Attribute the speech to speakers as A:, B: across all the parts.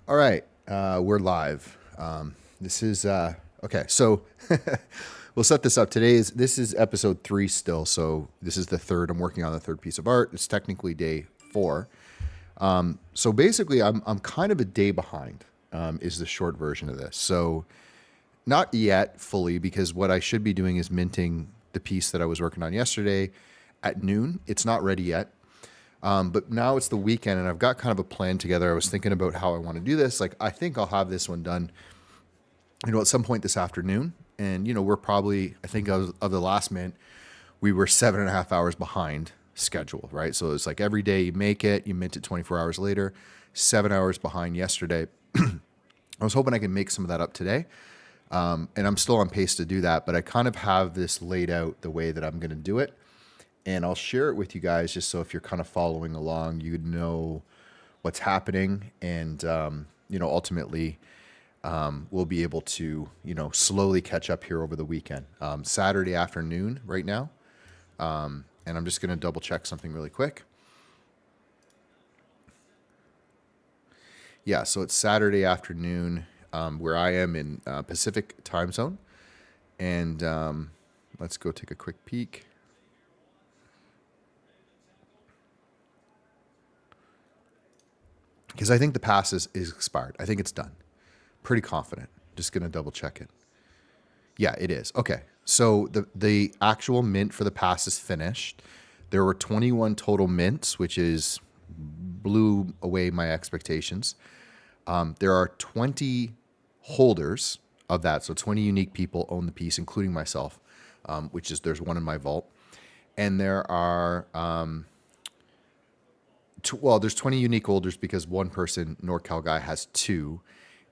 A: All right, we're live. This is okay. So we'll set this up. This is episode 3 still. So this is the third. I'm working on the third piece of art. It's technically day 4. So basically, I'm kind of a day behind. Is the short version of this. So not yet fully, because what I should be doing is minting the piece that I was working on yesterday at noon. It's not ready yet. But now it's the weekend and I've got kind of a plan together. I was thinking about how I want to do this. Like, I think I'll have this one done, at some point this afternoon. And, we're probably, I think of the last mint, we were 7.5 hours behind schedule, right? So it's like every day you make it, you mint it 24 hours later, 7 hours behind yesterday. I was hoping I could make some of that up today. And I'm still on pace to do that, but I kind of have this laid out the way that I'm going to do it. And I'll share it with you guys just so if you're kind of following along, you'd know what's happening. And, ultimately, we'll be able to, slowly catch up here over the weekend. Saturday afternoon right now. And I'm just going to double check something really quick. Yeah, so it's Saturday afternoon where I am in Pacific time zone. And let's go take a quick peek. Because I think the pass is expired. I think it's done. Pretty confident. Just going to double check it. Yeah, it is. Okay. So the actual mint for the pass is finished. There were 21 total mints, which blew away my expectations. There are 20 holders of that. So 20 unique people own the piece, including myself, there's one in my vault. And there are... there's 20 unique holders because one person, NorCal guy, has 2.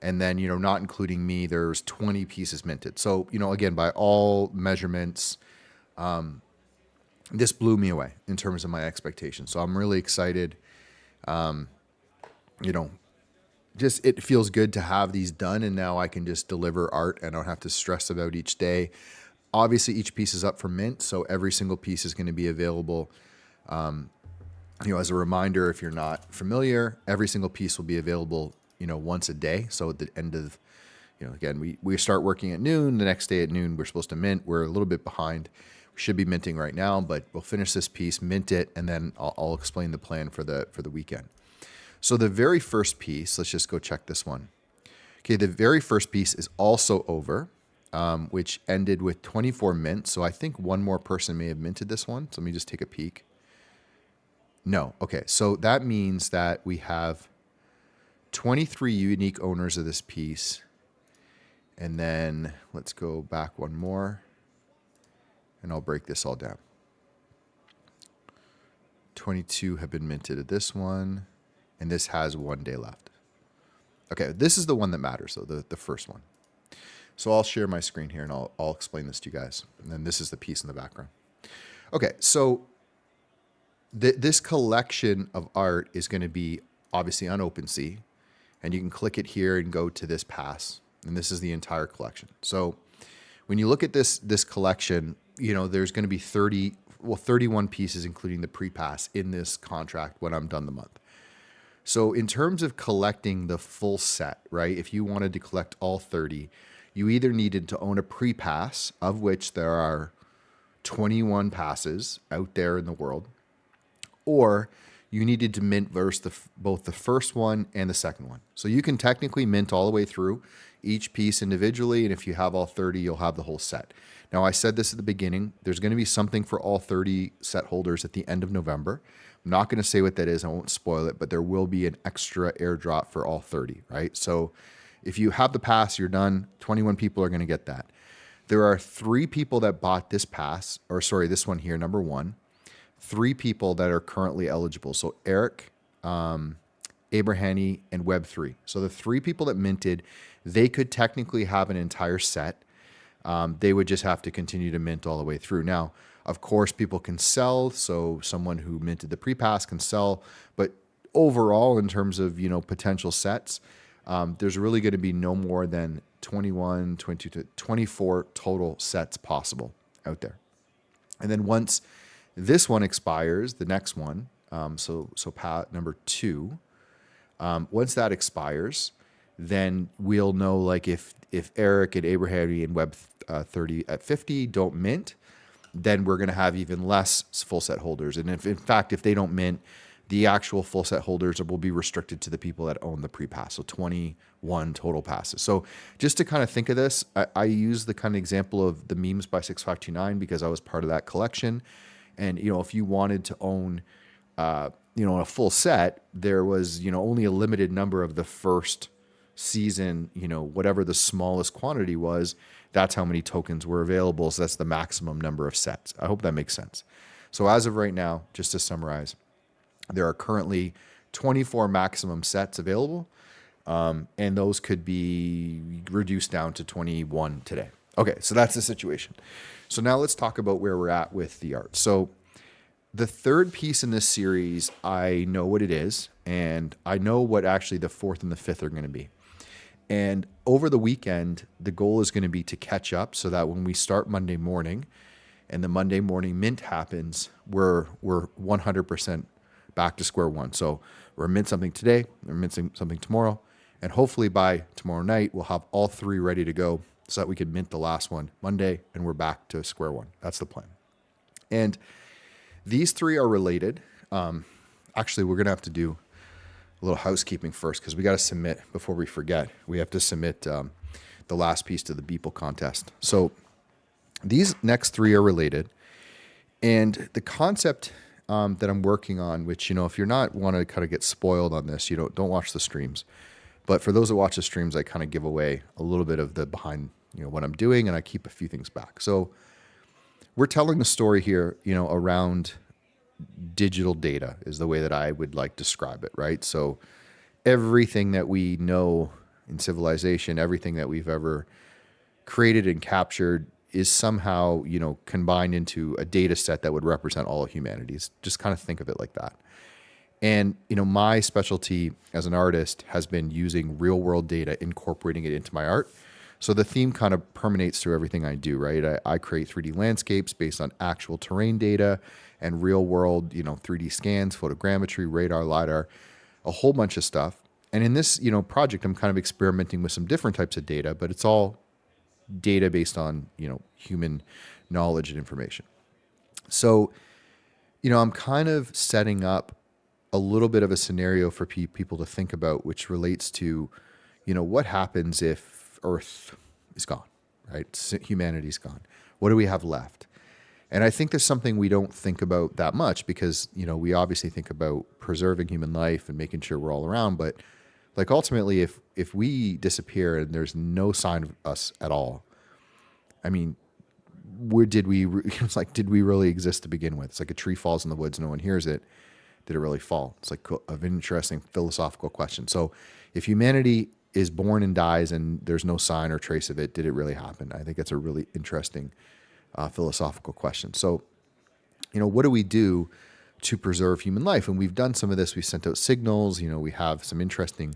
A: And then, not including me, there's 20 pieces minted. So, again, by all measurements, this blew me away in terms of my expectations. So I'm really excited. It feels good to have these done. And now I can just deliver art and I don't have to stress about each day. Obviously, each piece is up for mint. So every single piece is going to be available. As a reminder, if you're not familiar, every single piece will be available, once a day. So at the end of, again, we start working at noon. The next day at noon, we're supposed to mint. We're a little bit behind. We should be minting right now, but we'll finish this piece, mint it, and then I'll explain the plan for the weekend. So the very first piece, let's just go check this one. Okay, the very first piece is also over, which ended with 24 mints. So I think one more person may have minted this one. So let me just take a peek. No. Okay. So that means that we have 23 unique owners of this piece. And then let's go back one more and I'll break this all down. 22 have been minted at this one, and this has 1 day left. Okay. This is the one that matters though, the first one. So I'll share my screen here and I'll explain this to you guys. And then this is the piece in the background. Okay. So this collection of art is going to be obviously on OpenSea, and you can click it here and go to this pass, and this is the entire collection. So when you look at this collection, there's going to be 31 pieces, including the pre-pass, in this contract when I'm done the month. So in terms of collecting the full set, right, if you wanted to collect all 30, you either needed to own a pre-pass, of which there are 21 passes out there in the world, or you needed to mint both the first one and the second one. So you can technically mint all the way through each piece individually, and if you have all 30, you'll have the whole set. Now, I said this at the beginning. There's going to be something for all 30 set holders at the end of November. I'm not going to say what that is. I won't spoil it, but there will be an extra airdrop for all 30, right? So if you have the pass, you're done. 21 people are going to get that. There are 3 people that bought this pass, this one here, number 1. 3 people that are currently eligible. So Eric, Abrahani, and Web3. So the 3 people that minted, they could technically have an entire set. They would just have to continue to mint all the way through. Now, of course, people can sell. So someone who minted the pre-pass can sell. But overall, in terms of, potential sets, there's really going to be no more than 21, 22, 24 total sets possible out there. And then once this one expires, the next one, so number 2, once that expires, then we'll know like if Eric and Abraham and Web 30 at 50 don't mint, then we're going to have even less full set holders. And if in fact, if they don't mint, the actual full set holders will be restricted to the people that own the pre-pass. So 21 total passes. So just to kind of think of this, I use the kind of example of the memes by 6529 because I was part of that collection. And, if you wanted to own, a full set, there was, only a limited number of the first season, whatever the smallest quantity was, that's how many tokens were available. So that's the maximum number of sets. I hope that makes sense. So as of right now, just to summarize, there are currently 24 maximum sets available, and those could be reduced down to 21 today. Okay, so that's the situation. So now let's talk about where we're at with the art. So the third piece in this series, I know what it is, and I know what actually the fourth and the fifth are going to be. And over the weekend, the goal is going to be to catch up so that when we start Monday morning and the Monday morning mint happens, we're 100% back to square one. So we're mint something today, we're minting something tomorrow, and hopefully by tomorrow night, we'll have all three ready to go so that we can mint the last one Monday and we're back to square one. That's the plan. And these three are related. Actually, we're going to have to do a little housekeeping first because we got to submit before we forget. We have to submit the last piece to the Beeple contest. So these next three are related. And the concept that I'm working on, which, if you're not want to kind of get spoiled on this, don't watch the streams. But for those that watch the streams, I kind of give away a little bit of the behind, what I'm doing, and I keep a few things back. So we're telling the story here, around digital data is the way that I would like to describe it, right? So everything that we know in civilization, everything that we've ever created and captured is somehow, combined into a data set that would represent all of humanity. Just kind of think of it like that. And, my specialty as an artist has been using real world data, incorporating it into my art. So the theme kind of permeates through everything I do, right? I create 3D landscapes based on actual terrain data and real world, 3D scans, photogrammetry, radar, LiDAR, a whole bunch of stuff. And in this, project, I'm kind of experimenting with some different types of data, but it's all data based on, human knowledge and information. So, I'm kind of setting up a little bit of a scenario for people to think about, which relates to, what happens if Earth is gone, right? Humanity's gone. What do we have left? And I think there's something we don't think about that much because, we obviously think about preserving human life and making sure we're all around. But like ultimately, if we disappear and there's no sign of us at all, I mean, did we really exist to begin with? It's like a tree falls in the woods, no one hears it. Did it really fall? It's like an interesting philosophical question. So if humanity is born and dies and there's no sign or trace of it, did it really happen? I think that's a really interesting philosophical question. So, what do we do to preserve human life? And we've done some of this. We've sent out signals. We have some interesting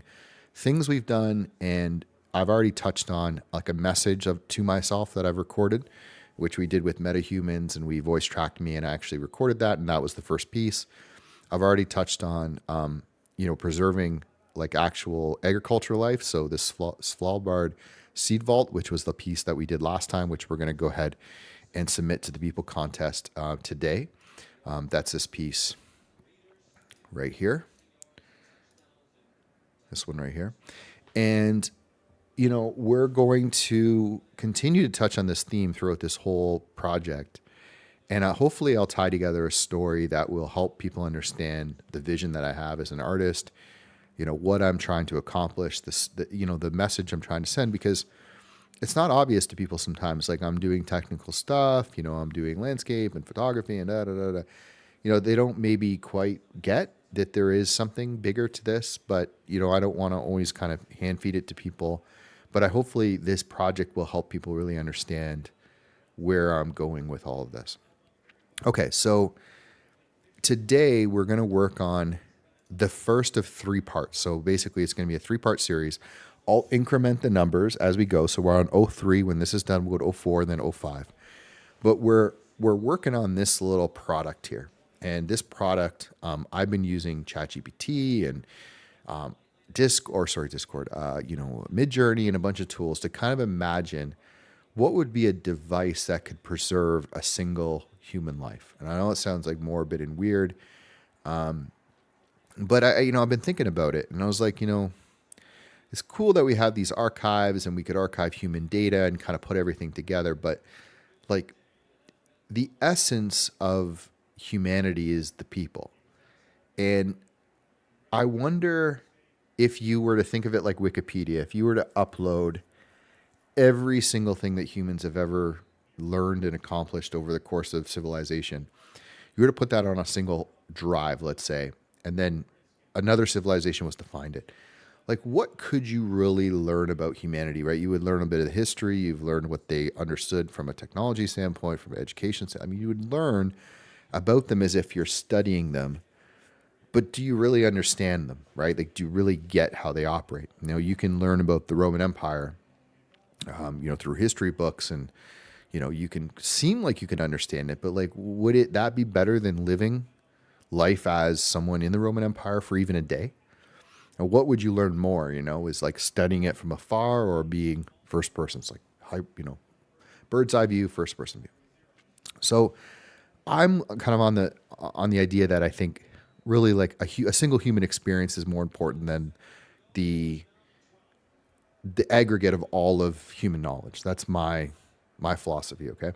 A: things we've done. And I've already touched on like a message to myself that I've recorded, which we did with MetaHumans, and we voice tracked me and I actually recorded that. And that was the first piece. I've already touched on, preserving like actual agricultural life. So this Svalbard Seed Vault, which was the piece that we did last time, which we're going to go ahead and submit to the Beeple contest today. That's this piece right here. This one right here. And, we're going to continue to touch on this theme throughout this whole project. And hopefully I'll tie together a story that will help people understand the vision that I have as an artist, what I'm trying to accomplish, the message I'm trying to send, because it's not obvious to people sometimes. Like I'm doing technical stuff, I'm doing landscape and photography and they don't maybe quite get that there is something bigger to this, but, I don't want to always kind of hand feed it to people. But hopefully this project will help people really understand where I'm going with all of this. Okay, so today we're going to work on the first of 3 parts. So basically it's going to be a 3-part series. I'll increment the numbers as we go. So we're on 03. When this is done, we'll go to 04 and then 05. But we're working on this little product here. And this product, I've been using ChatGPT and Discord, Midjourney and a bunch of tools to kind of imagine what would be a device that could preserve a single human life. And I know it sounds like morbid and weird, but I've been thinking about it, and I was like, it's cool that we have these archives and we could archive human data and kind of put everything together. But like the essence of humanity is the people. And I wonder if you were to think of it like Wikipedia, if you were to upload every single thing that humans have ever learned and accomplished over the course of civilization, you were to put that on a single drive, let's say, and then another civilization was to find it. Like, what could you really learn about humanity, right? You would learn a bit of the history. You've learned what they understood from a technology standpoint, from an education standpoint. I mean, you would learn about them as if you're studying them. But do you really understand them, right? Like, do you really get how they operate? You can learn about the Roman Empire, through history books, and, you can seem like you can understand it. But, like, would that be better than living life as someone in the Roman Empire for even a day? And what would you learn more, is like studying it from afar or being first person? It's like, bird's eye view, first person view. So I'm kind of on the idea that I think really like a single human experience is more important than the aggregate of all of human knowledge. That's my philosophy. Okay.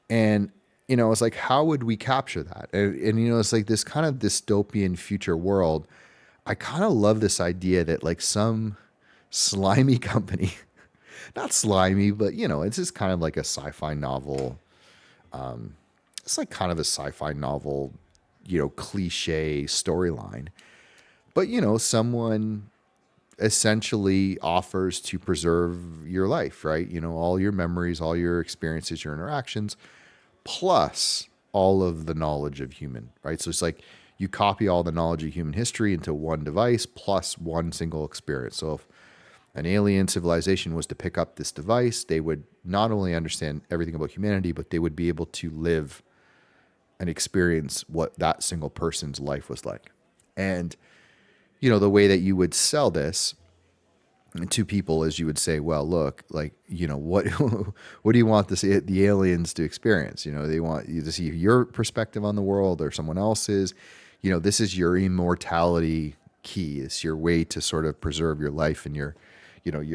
A: And, it's like, how would we capture that? And it's like this kind of dystopian future world. I kind of love this idea that like some slimy company, not slimy, but it's just kind of like a sci-fi novel. It's like kind of a sci-fi novel, cliche storyline, but someone essentially offers to preserve your life, right? All your memories, all your experiences, your interactions, plus all of the knowledge of human, right? So it's like, you copy all the knowledge of human history into one device plus one single experience. So if an alien civilization was to pick up this device, they would not only understand everything about humanity, but they would be able to live and experience what that single person's life was like. And, the way that you would sell this to people is you would say, well, look, like, what do you want the aliens to experience? They want you to see your perspective on the world or someone else's. This is your immortality key. It's your way to sort of preserve your life and your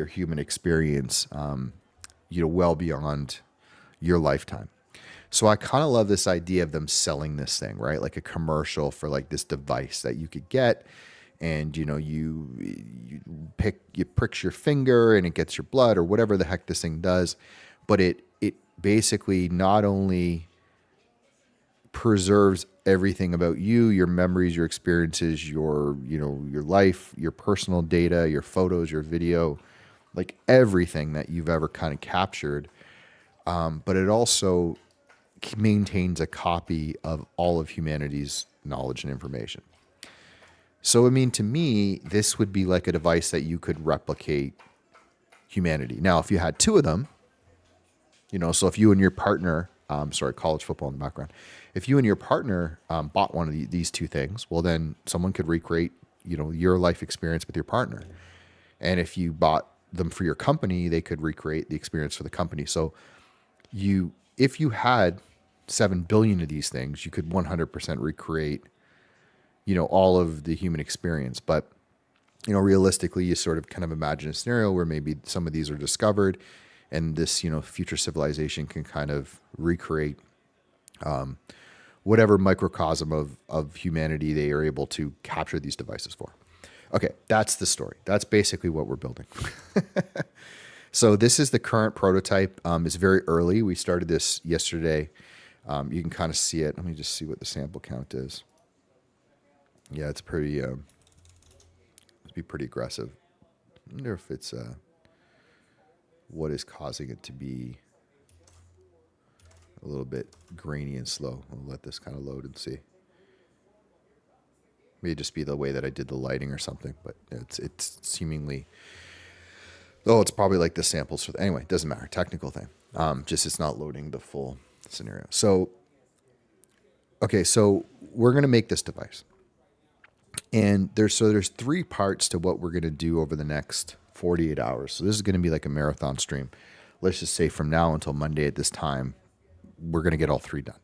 A: human experience, well beyond your lifetime. So I kind of love this idea of them selling this thing, right? Like a commercial for like this device that you could get, and you prick your finger and it gets your blood or whatever the heck this thing does, but it basically not only preserves everything about you, your memories, your experiences, your life, your personal data, your photos, your video, like everything that you've ever kind of captured. But it also maintains a copy of all of humanity's knowledge and information. So, to me, this would be like a device that you could replicate humanity. Now, if you had two of them, so if you and your partner, college football in the background. If you and your partner bought one of these two things, well, then someone could recreate, your life experience with your partner. And if you bought them for your company, they could recreate the experience for the company. So if you had 7 billion of these things, you could 100% recreate, all of the human experience. But, realistically, you sort of kind of imagine a scenario where maybe some of these are discovered and this, future civilization can kind of recreate whatever microcosm of humanity they are able to capture these devices for. Okay, that's the story. That's basically what we're building. So this is the current prototype. It's very early. We started this yesterday. You can kind of see it. Let me just see what the sample count is. Yeah, it's pretty, it'd be pretty aggressive. I wonder if it's, what is causing it to be a little bit grainy and slow. I'll let this kind of load and see. May just be the way that I did the lighting or something, but it's seemingly, it's probably like the samples for anyway, it doesn't matter. Technical thing. Just it's not loading the full scenario. So, okay, so we're going to make this device. And there's three parts to what we're going to do over the next 48 hours. So this is going to be like a marathon stream. Let's just say from now until Monday at this time, we're going to get all three done.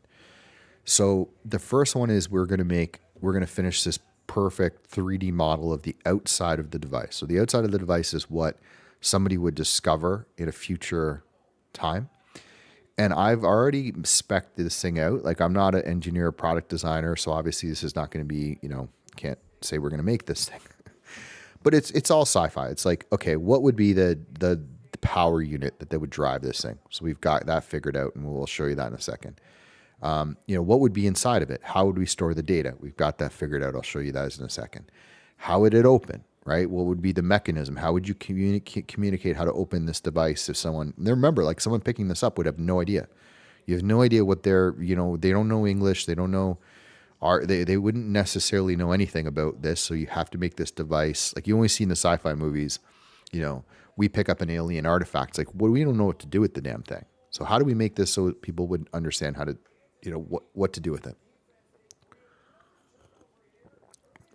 A: So the first one is we're going to finish this perfect 3D model of the outside of the device. So the outside of the device is what somebody would discover in a future time. And I've already spec'd this thing out. Like, I'm not an engineer or product designer, so obviously this is not going to be, can't say we're going to make this thing. But it's all sci-fi. It's like, okay, what would be the power unit that would drive this thing? So we've got that figured out, and we'll show you that in a second. What would be inside of it? How would we store the data? We've got that figured out. I'll show you that in a second. How would it open, right? What would be the mechanism? How would you communicate how to open this device if someone, remember, like someone picking this up would have no idea. You have no idea what they're, they don't know English. They don't know, they wouldn't necessarily know anything about this. So you have to make this device, like you only see in the sci-fi movies, we pick up an alien artifact. It's like, well, we don't know what to do with the damn thing. So how do we make this so people would understand how to, what to do with it?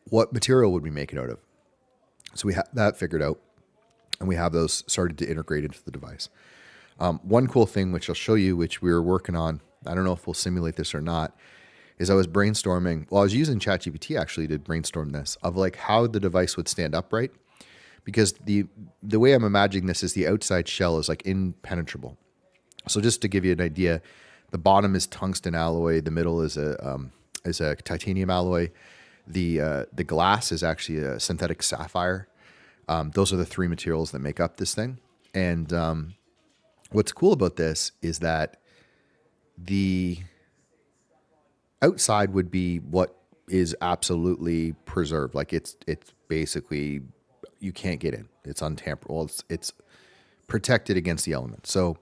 A: What material would we make it out of? So we have that figured out, and we have those started to integrate into the device. One cool thing, which I'll show you, which we were working on, I don't know if we'll simulate this or not, is I was brainstorming. Well, I was using ChatGPT actually to brainstorm this of like how the device would stand upright, because the way I'm imagining this is the outside shell is like impenetrable. So just to give you an idea, the bottom is tungsten alloy, the middle is a titanium alloy. The glass is actually a synthetic sapphire. Those are the three materials that make up this thing. And what's cool about this is that the outside would be what is absolutely preserved. Like it's basically, you can't get in. It's untamperable. It's protected against the elements. So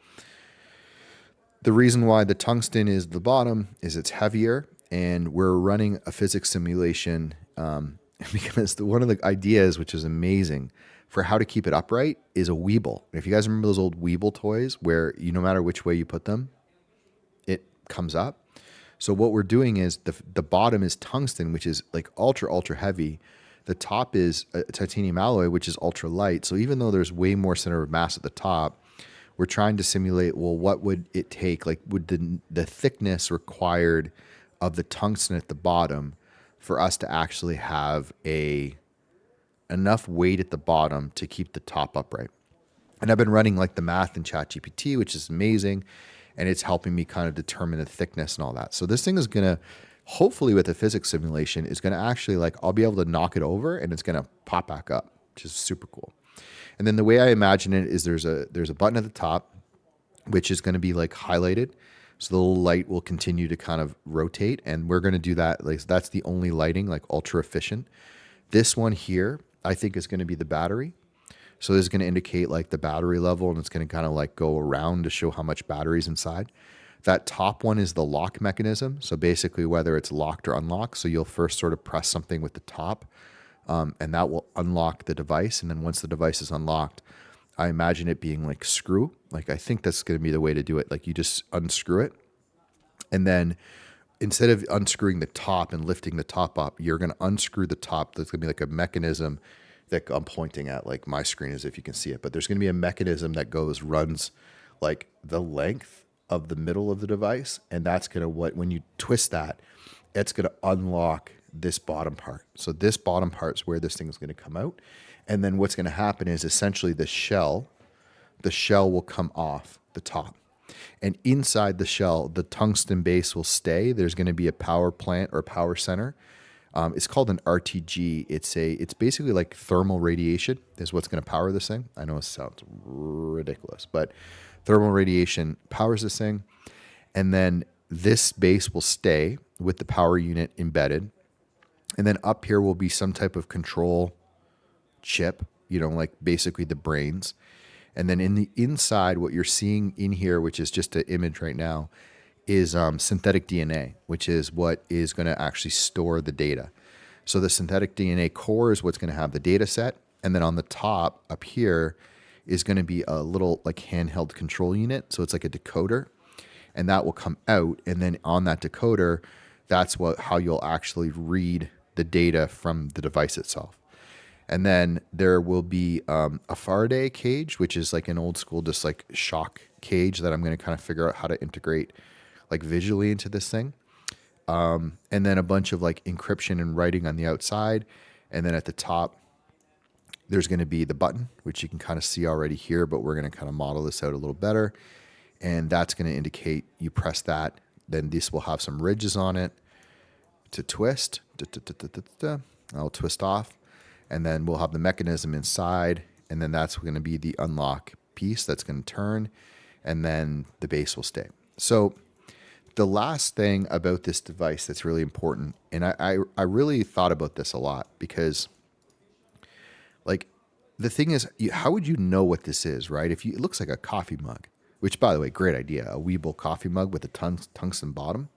A: the reason why the tungsten is the bottom is it's heavier, and we're running a physics simulation because one of the ideas, which is amazing, for how to keep it upright is a Weeble. If you guys remember those old Weeble toys where no matter which way you put them, it comes up. So what we're doing is the bottom is tungsten, which is like ultra heavy. The top is a titanium alloy, which is ultra light. So even though there's way more center of mass at the top, we're trying to simulate, well, what would it take? Like, would the thickness required of the tungsten at the bottom for us to actually have enough weight at the bottom to keep the top upright? And I've been running like the math in ChatGPT, which is amazing, and it's helping me kind of determine the thickness and all that. So this thing is going to, hopefully with a physics simulation, is going to actually, like, I'll be able to knock it over and it's going to pop back up, which is super cool. And then the way I imagine it is there's a button at the top, which is going to be like highlighted. So the little light will continue to kind of rotate, and we're going to do that. Like, that's the only lighting, like ultra efficient. This one here, I think, is going to be the battery. So this is going to indicate like the battery level, and it's going to kind of like go around to show how much battery's inside. That top one is the lock mechanism. So basically whether it's locked or unlocked. So you'll first sort of press something with the top, and that will unlock the device. And then once the device is unlocked, I imagine it being like screw. Like, I think that's going to be the way to do it. Like, you just unscrew it. And then instead of unscrewing the top and lifting the top up, you're going to unscrew the top. There's going to be like a mechanism that I'm pointing at, like my screen is, if you can see it. But there's going to be a mechanism that runs like the length of the middle of the device. And that's going to, when you twist that, it's going to unlock this bottom part. So this bottom part is where this thing is going to come out. And then what's going to happen is essentially the shell will come off the top. And inside the shell, the tungsten base will stay. There's going to be a power plant or power center. It's called an RTG. It's basically like thermal radiation is what's going to power this thing. I know it sounds ridiculous, but thermal radiation powers this thing. And then this base will stay with the power unit embedded. And then up here will be some type of control chip, like basically the brains. And then in the inside, what you're seeing in here, which is just an image right now, is synthetic DNA, which is what is going to actually store the data. So the synthetic DNA core is what's going to have the data set. And then on the top up here is going to be a little like handheld control unit. So it's like a decoder, and that will come out. And then on that decoder, that's how you'll actually read the data from the device itself. And then there will be a Faraday cage, which is like an old school, just like shock cage that I'm going to kind of figure out how to integrate like visually into this thing. And then a bunch of like encryption and writing on the outside. And then at the top, there's going to be the button, which you can kind of see already here, but we're going to kind of model this out a little better. And that's going to indicate you press that. Then this will have some ridges on it to twist. I'll twist off. And then we'll have the mechanism inside. And then that's going to be the unlock piece that's going to turn. And then the base will stay. So the last thing about this device that's really important, and I really thought about this a lot, because like the thing is, how would you know what this is, right? It looks like a coffee mug, which, by the way, great idea. A Weeble coffee mug with a tungsten bottom.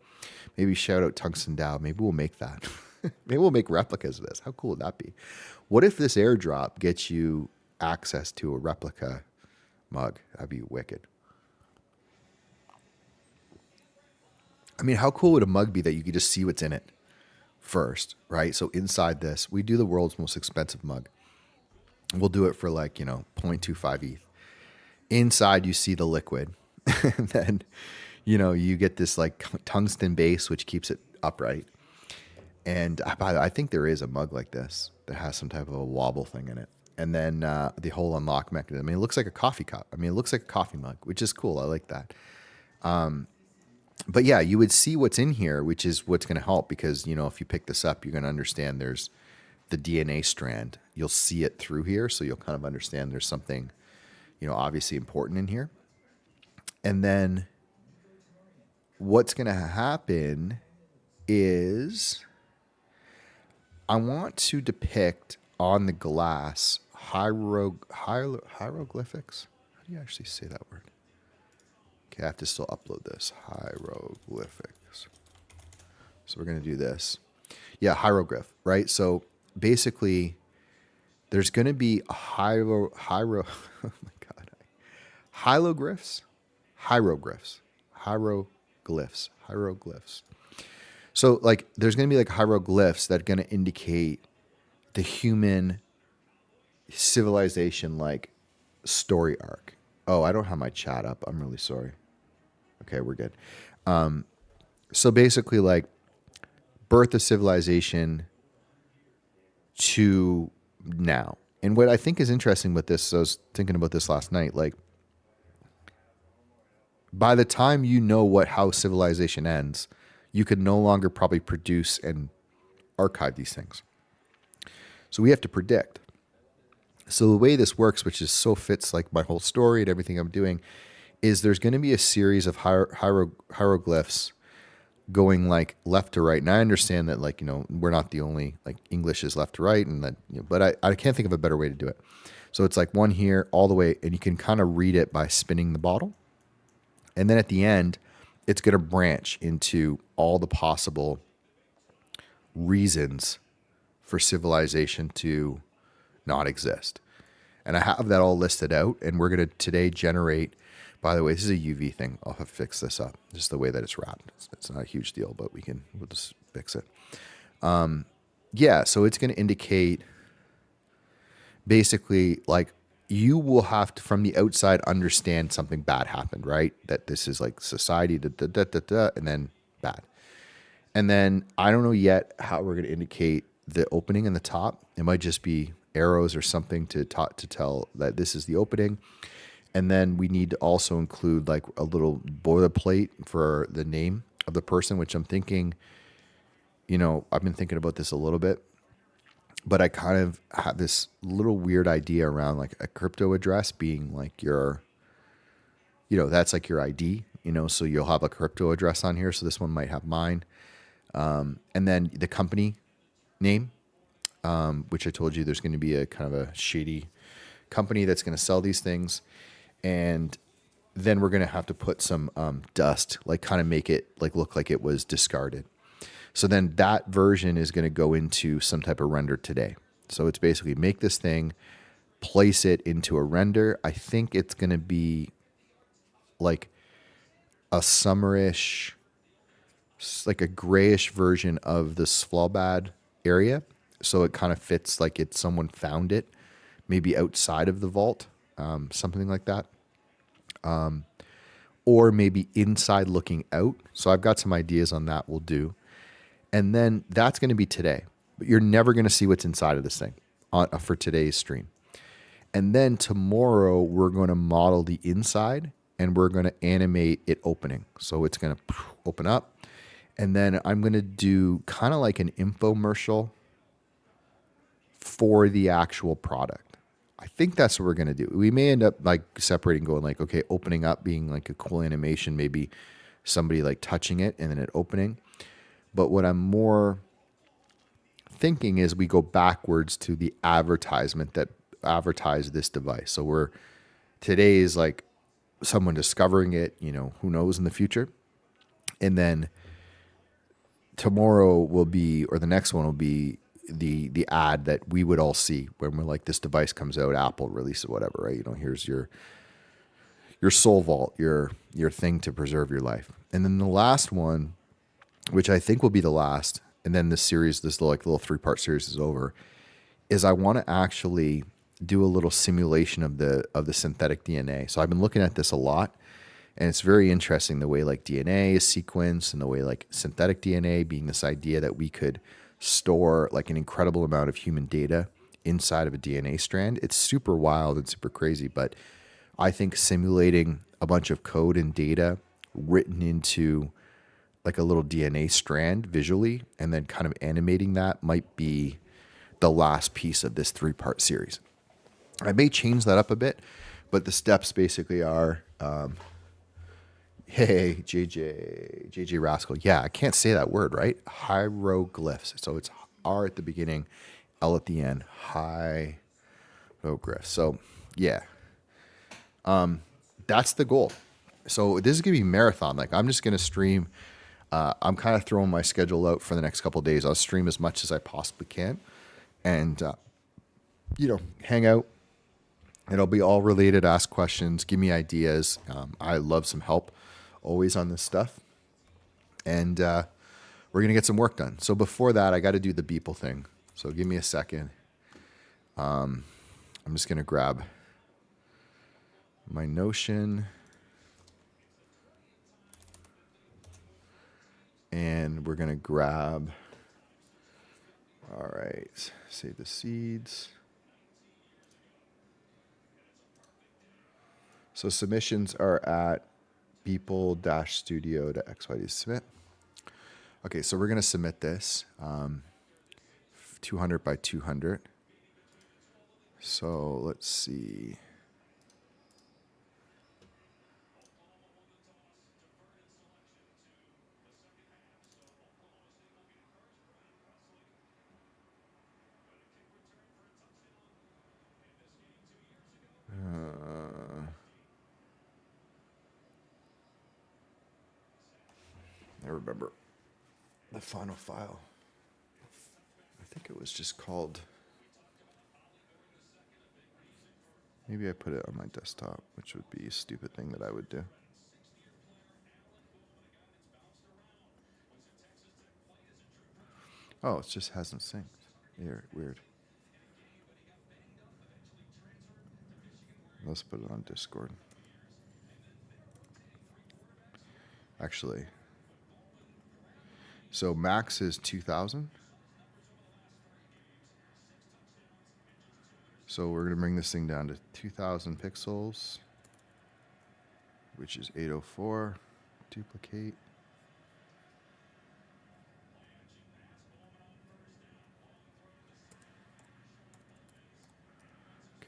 A: Maybe shout out Tungsten Dow. Maybe we'll make that. Maybe we'll make replicas of this. How cool would that be? What if this airdrop gets you access to a replica mug? That'd be wicked. I mean, how cool would a mug be that you could just see what's in it first, right? So inside this, we do the world's most expensive mug. We'll do it for like, 0.25 ETH. Inside, you see the liquid. And then, you get this like tungsten base, which keeps it upright. And I think there is a mug like this that has some type of a wobble thing in it. And then the whole unlock mechanism. I mean, it looks like a coffee cup. I mean, it looks like a coffee mug, which is cool. I like that. But yeah, you would see what's in here, which is what's going to help, because, if you pick this up, you're going to understand there's the DNA strand. You'll see it through here. So you'll kind of understand there's something, obviously important in here. And then what's going to happen is I want to depict on the glass hieroglyphics. How do you actually say that word? Okay, I have to still upload this. Hieroglyphics. So we're going to do this. Yeah, hieroglyph, right? So basically, there's going to be a oh my God. Hieroglyphs. So like, there's going to be like hieroglyphs that are going to indicate the human civilization, like story arc. Oh, I don't have my chat up. I'm really sorry. Okay, we're good. So basically, like, birth of civilization to now. And what I think is interesting with this, so I was thinking about this last night, like, by the time how civilization ends, you could no longer probably produce and archive these things. So we have to predict. So the way this works, which is so fits like my whole story and everything I'm doing, is there's going to be a series of hieroglyphs going like left to right. And I understand that, like, we're not the only, like, English is left to right, and that, but I can't think of a better way to do it. So it's like one here all the way, and you can kind of read it by spinning the bottle. And then at the end, it's going to branch into all the possible reasons for civilization to not exist. And I have that all listed out, and we're going to today generate, by the way, this is a UV thing. I'll have to fix this up. Just the way that it's wrapped. It's not a huge deal, but we'll just fix it. Yeah, so it's going to indicate basically, like, you will have to, from the outside, understand something bad happened, right? That this is like society, and then bad. And then I don't know yet how we're going to indicate the opening in the top. It might just be arrows or something to tell that this is the opening. And then we need to also include like a little boilerplate for the name of the person, which I'm thinking, I've been thinking about this a little bit, but I kind of have this little weird idea around like a crypto address being like your, that's like your ID, so you'll have a crypto address on here. So this one might have mine. And then the company name, which I told you there's going to be a kind of a shady company that's going to sell these things. And then we're going to have to put some dust, like kind of make it like look like it was discarded. So then that version is going to go into some type of render today. So it's basically make this thing, place it into a render. I think it's going to be like a summerish, like a grayish version of the SoulVault area. So it kind of fits like it's someone found it, maybe outside of the vault, something like that. Or maybe inside looking out. So I've got some ideas on that we'll do. And then that's going to be today. But you're never going to see what's inside of this thing for today's stream. And then tomorrow we're going to model the inside and we're going to animate it opening. So it's going to open up. And then I'm going to do kind of like an infomercial for the actual product. I think that's what we're going to do. We may end up like separating, going like, okay, opening up being like a cool animation, maybe somebody like touching it and then it opening. But what I'm more thinking is we go backwards to the advertisement that advertised this device. So today is like someone discovering it, who knows in the future. And then tomorrow will be, or the next one will be the ad that we would all see when we're like, this device comes out, Apple releases whatever, right? Here's your SoulVault, your thing to preserve your life. And then the last one, which I think will be the last, and then this little 3-part series is over, is I want to actually do a little simulation of the synthetic DNA. So I've been looking at this a lot, and it's very interesting the way like DNA is sequenced and the way like synthetic DNA being this idea that we could store like an incredible amount of human data inside of a DNA strand. It's super wild and super crazy, but I think simulating a bunch of code and data written into like a little DNA strand visually and then kind of animating that might be the last piece of this 3-part series. I may change that up a bit, but the steps basically are, hey, JJ Rascal. Yeah, I can't say that word, right? Hieroglyphs. So it's R at the beginning, L at the end. Hieroglyphs. So yeah, that's the goal. So this is going to be marathon. Like I'm just going to stream. I'm kind of throwing my schedule out for the next couple of days. I'll stream as much as I possibly can and, hang out. It'll be all related, ask questions, give me ideas. I love some help always on this stuff. And we're going to get some work done. So before that, I got to do the Beeple thing. So give me a second. I'm just going to grab my Notion. And we're going to grab, all right, save the seeds. So submissions are at beeple-studio.xyz submit. Okay, so we're going to submit this 200 by 200. So let's see. I remember the final file. I think it was just called, maybe I put it on my desktop, which would be a stupid thing that I would do. Oh, it just hasn't synced. Weird. Let's put it on Discord. Actually, so max is 2000. So we're going to bring this thing down to 2000 pixels, which is 804. Duplicate.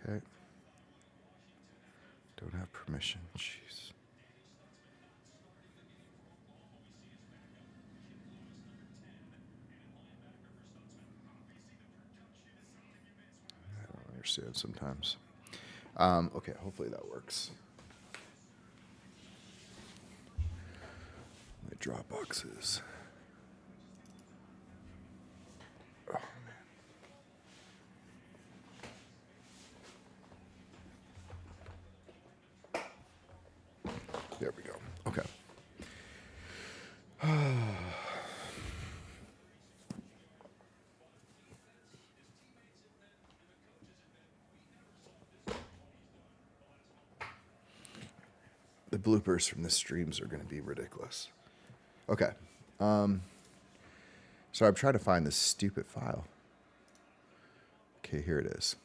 A: Okay. Don't have permission. Jeez. I don't understand sometimes. Okay, hopefully that works. My Dropboxes. Oh, man. There we go. Okay. bloopers from the streams are going to be ridiculous. Okay. So I'm trying to find this stupid file. Okay, here it is.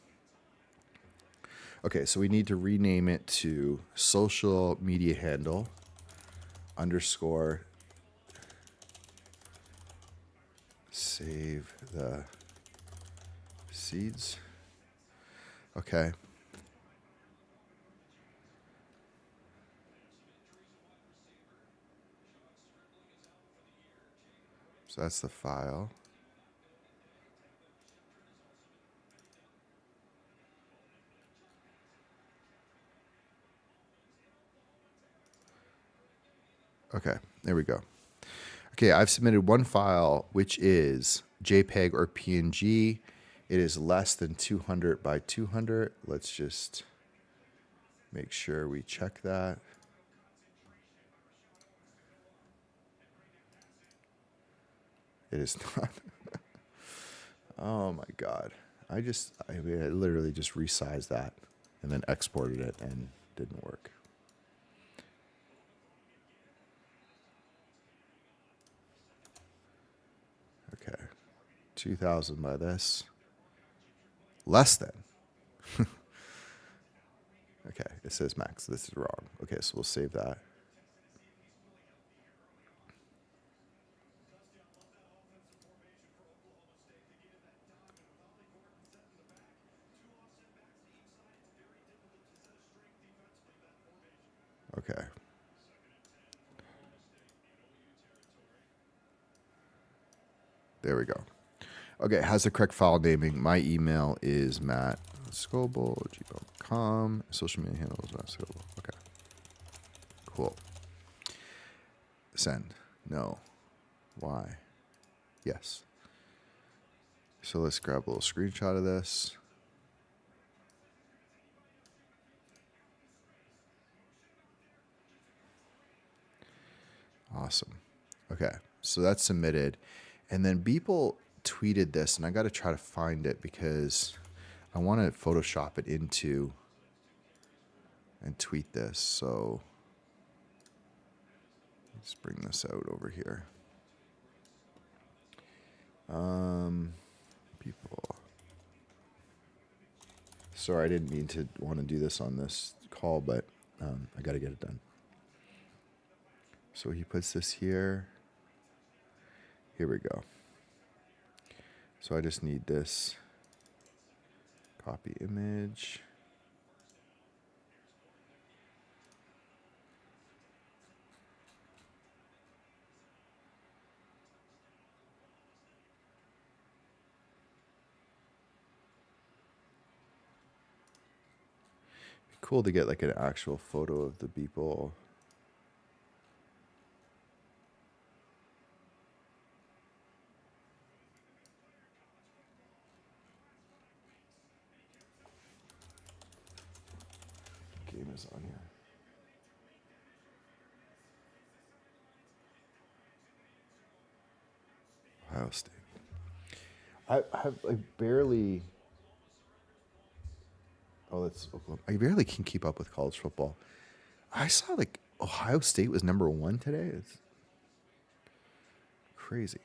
A: Okay, so we need to rename it to social media handle underscore save the seeds. Okay. So that's the file. Okay, there we go. Okay, I've submitted one file, which is JPEG or PNG. It is less than 200 by 200. Let's just make sure we check that. It is not. Oh my God. I literally just resized that and then exported it and didn't work. Okay. 2000 by this. Less than. Okay, it says max. This is wrong. Okay, so we'll save that. Okay. There we go. Okay, has the correct file naming. My email is mattscoble@gmail.com. Social media handle is Matt Scoble. Okay. Cool. Send. No. Why? Yes. So let's grab a little screenshot of this. Awesome. Okay, so that's submitted. And then Beeple tweeted this, and I got to try to find it because I want to Photoshop it into and tweet this. So let's bring this out over here. People. Sorry, I didn't mean to want to do this on this call, but I got to get it done. So he puts this here. Here we go. So I just need this copy image. Be cool to get like an actual photo of the people. Game is on here. Ohio State. I barely. Oh, that's Oklahoma. I barely can keep up with college football. I saw like Ohio State was #1 today. It's crazy.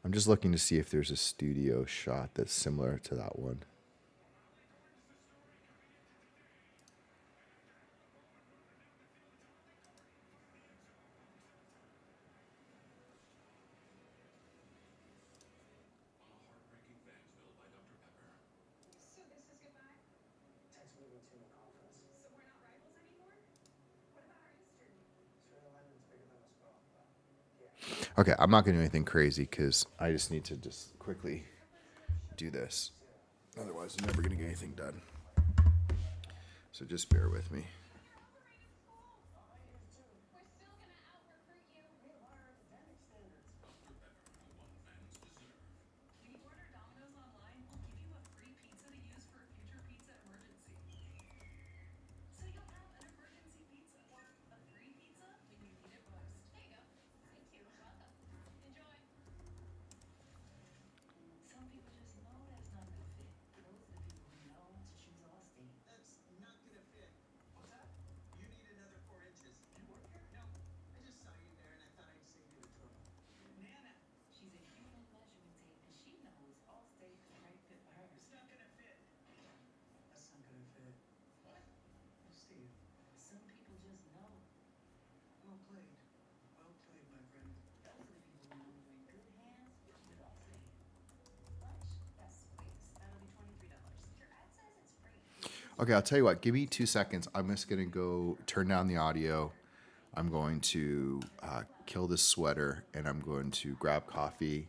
A: I'm just looking to see if there's a studio shot that's similar to that one. Okay, I'm not going to do anything crazy because I just need to just quickly do this. Otherwise, I'm never going to get anything done. So just bear with me. Okay, I'll tell you what. Give me 2 seconds. I'm just gonna go turn down the audio. I'm going to kill this sweater, and I'm going to grab coffee,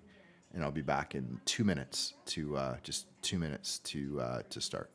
A: and I'll be back in 2 minutes to just 2 minutes to start.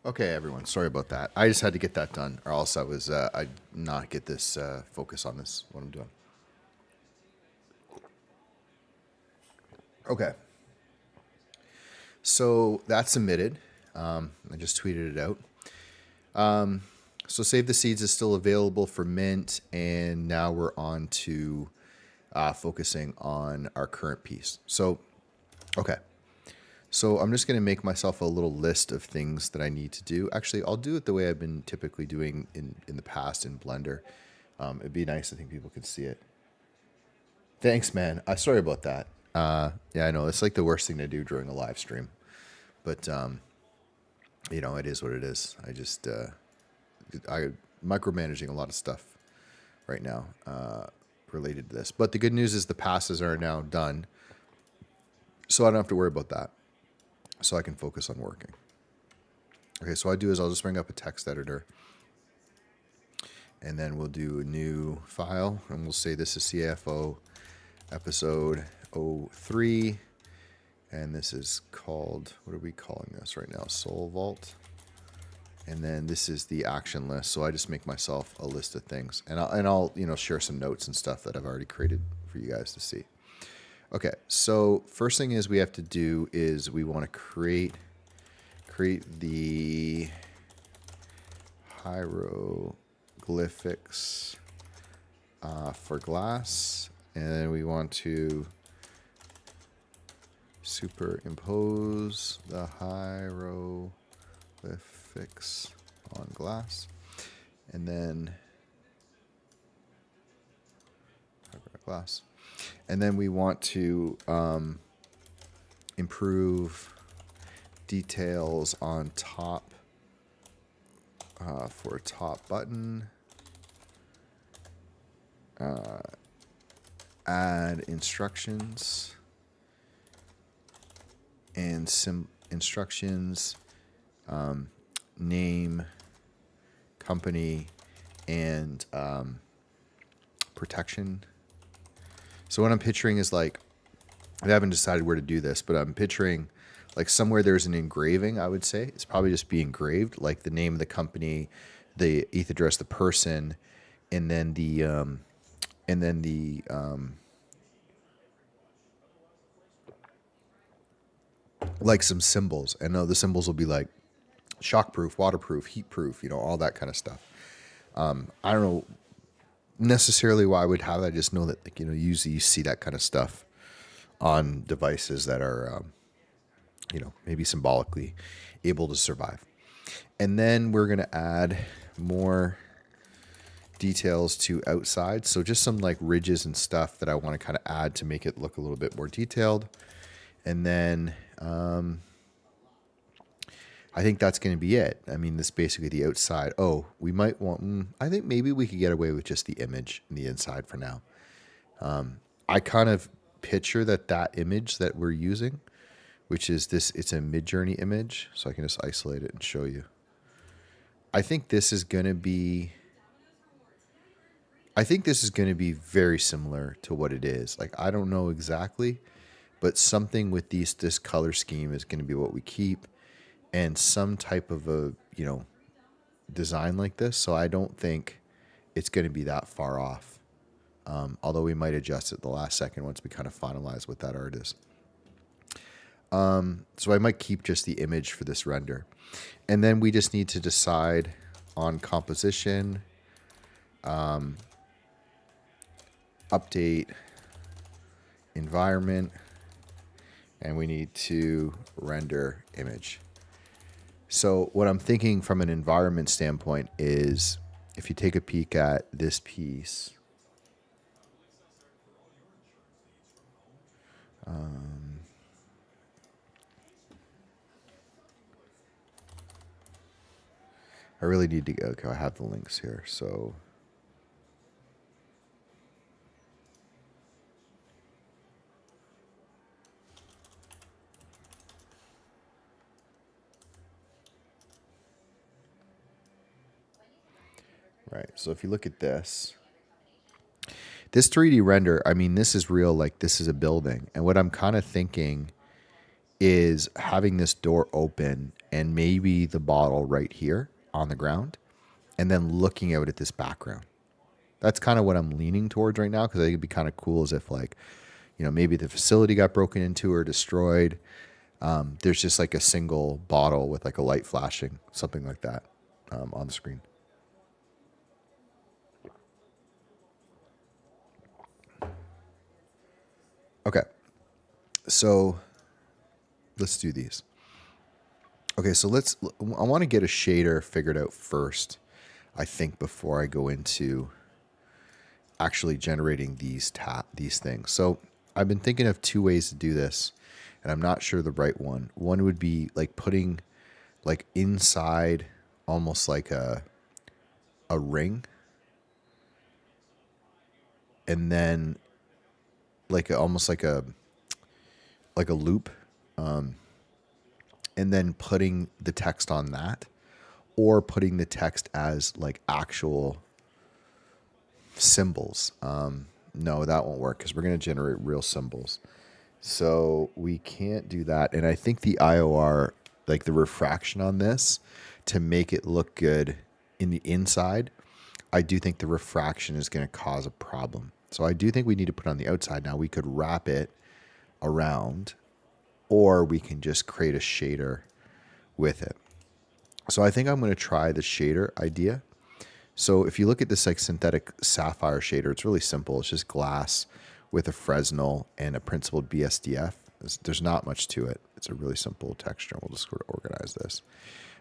A: Okay, everyone. Sorry about that. I just had to get that done, or else I'd not get this focus on this what I'm doing. Okay, so that's submitted. I just tweeted it out. So Save the Seeds is still available for mint, and now we're on to focusing on our current piece. So, okay. So I'm just going to make myself a little list of things that I need to do. Actually, I'll do it the way I've been typically doing in the past in Blender. It'd be nice. I think people could see it. Thanks, man. Sorry about that. Yeah, I know. It's like the worst thing to do during a live stream. But, it is what it is. I micromanaging a lot of stuff right now related to this. But the good news is the passes are now done. So I don't have to worry about that. So I can focus on working. Okay, so what I do is I'll just bring up a text editor. And then we'll do a new file. And we'll say this is CAFO episode 03. And this is called, what are we calling this right now? SoulVault. And then this is the action list. So I just make myself a list of things. And I'll share some notes and stuff that I've already created for you guys to see. Okay, so first thing is we have to do is we want to create the hieroglyphics for glass, and then we want to superimpose the hieroglyphics on glass, and then glass. And then we want to improve details on top for a top button. Add instructions and instructions, name, company, and protection. So what I'm picturing is like, I haven't decided where to do this, but I'm picturing like somewhere there's an engraving, I would say. It's probably just be engraved, like the name of the company, the ETH address, the person, and then the like some symbols. And the symbols will be like shockproof, waterproof, heatproof, all that kind of stuff. I don't know necessarily why I would have that. I just know that, like, usually you see that kind of stuff on devices that are, maybe symbolically able to survive. And then we're going to add more details to outside. So just some like ridges and stuff that I want to kind of add to make it look a little bit more detailed. And then I think that's going to be it. I mean, this basically the outside. Oh, we might want, I think maybe we could get away with just the image and the inside for now. I kind of picture that image that we're using, which is this, it's a Midjourney image. So I can just isolate it and show you. I think this is going to be very similar to what it is. Like, I don't know exactly, but something with this color scheme is going to be what we keep. And some type of a, design like this. So I don't think it's going to be that far off. Although we might adjust it the last second once we kind of finalize what that art is. So I might keep just the image for this render. And then we just need to decide on composition, update, environment, and we need to render image. So what I'm thinking from an environment standpoint is, if you take a peek at this piece, I really need to go. Okay, I have the links here. So right. So if you look at this 3D render, I mean, this is real. Like, this is a building. And what I'm kind of thinking is having this door open and maybe the bottle right here on the ground and then looking out at this background. That's kind of what I'm leaning towards right now, because I think it'd be kind of cool as if, like, maybe the facility got broken into or destroyed. There's just like a single bottle with like a light flashing, something like that, on the screen. Okay, so let's do these. Okay, so I want to get a shader figured out first, I think, before I go into actually generating these things. So I've been thinking of two ways to do this, and I'm not sure the right one. One would be like putting like inside almost like a ring, and then like almost like a loop, and then putting the text on that, or putting the text as like actual symbols. No, that won't work because we're going to generate real symbols. So we can't do that. And I think the IOR, like the refraction on this, to make it look good in the inside, I do think the refraction is going to cause a problem. So I do think we need to put it on the outside. Now we could wrap it around, or we can just create a shader with it. So I think I'm going to try the shader idea. So if you look at this like synthetic sapphire shader, it's really simple. It's just glass with a Fresnel and a principled BSDF. There's not much to it. It's a really simple texture. We'll just sort of organize this.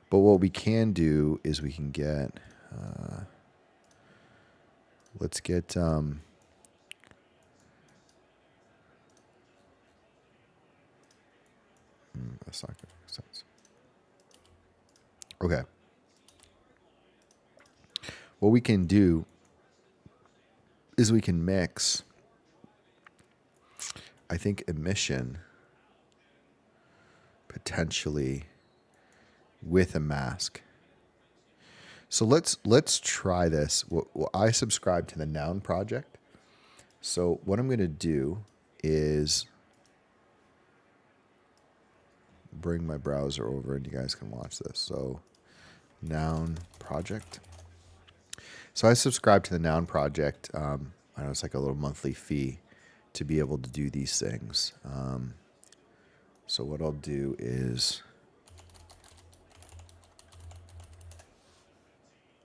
A: But what we can do is we can get, let's get, that's not going to make sense. Okay. What we can do is we can mix, I think, emission potentially with a mask. So let's try this. Well, I subscribe to the Noun project. So what I'm going to do is bring my browser over and you guys can watch this. So Noun project. So I subscribe to the Noun project. I know it's like a little monthly fee to be able to do these things. So what I'll do is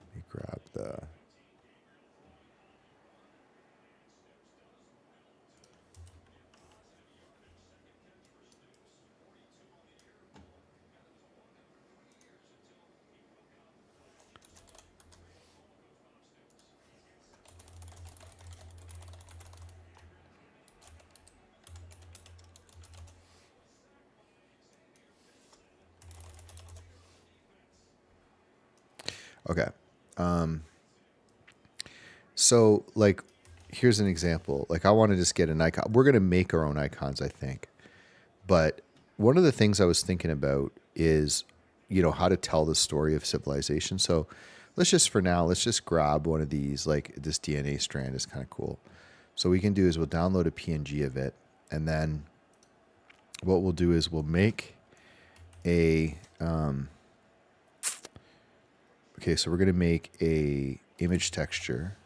A: let me grab the okay. So like, here's an example. Like I want to just get an icon. We're going to make our own icons, I think. But one of the things I was thinking about is, how to tell the story of civilization. So let's just grab one of these, like this DNA strand is kind of cool. So what we can do is we'll download a PNG of it. And then what we'll do is we'll make a, okay, so we're going to make a image texture,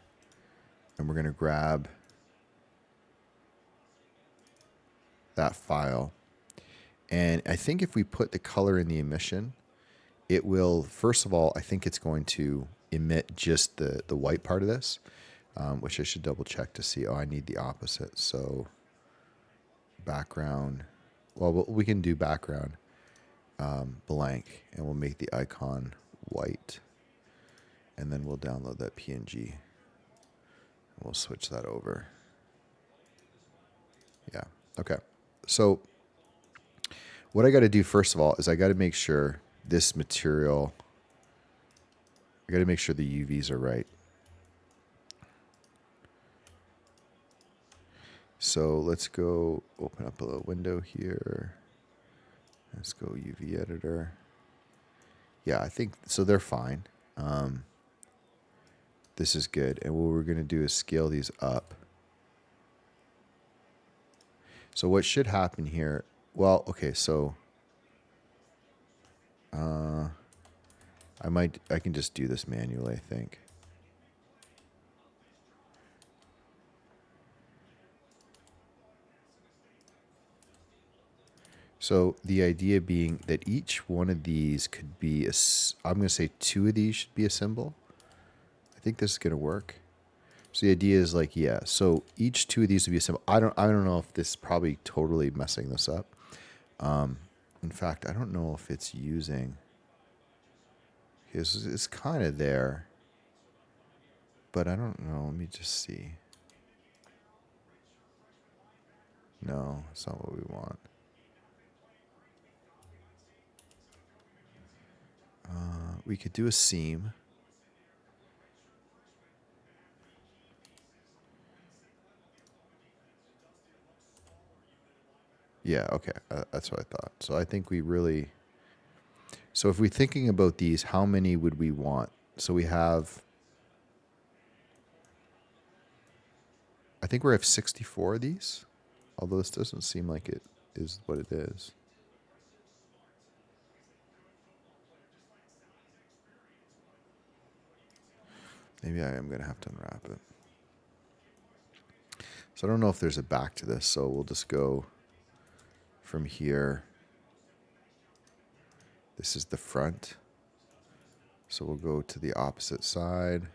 A: and we're going to grab that file. And I think if we put the color in the emission, it will, first of all, I think it's going to emit just the white part of this, which I should double check to see. Oh, I need the opposite. So background, well, we can do background blank, and we'll make the icon white. And then we'll download that PNG. We'll switch that over. Yeah, okay. So what I got to do first of all is I got to make sure this material, I got to make sure the UVs are right. So let's go open up a little window here. Let's go UV editor. Yeah, I think, so they're fine. This is good. And what we're going to do is scale these up. So what should happen here Well, okay, so I can just do this manually, I think. So the idea being that each one of these could be I'm going to say two of these should be a symbol. I think this is going to work. So the idea is like, yeah, so each two of these would be a symbol. I don't know if this is probably totally messing this up. In fact, I don't know if it's using, it's kind of there, but I don't know. Let me just see. No, it's not what we want. We could do a seam. Yeah, okay. That's what I thought. So I think we really... So if we're thinking about these, how many would we want? So we have... I think we have 64 of these. Although this doesn't seem like it is what it is. Maybe I am going to have to unwrap it. So I don't know if there's a back to this, so we'll just go from here. This is the front. So we'll go to the opposite side.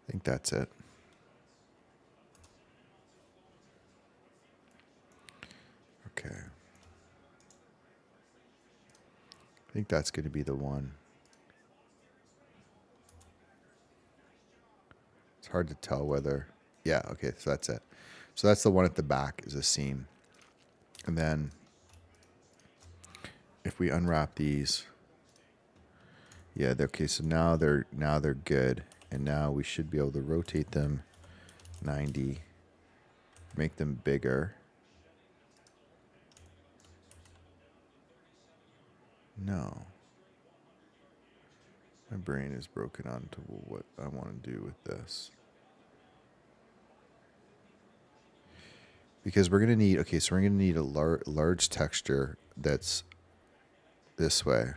A: I think that's it. Okay. I think that's going to be the one. It's hard to tell whether... Yeah, okay, so that's it. So that's the one at the back is a seam. And then if we unwrap these... Yeah, okay, so now they're good. And now we should be able to rotate them 90, make them bigger. No. My brain is broken onto what I want to do with this. Because we're going to need, okay, so we're going to need a large texture that's this way.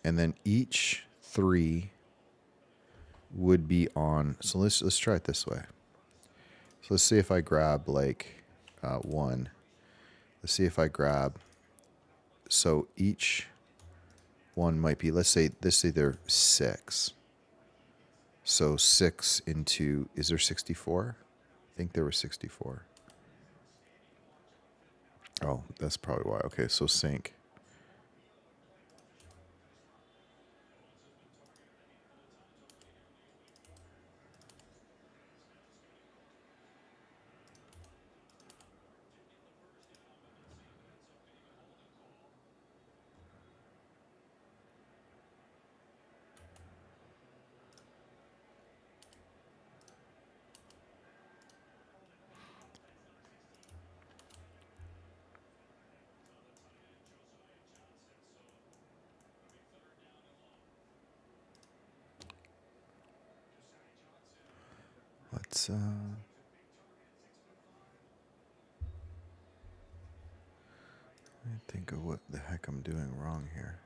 A: And then each three would be on, so let's try it this way. So let's see if I grab like one. Let's see if I grab, so each one might be, let's say they're 6. So 6 into, is there 64? I think there were 64. Oh, that's probably why. Okay, so sync. Let's let me think of what the heck I'm doing wrong here.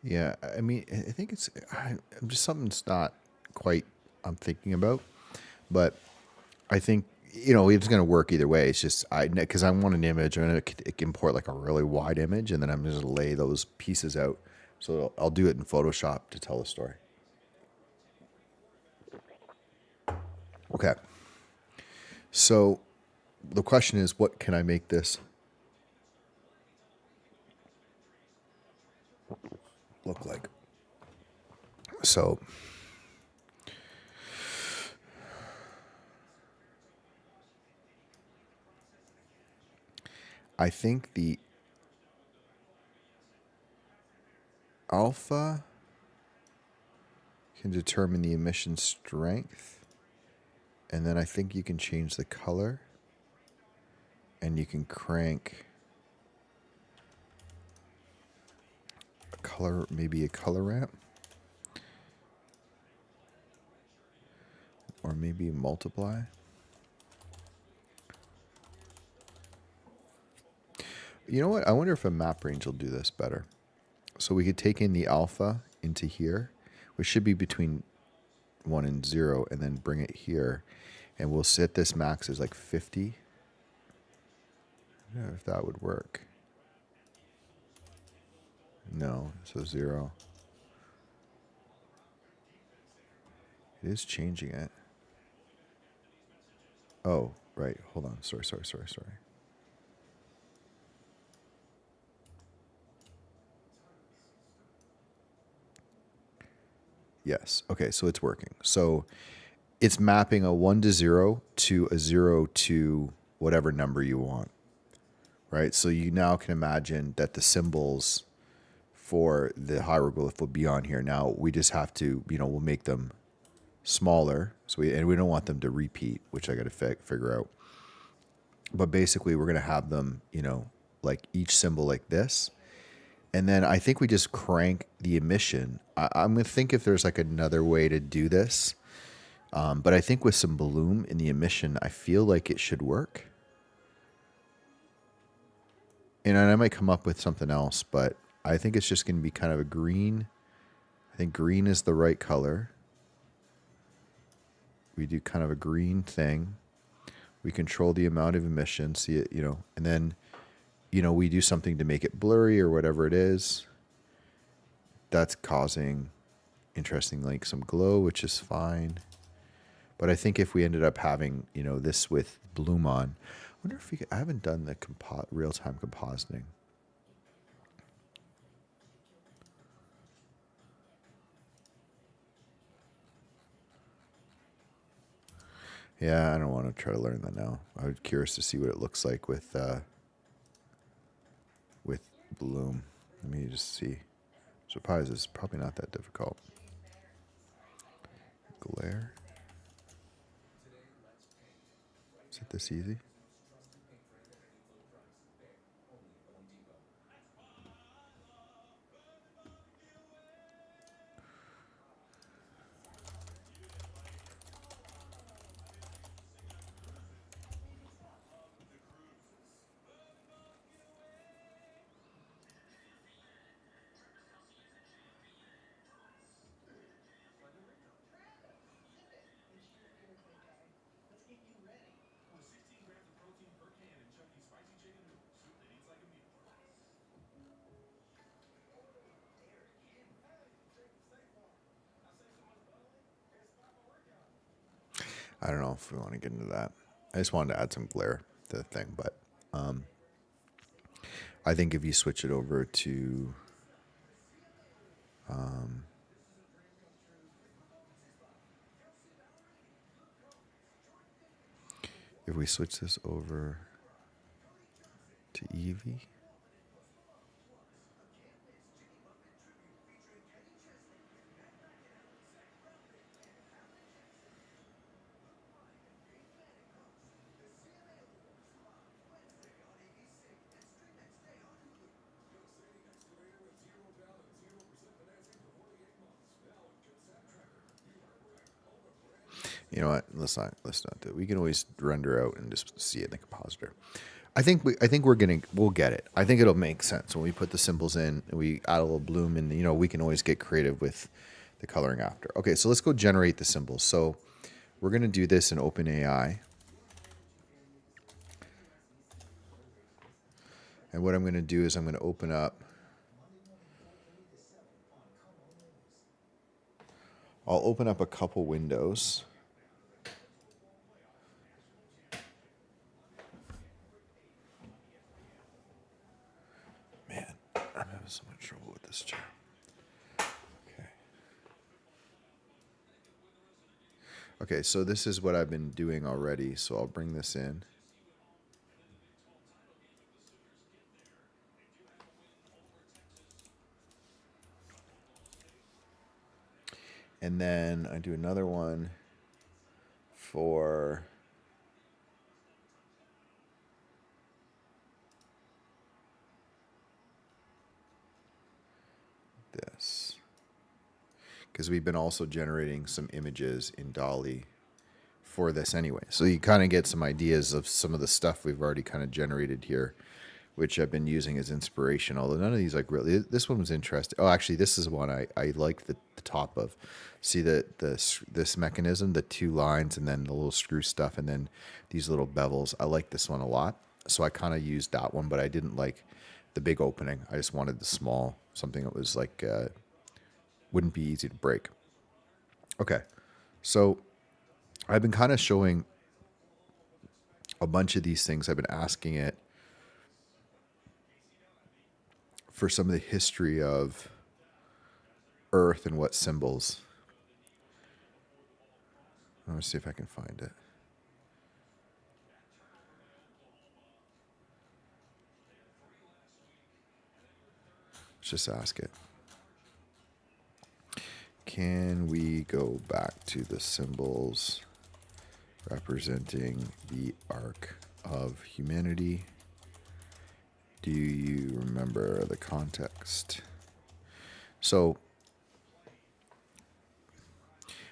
A: Yeah, I mean, I think I'm just something's not quite I'm thinking about, but I think it's going to work either way. It's just because I want an image, I'm going to import like a really wide image, and then I'm just going to lay those pieces out. So I'll do it in Photoshop to tell the story. Okay. So the question is, what can I make this look like? So I think the alpha can determine the emission strength, and then I think you can change the color, and you can crank a color, maybe a color ramp, or maybe multiply. You know what? I wonder if a map range will do this better. So we could take in the alpha into here, which should be between 1 and 0, and then bring it here. And we'll set this max as like 50. I don't know if that would work. No, so 0. It is changing it. Oh, right. Hold on. Sorry. Yes. Okay, so it's working. So it's mapping a 1 to 0 to a 0 to whatever number you want, right? So you now can imagine that the symbols for the hieroglyph will be on here. Now we just have to, we'll make them smaller. So we don't want them to repeat, which I got to figure out. But basically we're going to have them, like each symbol like this. And then I think we just crank the emission. I'm going to think if there's like another way to do this. But I think with some bloom in the emission, I feel like it should work. And I might come up with something else, but I think it's just going to be kind of a green. I think green is the right color. We do kind of a green thing. We control the amount of emission, see it, and then, we do something to make it blurry or whatever it is. That's causing, interestingly, like some glow, which is fine. But I think if we ended up having, this with bloom on, I wonder if I haven't done the real-time compositing. Yeah, I don't want to try to learn that now. I was curious to see what it looks like with bloom. Let me just see. Surprise, it's probably not that difficult. Glare. Is it this easy? I don't know if we want to get into that. I just wanted to add some glare to the thing, but I think if you switch it over to if we switch this over to Eevee, you know what? Let's not do it. We can always render out and just see it in the compositor. I think we'll get it. I think it'll make sense when we put the symbols in and we add a little bloom, and we can always get creative with the coloring after. Okay, so let's go generate the symbols. So we're going to do this in OpenAI. And what I'm going to do is I'm going to open up. I'll open up a couple windows. Man, I'm having so much trouble with this chair. Okay. Okay, so this is what I've been doing already. So I'll bring this in. And then I do another one for this. Because we've been also generating some images in DALL-E for this anyway. So you kind of get some ideas of some of the stuff we've already kind of generated here, which I've been using as inspiration. Although none of these like really, this one was interesting. Oh, actually, this is one I like the top of. See this mechanism, the two lines, and then the little screw stuff, and then these little bevels. I like this one a lot. So I kind of used that one, but I didn't like the big opening. I just wanted the small, something that was like wouldn't be easy to break. Okay, so I've been kind of showing a bunch of these things. I've been asking it for some of the history of Earth and what symbols. Let me see if I can find it. Let's just ask it. Can we go back to the symbols representing the arc of humanity? Do you remember the context? So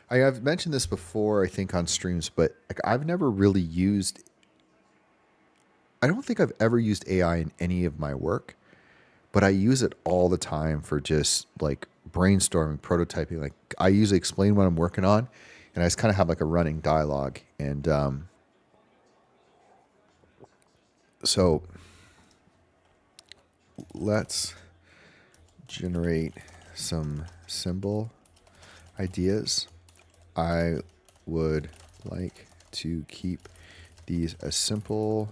A: I have mentioned this before, I think, on streams, but like I've never really used. I don't think I've ever used AI in any of my work, but I use it all the time for just like brainstorming, prototyping. Like I usually explain what I'm working on, and I just kind of have like a running dialogue. And so let's generate some symbol ideas. I would like to keep these as simple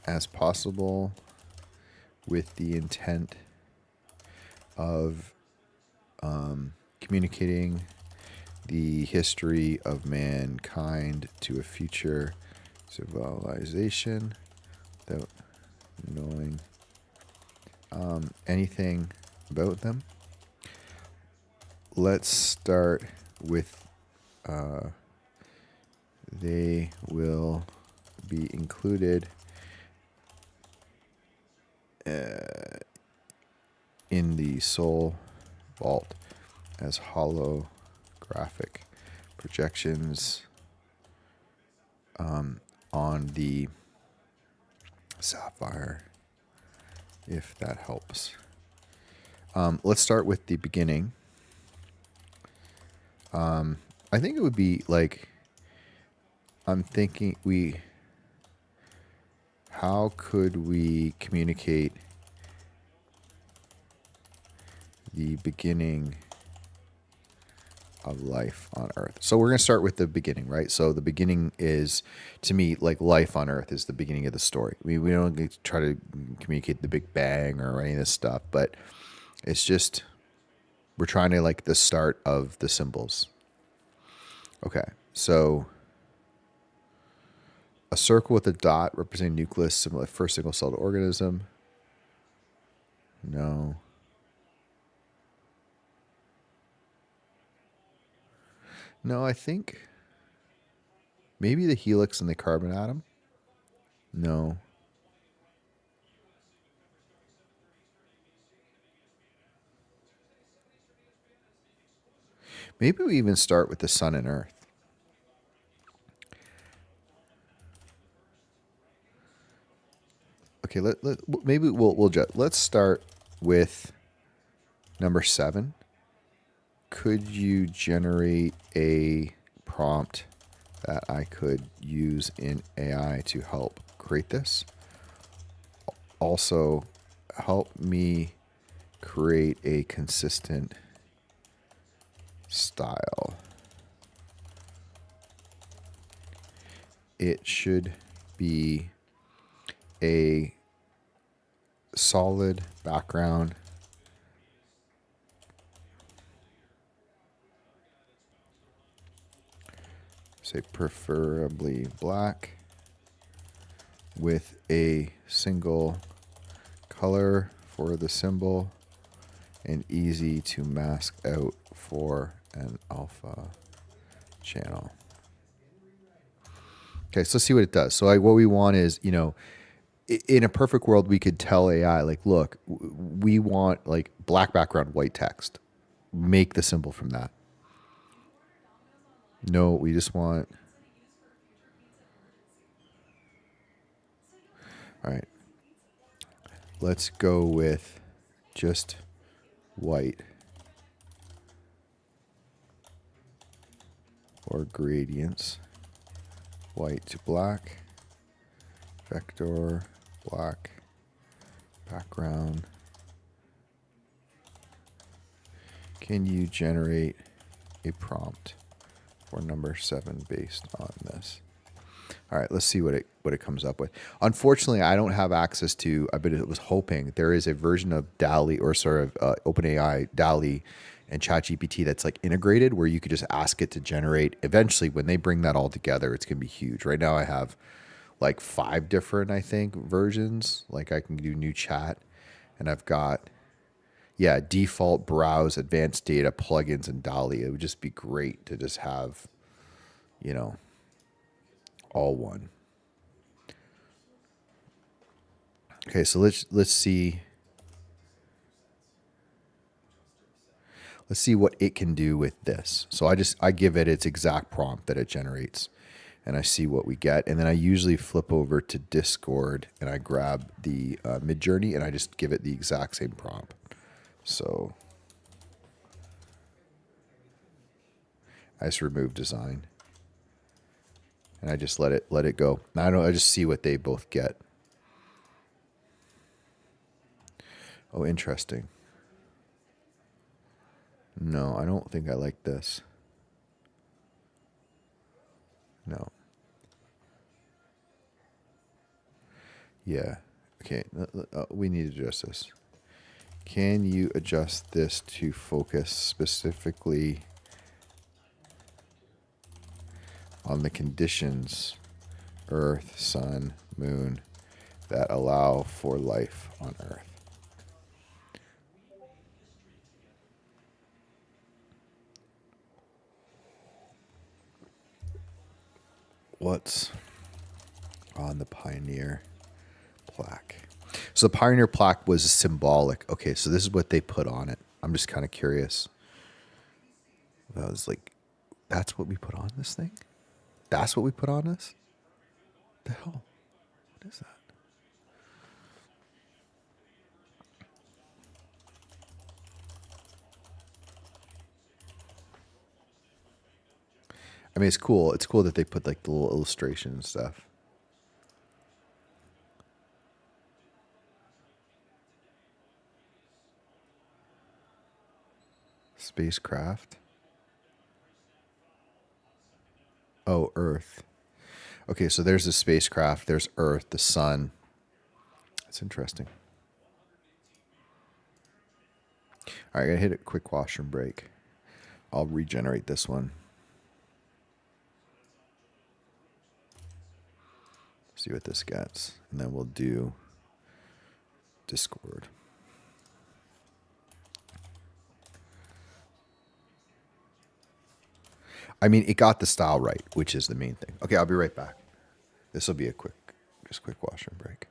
A: as possible with the intent of communicating the history of mankind to a future civilization without knowing anything about them. Let's start with they will be included in the SoulVault as holographic projections on the Sapphire, if that helps. Let's start with the beginning. I think it would be like, I'm thinking how could we communicate the beginning of life on Earth? So we're going to start with the beginning, right? So the beginning is, to me, like life on Earth is the beginning of the story. We don't get to try to communicate the Big Bang or any of this stuff, but it's just, we're trying to like the start of the symbols. Okay, so a circle with a dot representing nucleus, similar first single-celled organism. No. No, I think maybe the helix and the carbon atom. No. Maybe we even start with the sun and earth. Okay, maybe let's start with number 7. Could you generate a prompt that I could use in AI to help create this? Also, help me create a consistent style. It should be a solid background, say preferably black, with a single color for the symbol and easy to mask out for an alpha channel. Okay, so let's see what it does. So what we want is, in a perfect world, we could tell AI, like, look, we want like black background, white text. Make the symbol from that. No, we just want. All right. Let's go with just white or gradients. White to black. Vector, black, background. Can you generate a prompt for number 7 based on this? All right, let's see what it comes up with. Unfortunately, I don't have access to. I was hoping there is a version of DALL-E or sort of OpenAI DALL-E and ChatGPT that's like integrated, where you could just ask it to generate. Eventually, when they bring that all together, it's gonna be huge. Right now, I have like 5 different, I think, versions. Like I can do new chat, and I've got default, browse, advanced data, plugins, and DALL-E. It would just be great to just have, all one. Okay, so let's see. Let's see what it can do with this. So I give it its exact prompt that it generates, and I see what we get. And then I usually flip over to Discord and I grab the Midjourney and I just give it the exact same prompt. So I just remove design and I just let it go. Now I just see what they both get. Oh, interesting. No, I don't think I like this. No. Yeah. Okay. We need to adjust this. Can you adjust this to focus specifically on the conditions, Earth, Sun, Moon, that allow for life on Earth? What's on the Pioneer plaque? So the Pioneer plaque was symbolic. Okay, so this is what they put on it. I'm just kind of curious. I was like, that's what we put on this thing? That's what we put on this? The hell? What is that? I mean, it's cool. It's cool that they put like the little illustration and stuff. Spacecraft. Oh, Earth. Okay, so there's the spacecraft. There's Earth, the sun. That's interesting. All right, I gotta hit a quick washroom break. I'll regenerate this one. See what this gets. And then we'll do Discord. I mean, it got the style right, which is the main thing. Okay, I'll be right back. This will be a quick washroom break.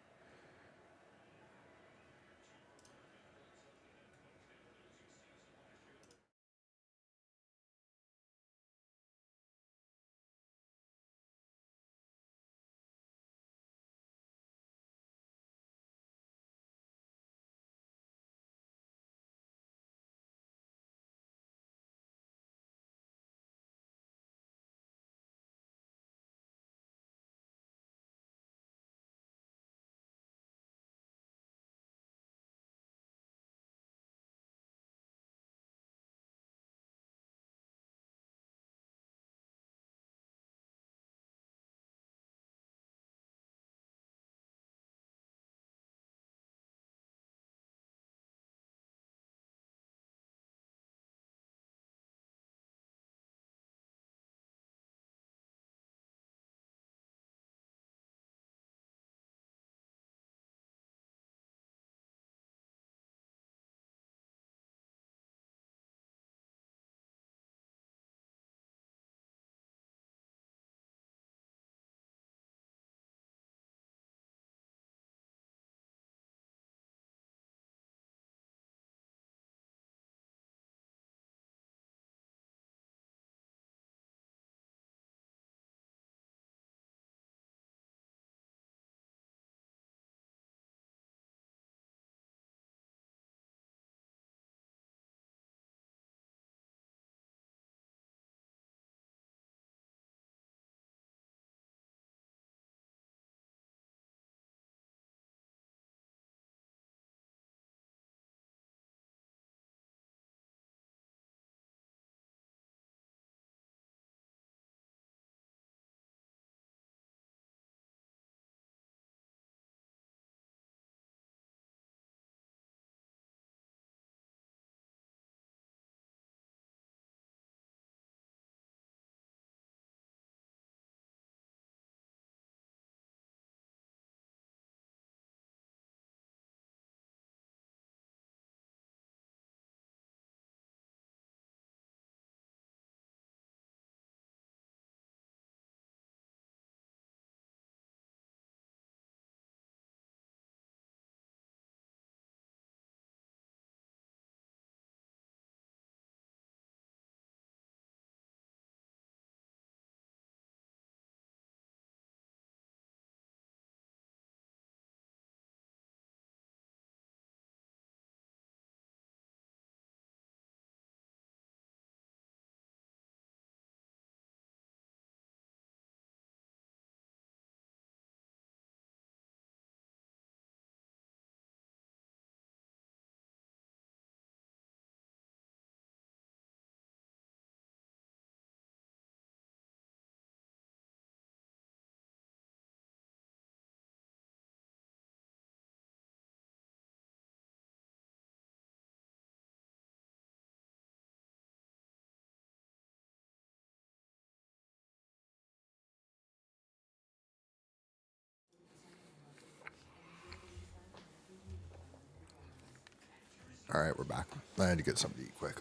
A: All right, we're back. I had to get something to eat quick.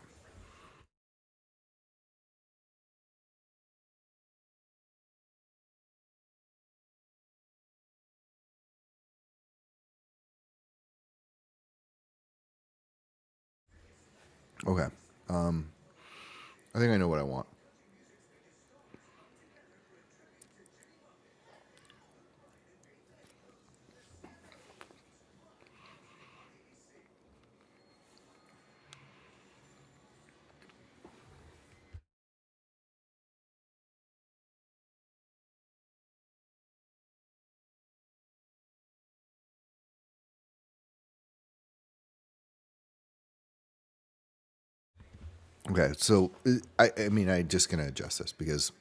A: Okay. I think I know what I want. Okay, so I mean, I'm just gonna adjust this because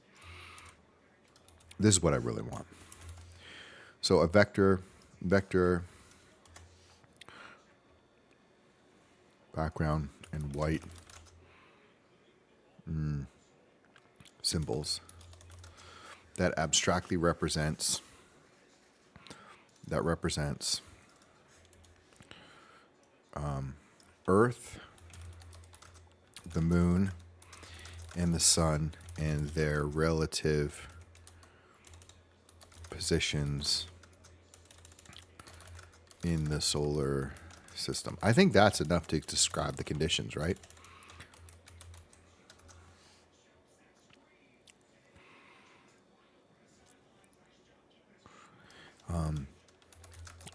A: this is what I really want. So a vector background and white symbols that abstractly represents Earth, the moon, and the sun and their relative positions in the solar system. I think that's enough to describe the conditions, right?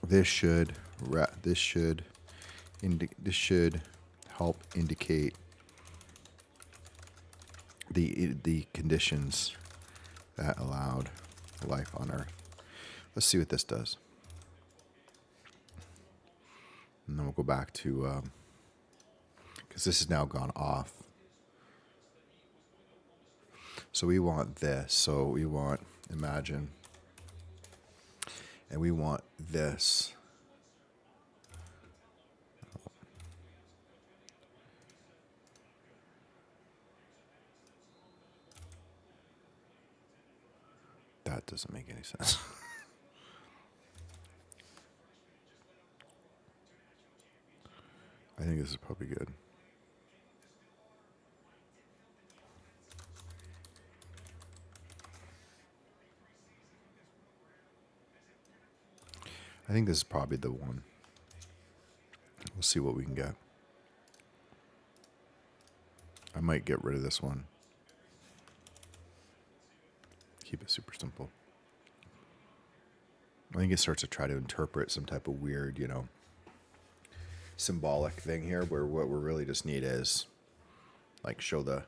A: This should help indicate the conditions that allowed life on Earth. Let's see what this does. And then we'll go back to, because this has now gone off. So we want this. So we want imagine. And we want this. That doesn't make any sense. I think this is probably good. I think this is probably the one. We'll see what we can get. I might get rid of this one. Keep it super simple. I think it starts to try to interpret some type of weird, symbolic thing here where what we really just need is like show the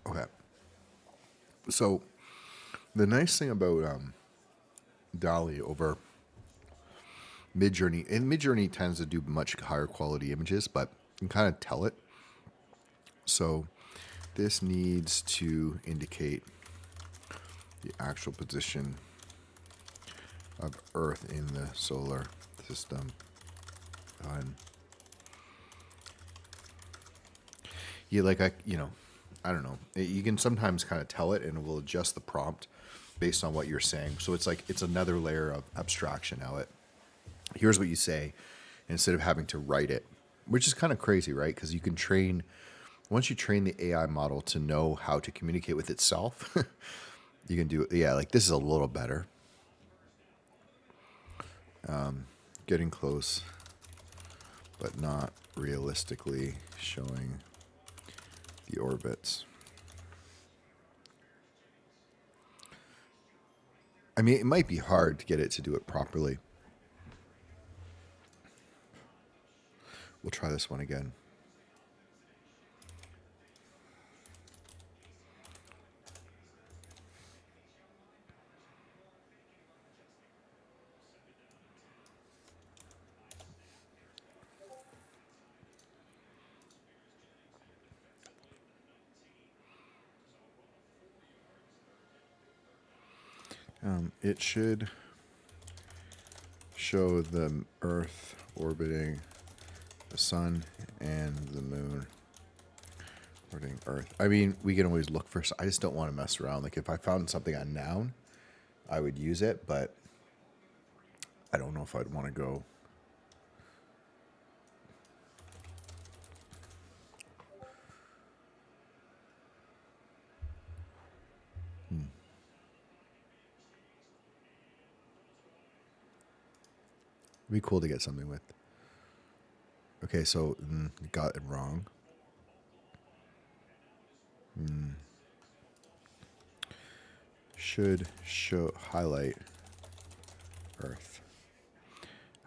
A: okay. So the nice thing about DALL-E over Midjourney, and Midjourney tends to do much higher quality images, but you can kind of tell it. So this needs to indicate the actual position of Earth in the solar system. Yeah, like I don't know. You can sometimes kind of tell it, and it will adjust the prompt based on what you're saying. So it's another layer of abstraction. Here's what you say instead of having to write it, which is kind of crazy, right? Because you can once you train the AI model to know how to communicate with itself, you can do it. Yeah, like this is a little better. Getting close, but not realistically showing the orbits. I mean, it might be hard to get it to do it properly. We'll try this one again. It should show the Earth orbiting the sun and the moon orbiting Earth. I mean, we can always look for. I just don't want to mess around. Like if I found something on noun, I would use it, but I don't know if I'd want to go. It'd be cool to get something with. Okay, so got it wrong. Should show highlight Earth.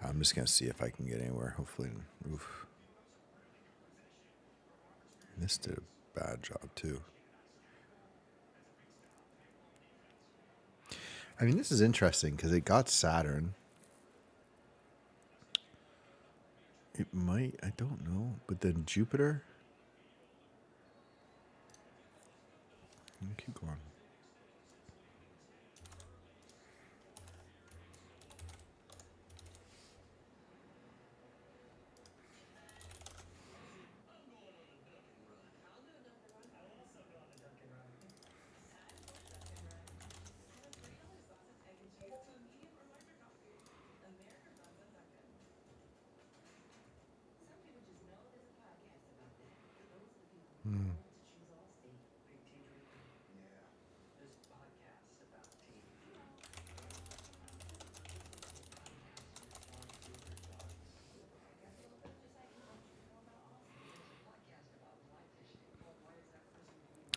A: I'm just gonna see if I can get anywhere. Hopefully, oof. This did a bad job too. I mean, this is interesting because it got Saturn. It might, I don't know, but then Jupiter. Keep going.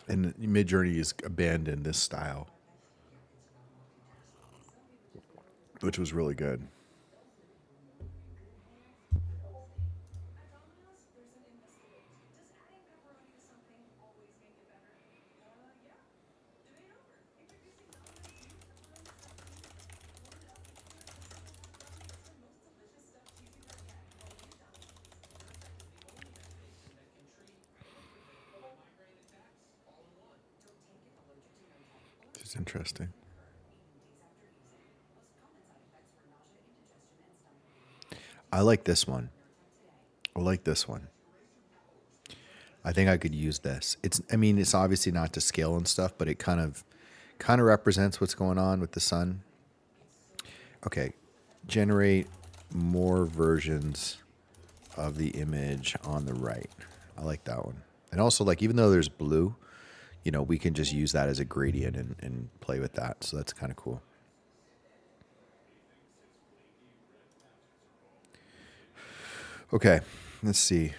A: And Midjourney has abandoned this style, which was really good. It's interesting. I like this one. I like this one. I think I could use this. I mean, it's obviously not to scale and stuff, but it kind of represents what's going on with the sun. Okay, generate more versions of the image on the right. I like that one. And also, like, even though there's blue, we can just use that as a gradient and play with that. So that's kind of cool. Okay, let's see.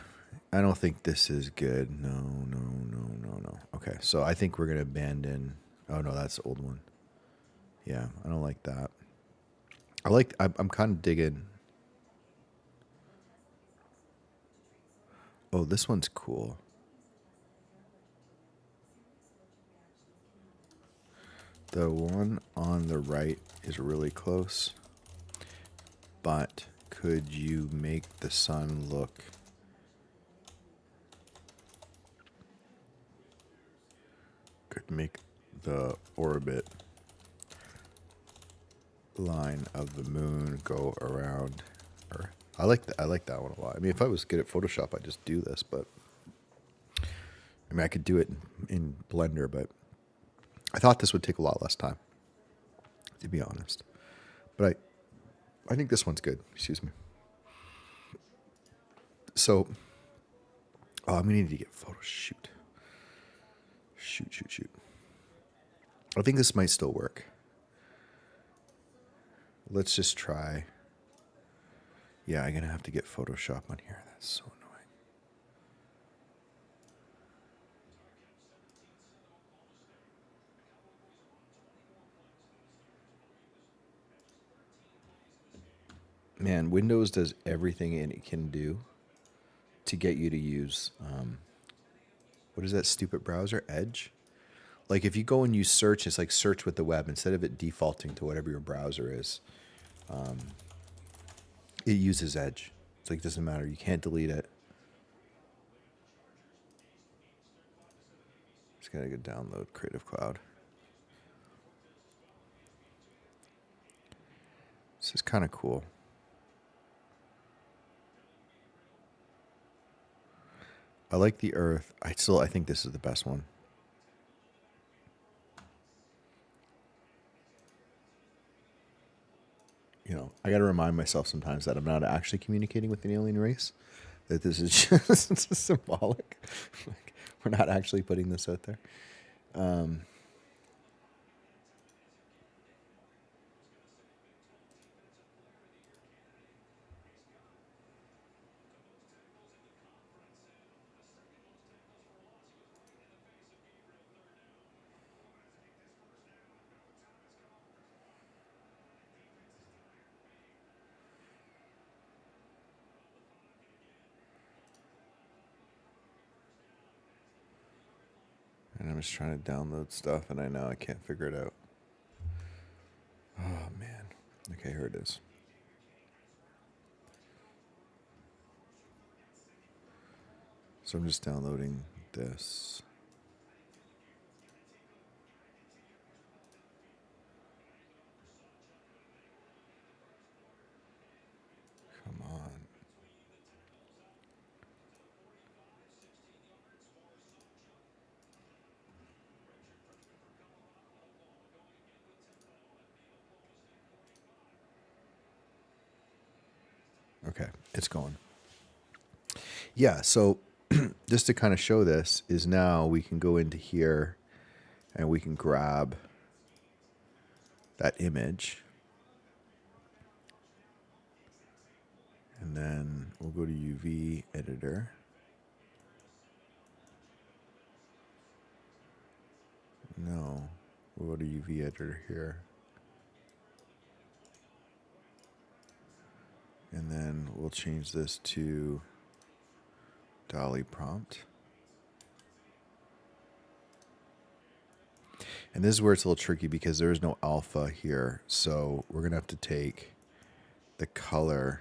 A: I don't think this is good. No. Okay, so I think we're going to abandon. Oh, no, that's the old one. Yeah, I don't like that. I'm kind of digging. Oh, this one's cool. The one on the right is really close, but could you make the sun look make the orbit line of the moon go around Earth? I like that one a lot. I mean, if I was good at Photoshop, I'd just do this, but I mean, I could do it in Blender, but I thought this would take a lot less time, to be honest. But I think this one's good. Excuse me. So, I'm gonna need to get photos. Shoot. I think this might still work. Let's just try. Yeah, I'm gonna have to get Photoshop on here. That's so annoying. Man, Windows does everything it can do to get you to use, what is that stupid browser? Edge? Like if you go and use search, it's like search with the web. Instead of it defaulting to whatever your browser is, it uses Edge. It's like, it doesn't matter. You can't delete it. Just gotta go download Creative Cloud. This is kind of cool. I like the Earth. I think this is the best one. You know, I got to remind myself sometimes that I'm not actually communicating with an alien race. That this is just symbolic. Like, we're not actually putting this out there. And I'm just trying to download stuff, and I know I can't figure it out. Oh, man. Okay, here it is. So I'm just downloading this. Come on. Okay, it's going. Yeah, so just to kind of show this is now we can go into here and we can grab that image. And then we'll go to UV editor. No, we'll go to UV editor here. And then we'll change this to Dolly prompt. And this is where it's a little tricky because there is no alpha here. So we're going to have to take the color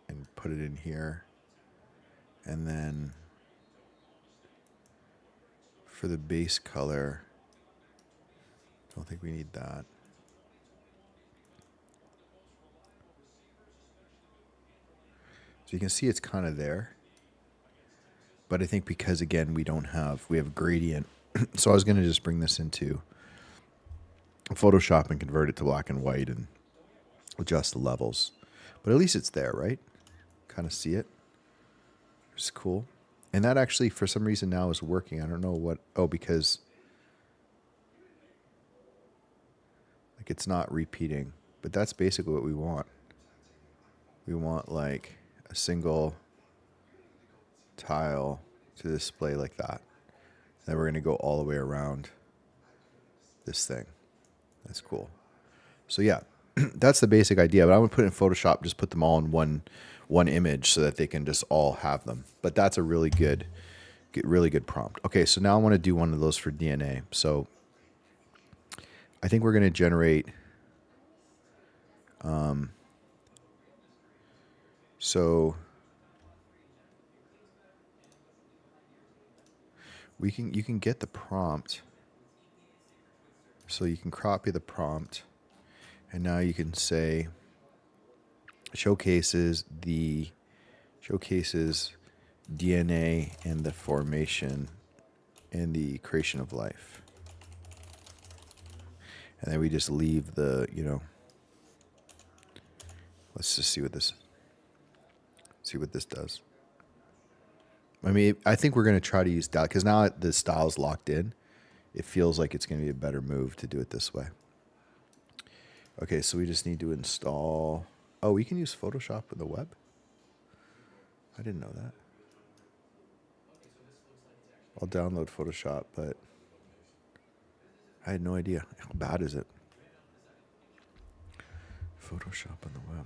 A: and put it in here. And then for the base color, I don't think we need that. So you can see it's kind of there. But I think because, again, we have a gradient. So I was going to just bring this into Photoshop and convert it to black and white and adjust the levels. But at least it's there, right? Kind of see it. It's cool. And that actually, for some reason now, is working. I don't know what. Oh, because like it's not repeating. But that's basically what we want. We want like a single tile to display like that. And then we're going to go all the way around this thing. That's cool. So yeah, that's the basic idea. But I'm going to put in Photoshop, just put them all in one image so that they can just all have them. But that's a really good prompt. Okay, so now I want to do one of those for DNA. So I think we're going to generate. So you can get the prompt. So you can copy the prompt, and now you can say showcases DNA and the formation and the creation of life. And then we just leave the, let's just see what this does. I mean, I think we're going to try to use style because now the style is locked in. It feels like it's going to be a better move to do it this way. Okay, so we just need to install. Oh, we can use Photoshop in the web? I didn't know that. I'll download Photoshop, but I had no idea. How bad is it? Photoshop on the web.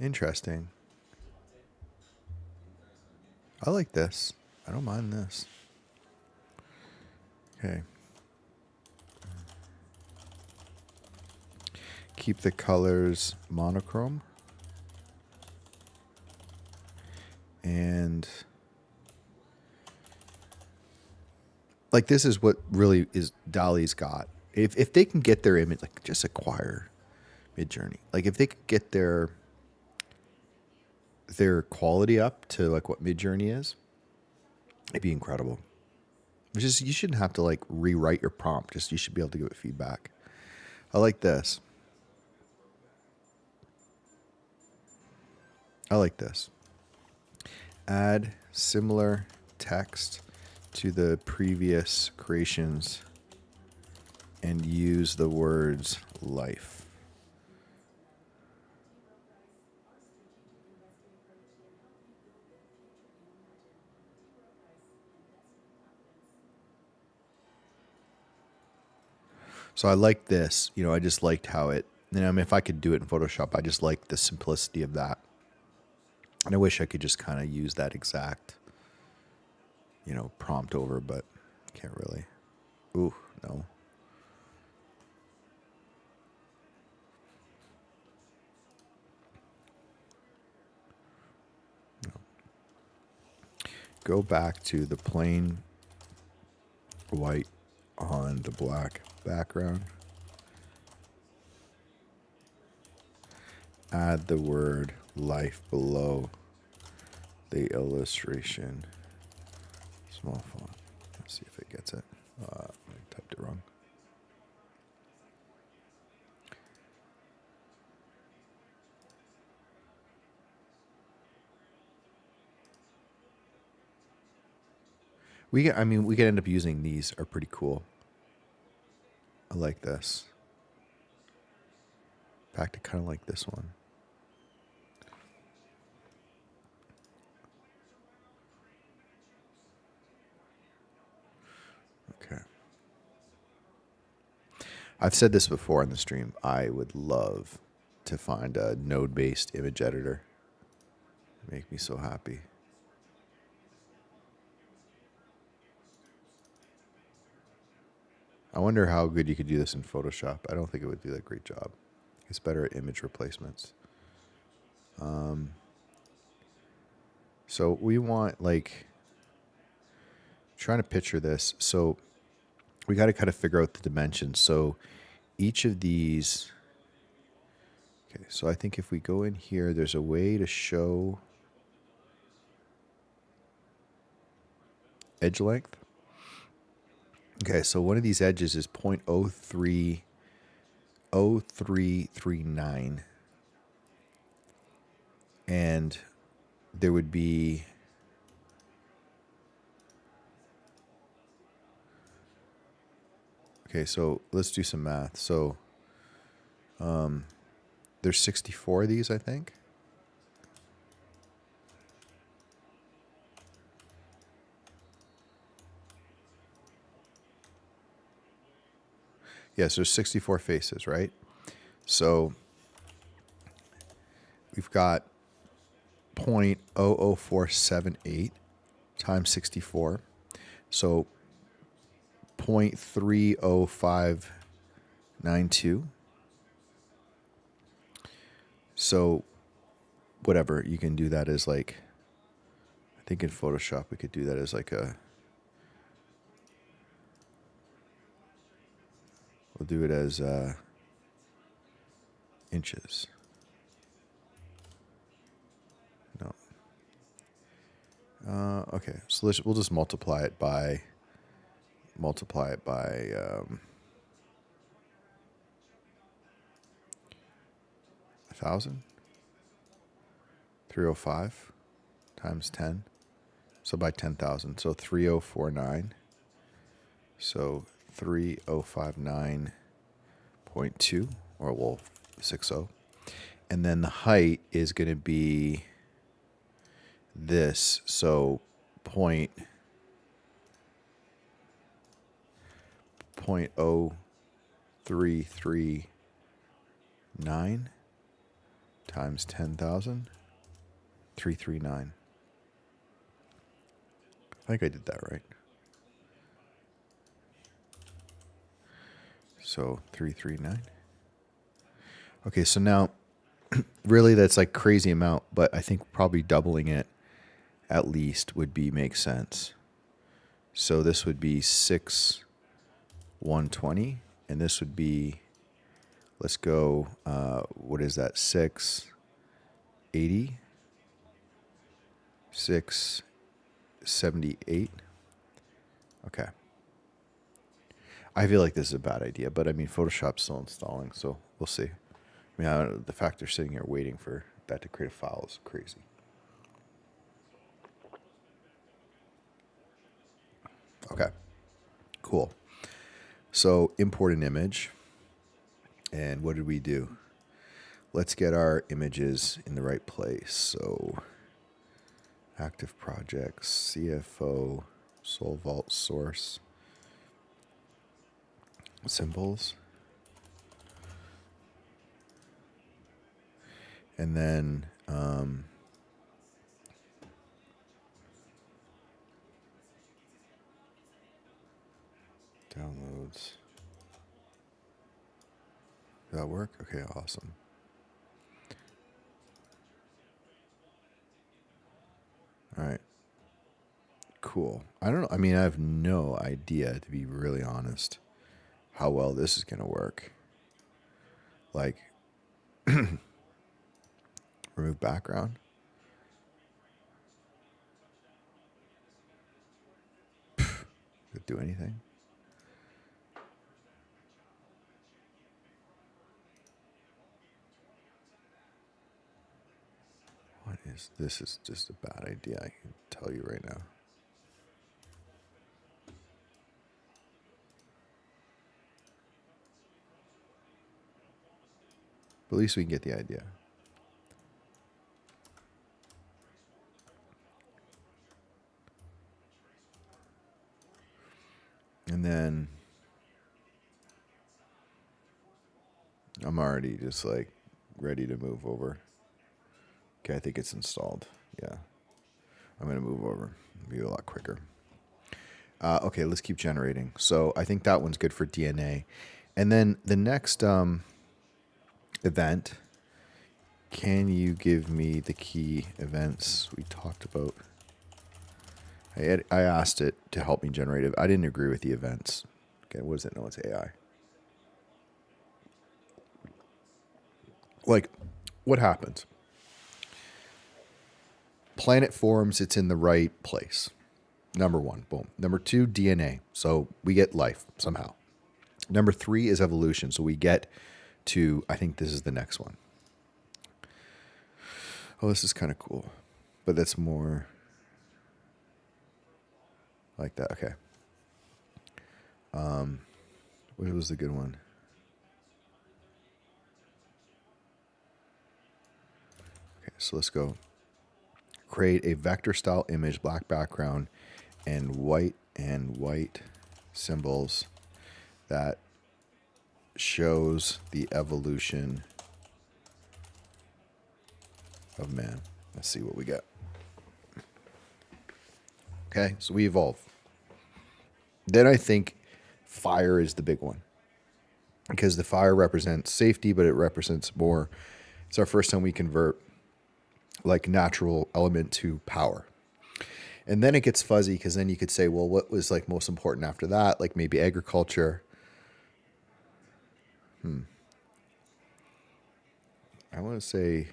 A: Interesting. I like this. I don't mind this. Okay. Keep the colors monochrome. And like this is what really is Dali's got. If they can get their image, like just acquire Midjourney. Like if they could get their quality up to like what Midjourney is, it'd be incredible. Which is, you shouldn't have to like rewrite your prompt. Just you should be able to give it feedback. I like this. I like this. Add similar text to the previous creations and use the words life. So I like this. You know, I just liked how it, you know, I mean, if I could do it in Photoshop, I just like the simplicity of that. And I wish I could just kind of use that exact, you know, prompt over, but can't really. Ooh, no. No. Go back to the plain white on the black background. Add the word life below the illustration. Small font. Let's see if it gets it. I typed it wrong. We could end up using these. Are pretty cool. I like this. In fact, I kind of like this one. Okay. I've said this before in the stream. I would love to find a node-based image editor. It'd make me so happy. I wonder how good you could do this in Photoshop. I don't think it would do that great job. It's better at image replacements. So we want, like, trying to picture this. So we got to kind of figure out the dimensions. So each of these, okay, so I think if we go in here, there's a way to show edge length. Okay, so one of these edges is 0.0339. And there would be okay, so let's do some math. So there's 64 of these, I think. Yes, there's 64 faces, right? So we've got 0.00478 times 64. So 0.30592. So whatever, you can do that as like, I think in Photoshop we could do that as like a, we'll do it as inches. No. Okay, so we'll just multiply it by 1,000. 305 times 10. So by 10,000. So 3049. So 3059.2, or well, 60. And then the height is going to be this. So 0.0339 times 10,000, 339. I think I did that right. So 339. Okay, so now really that's like crazy amount, but I think probably doubling it at least would make sense. So this would be 6,120, and this would be, let's go, what is that, 680, 678. Okay. I feel like this is a bad idea, but I mean, Photoshop's still installing, so we'll see. I mean, the fact they're sitting here waiting for that to create a file is crazy. Okay, cool. So import an image. And what did we do? Let's get our images in the right place. So active projects, CAFO, SoulVault source, symbols. And then downloads. Did that work? Okay, awesome. All right. Cool. I don't know. I mean, I have no idea, to be really honest, how well this is going to work. Like, remove background. Did it do anything? What is this? Is just a bad idea, I can tell you right now. But at least we can get the idea. And then I'm already just like ready to move over. Okay, I think it's installed. Yeah. I'm going to move over. It'll be a lot quicker. Okay, let's keep generating. So I think that one's good for DNA. And then the next event, can you give me the key events we talked about? I asked it to help me generate it. I didn't agree with the events. Okay, what is it? No, it's AI. Like, what happens? Planet forms, it's in the right place. Number one, boom. Number two, DNA. So we get life somehow. Number three is evolution. So we get to, I think this is the next one. Oh, this is kind of cool. But that's more like that. Okay. What was the good one? Okay, so let's go. Create a vector style image, black background, and white symbols that shows the evolution of man. Let's see what we get. Okay, so we evolve. Then I think fire is the big one, because the fire represents safety, but it represents more. It's our first time we convert like natural element to power. And then it gets fuzzy, because then you could say, well, what was like most important after that? Like maybe agriculture. I want to say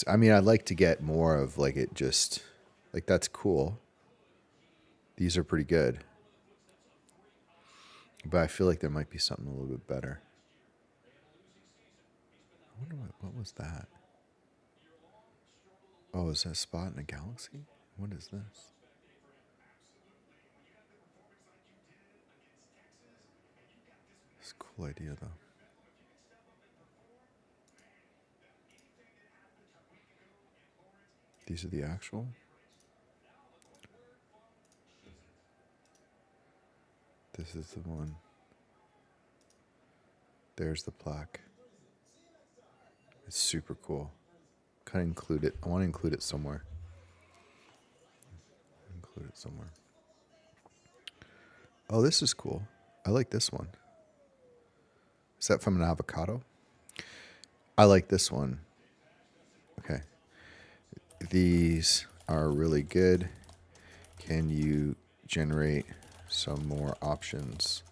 A: I mean, I'd like to get more of like it just like that's cool. These are pretty good. But I feel like there might be something a little bit better. I wonder what was that? Oh, is that a spot in a galaxy? What is this? It's a cool idea though. These are the actual. This is the one. There's the plaque. It's super cool. Kind of include it. I want to include it somewhere. Include it somewhere. Oh, this is cool. I like this one. Is that from an avocado? I like this one. Okay. These are really good. Can you generate some more options?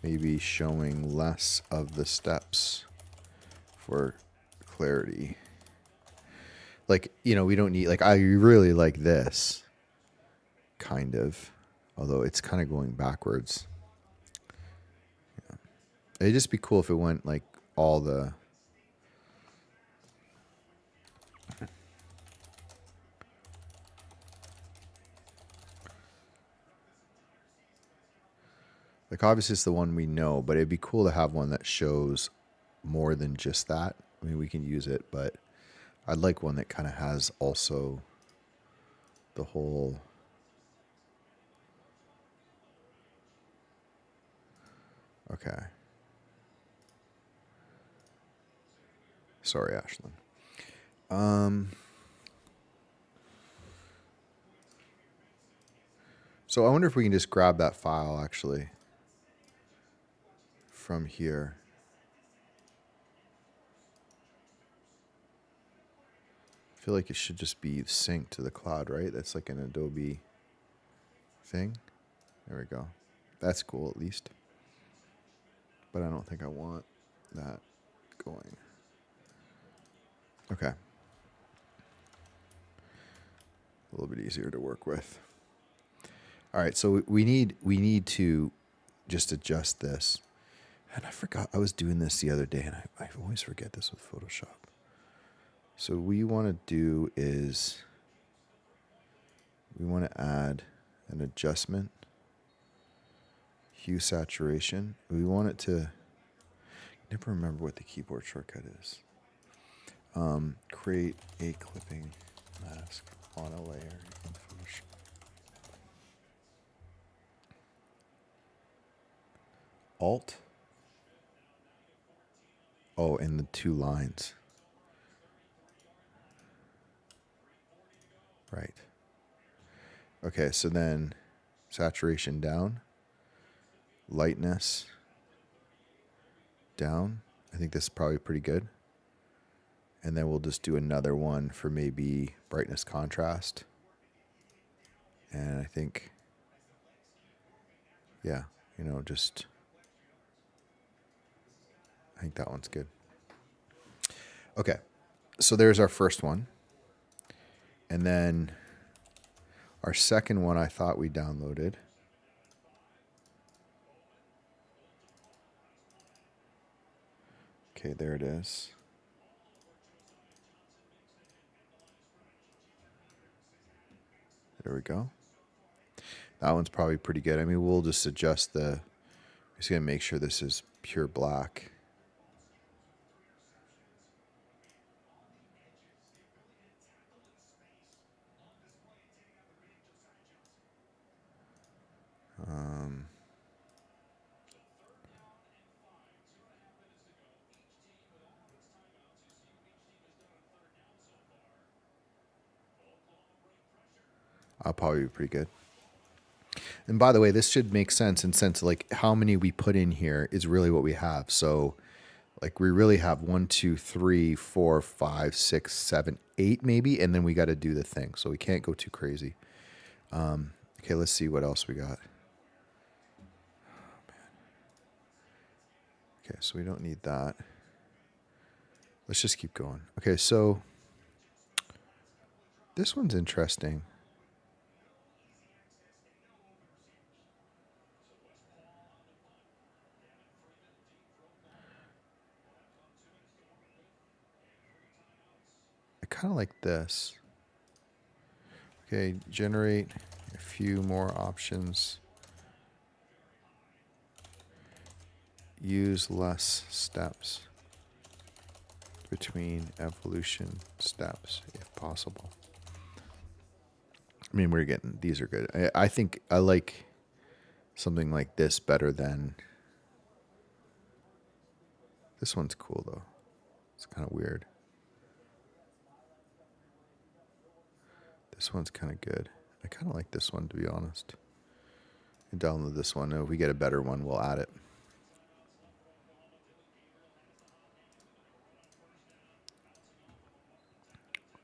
A: Maybe showing less of the steps for clarity. Like, you know, we don't need, like, I really like this, kind of, although it's kind of going backwards. Yeah. It'd just be cool if it went, like, all the... Like, obviously it's the one we know, but it'd be cool to have one that shows more than just that. I mean, we can use it, but I'd like one that kind of has also the whole... Okay. Sorry, Ashlyn. So I wonder if we can just grab that file, actually, from here. I feel like it should just be synced to the cloud, right? That's like an Adobe thing. There we go. That's cool, at least. But I don't think I want that going. Okay. A little bit easier to work with. All right, so we need to just adjust this. And I forgot, I was doing this the other day, and I always forget this with Photoshop. So what we want to do is we want to add an adjustment, hue saturation. We want it to, I never remember what the keyboard shortcut is. Create a clipping mask on a layer in Photoshop. Alt. Oh, and the two lines. Right. Okay, so then saturation down, lightness down. I think this is probably pretty good. And then we'll just do another one for maybe brightness contrast. And I think, yeah, you know, just, I think that one's good. Okay, so there's our first one. And then our second one I thought we downloaded. Okay, there it is. There we go. That one's probably pretty good. I mean, we'll just adjust the, just gonna make sure this is pure black. I'll probably be pretty good. And by the way, this should make sense in sense of like how many we put in here is really what we have. So like we really have 1, 2, 3, 4, 5, 6, 7, 8 maybe, and then we got to do the thing. So we can't go too crazy. Okay, let's see what else we got. Oh, man. Okay, so we don't need that. Let's just keep going. Okay, so this one's interesting. I kind of like this. Okay, generate a few more options. Use less steps between evolution steps if possible. I mean, we're getting, these are good. I think I like something like this better than, this one's cool though. It's kind of weird. This one's kind of good. I kind of like this one, to be honest. I download this one. If we get a better one, we'll add it.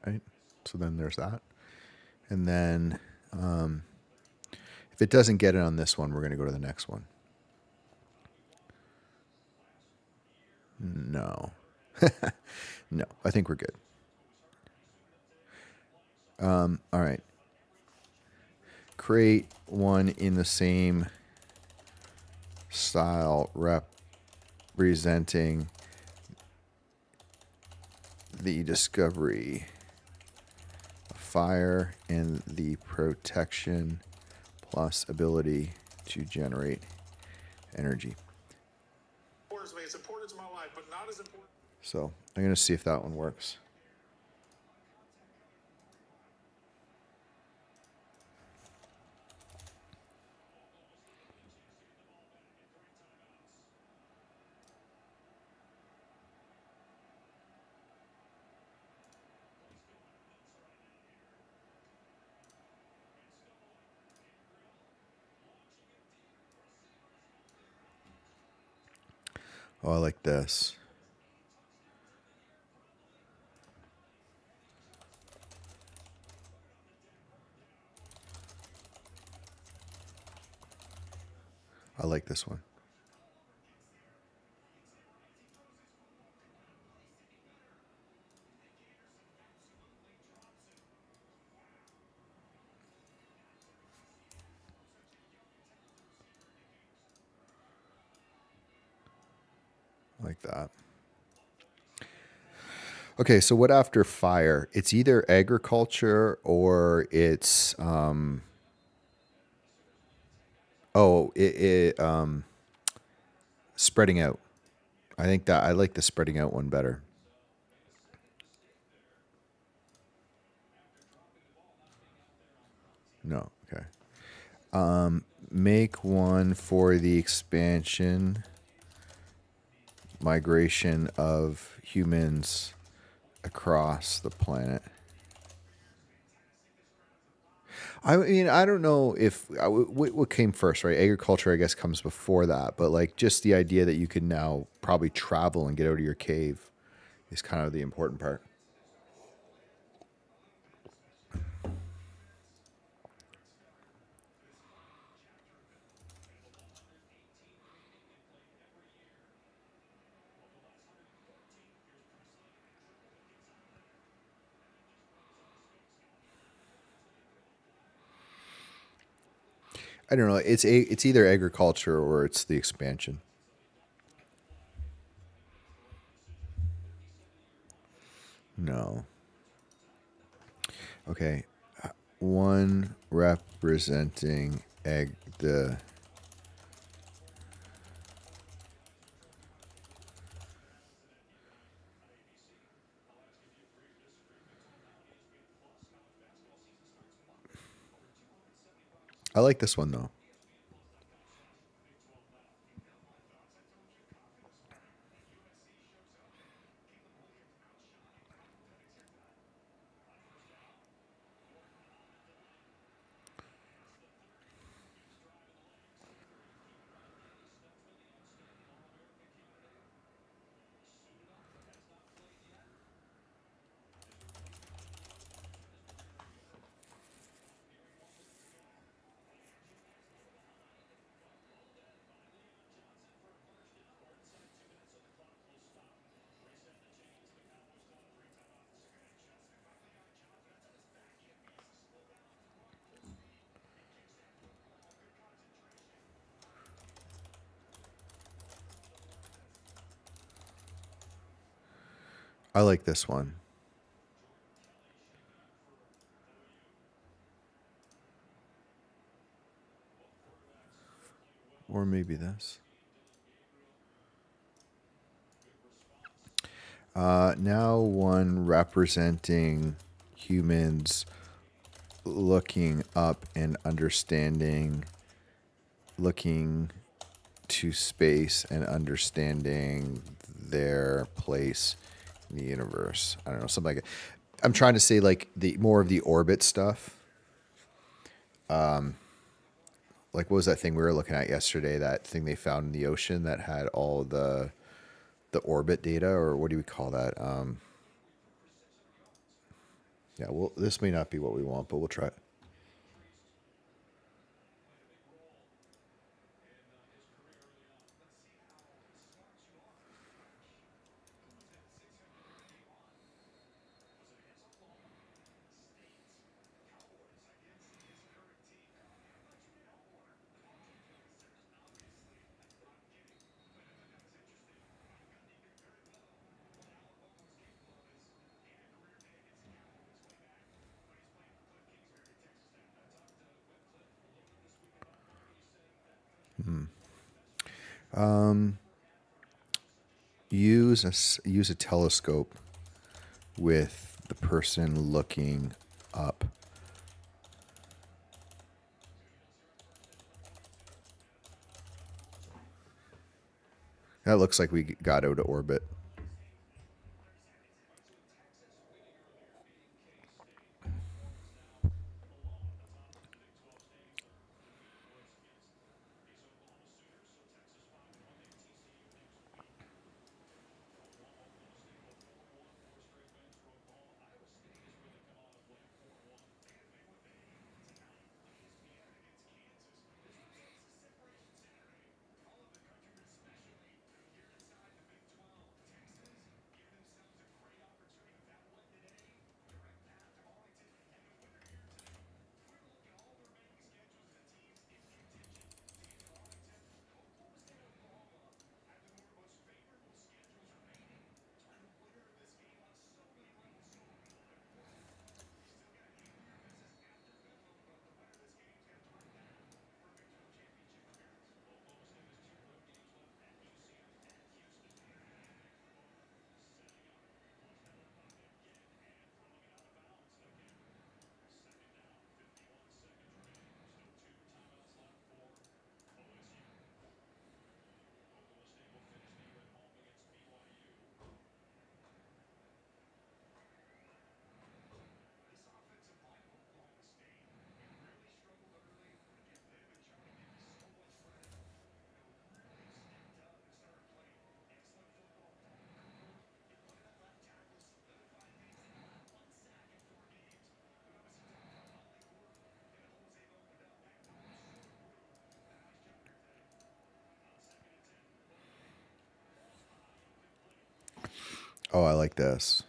A: Right? So then there's that. And then if it doesn't get it on this one, we're going to go to the next one. No. No, I think we're good. All right. Create one in the same style representing the discovery of fire and the protection plus ability to generate energy.
B: It's important to my life, but not as important.
A: So I'm going to see if that one works. Oh, I like this. I like this one. Like that. Okay, so what after fire? It's either agriculture or it's spreading out. I think that I like the spreading out one better. No, okay. Make one for the expansion migration of humans across the planet. I mean, I don't know if what came first, right? Agriculture, I guess, comes before that, but like just the idea that you can now probably travel and get out of your cave is kind of the important part. I don't know. It's either agriculture or it's the expansion. No. Okay. One representing the I like this one though. I like this one. Or maybe this. Now one representing humans looking up and understanding, looking to space and understanding their place in the universe. I don't know, something like that. I'm trying to say like the more of the orbit stuff. Like what was that thing we were looking at yesterday? That thing they found in the ocean that had all the orbit data, or what do we call that? Yeah, well, this may not be what we want, but we'll try it. Use a telescope with the person looking up. That looks like we got out of orbit. Oh, I like this.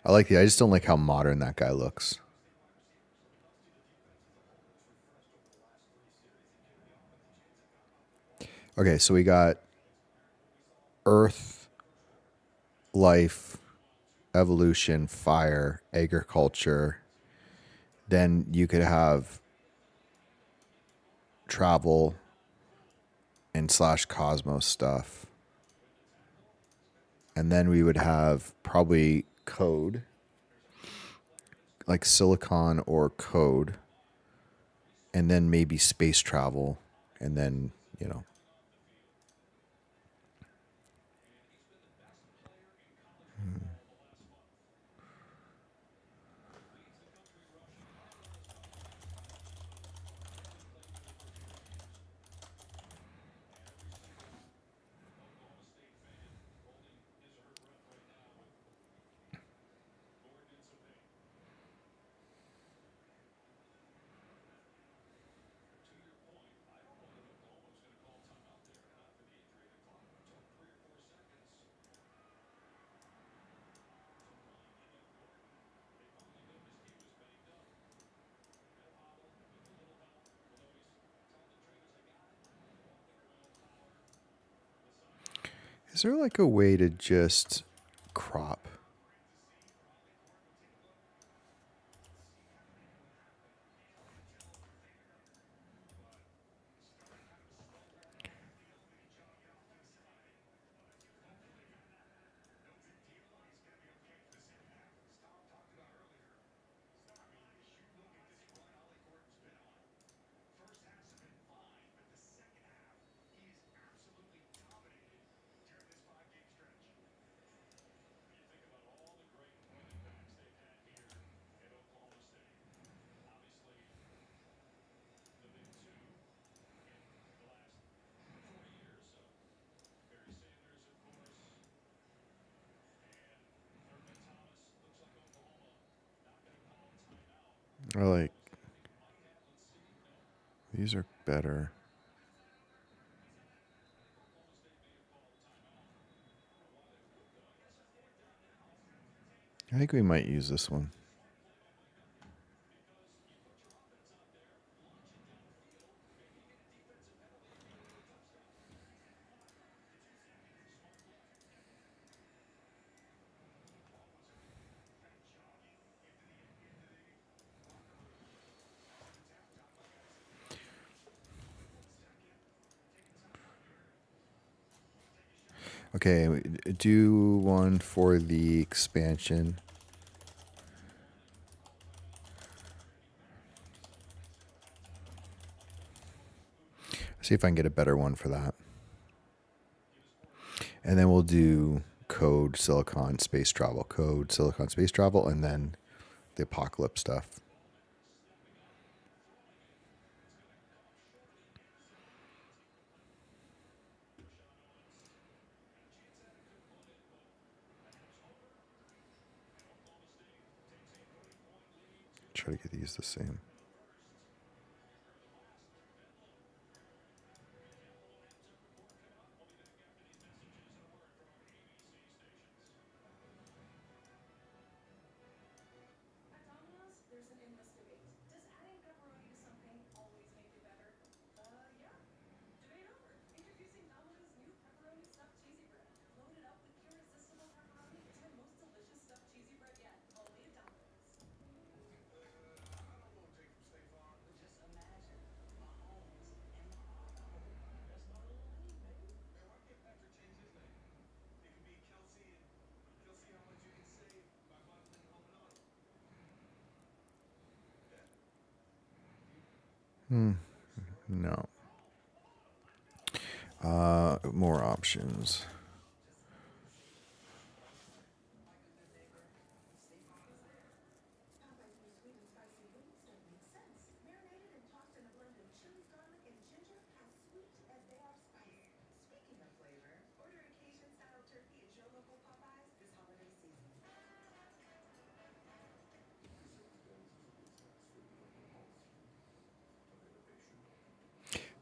A: I like the. I just don't like how modern that guy looks. Okay, so we got Earth, life, evolution, fire, agriculture. Then you could have travel and slash cosmos stuff. And then we would have probably code, like silicon or code. And then maybe space travel. And then, you know. Is there like a way to just crop? I like these are better. I think we might use this one. Okay, do one for the expansion. See if I can get a better one for that. And then we'll do code silicon space travel, code silicon space travel, and then the apocalypse stuff. Try to get these the same. No. More options.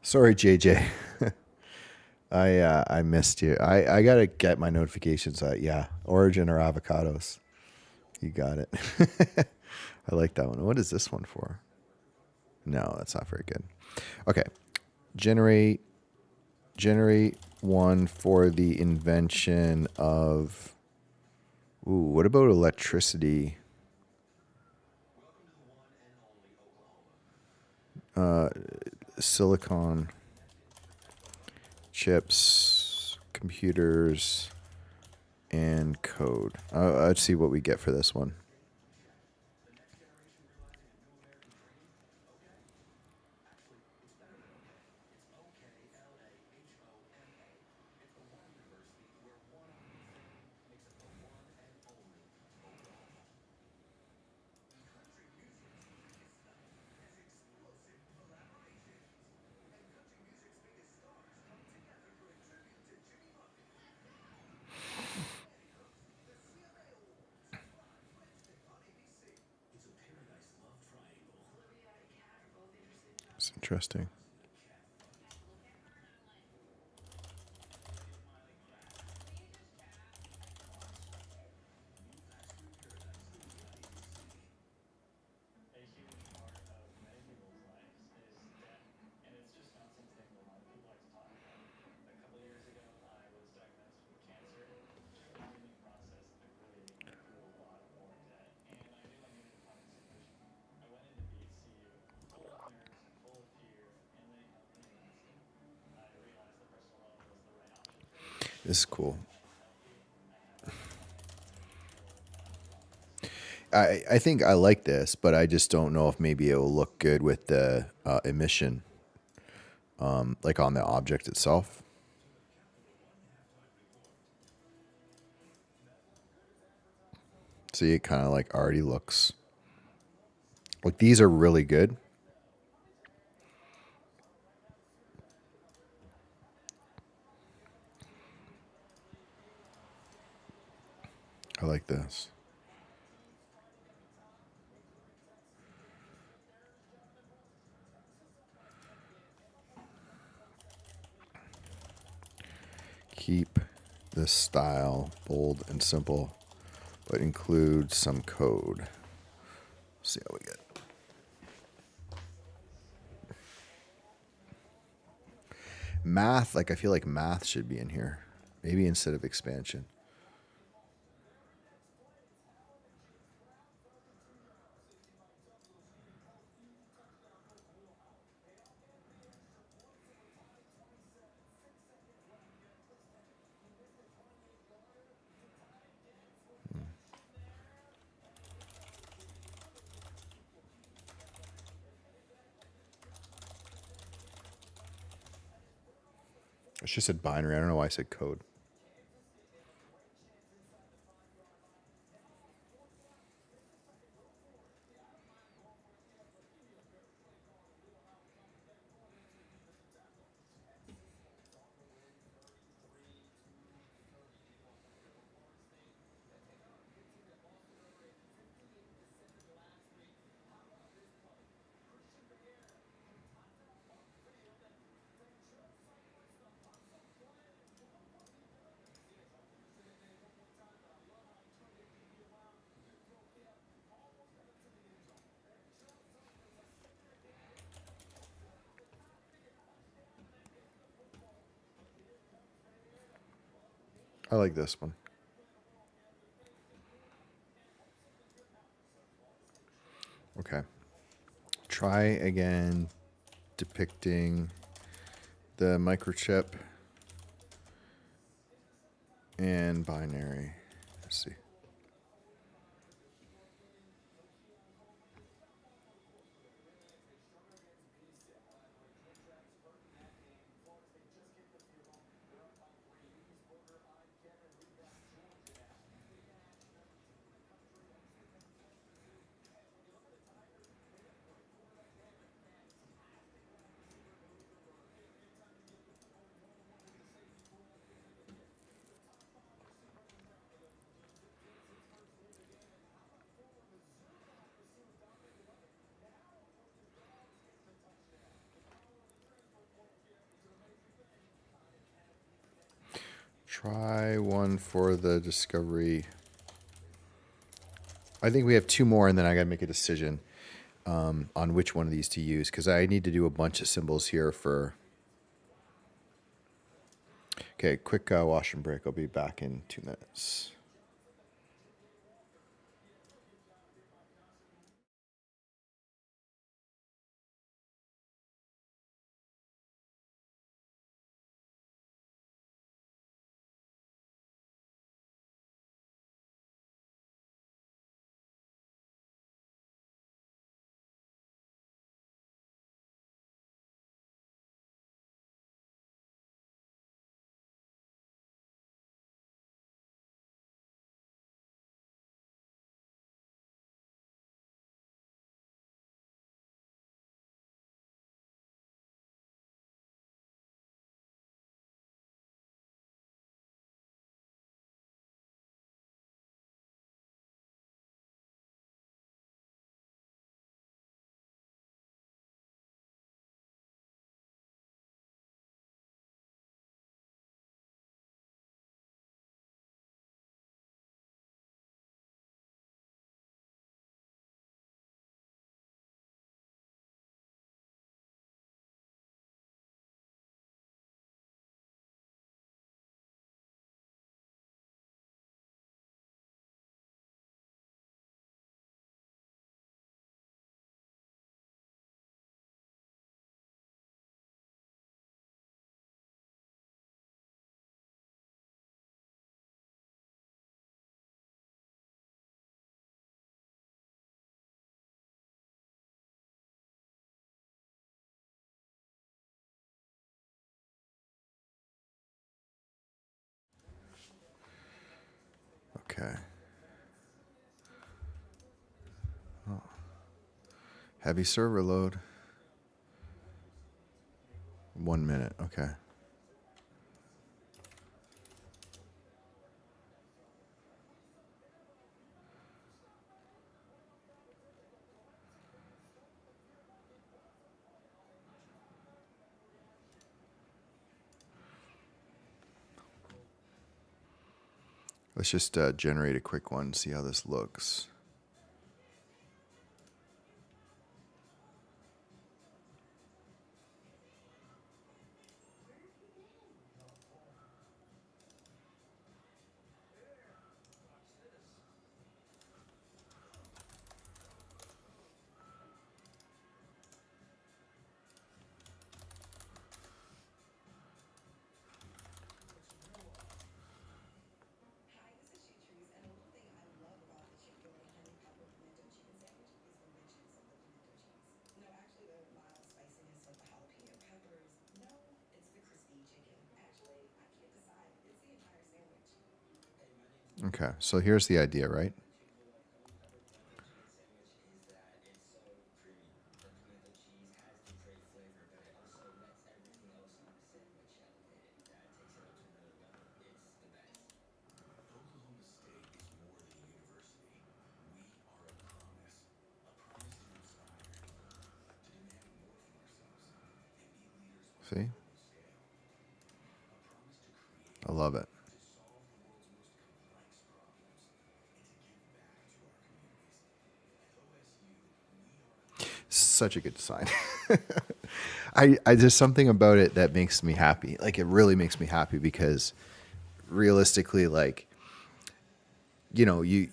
A: Sorry, JJ. I missed you. I gotta get my notifications. Yeah, origin or avocados. You got it. I like that one. What is this one for? No, that's not very good. Okay, generate one for the invention of. Ooh, what about electricity? Silicon chips, computers, and code. Let's see what we get for this one. It's interesting. This is cool. I think I like this, but I just don't know if maybe it will look good with the emission, like on the object itself. See, it kind of like already looks like these are really good. I like this. Keep this style bold and simple, but include some code. See how we get. Math, like I feel like math should be in here. Maybe instead of expansion. I should have said binary. I don't know why I said code. I like this one. Okay. Try again depicting the microchip and binary. Let's see. Try one for the discovery. I think we have two more, and then I got to make a decision on which one of these to use, because I need to do a bunch of symbols here for... Okay, quick wash and break. I'll be back in 2 minutes. Okay. Oh. Heavy server load. 1 minute. Okay. Let's just generate a quick one, see how this looks. Okay, so here's the idea, right? See? I love it. Such a good design. I just something about it that makes me happy. Like it really makes me happy because realistically, like, you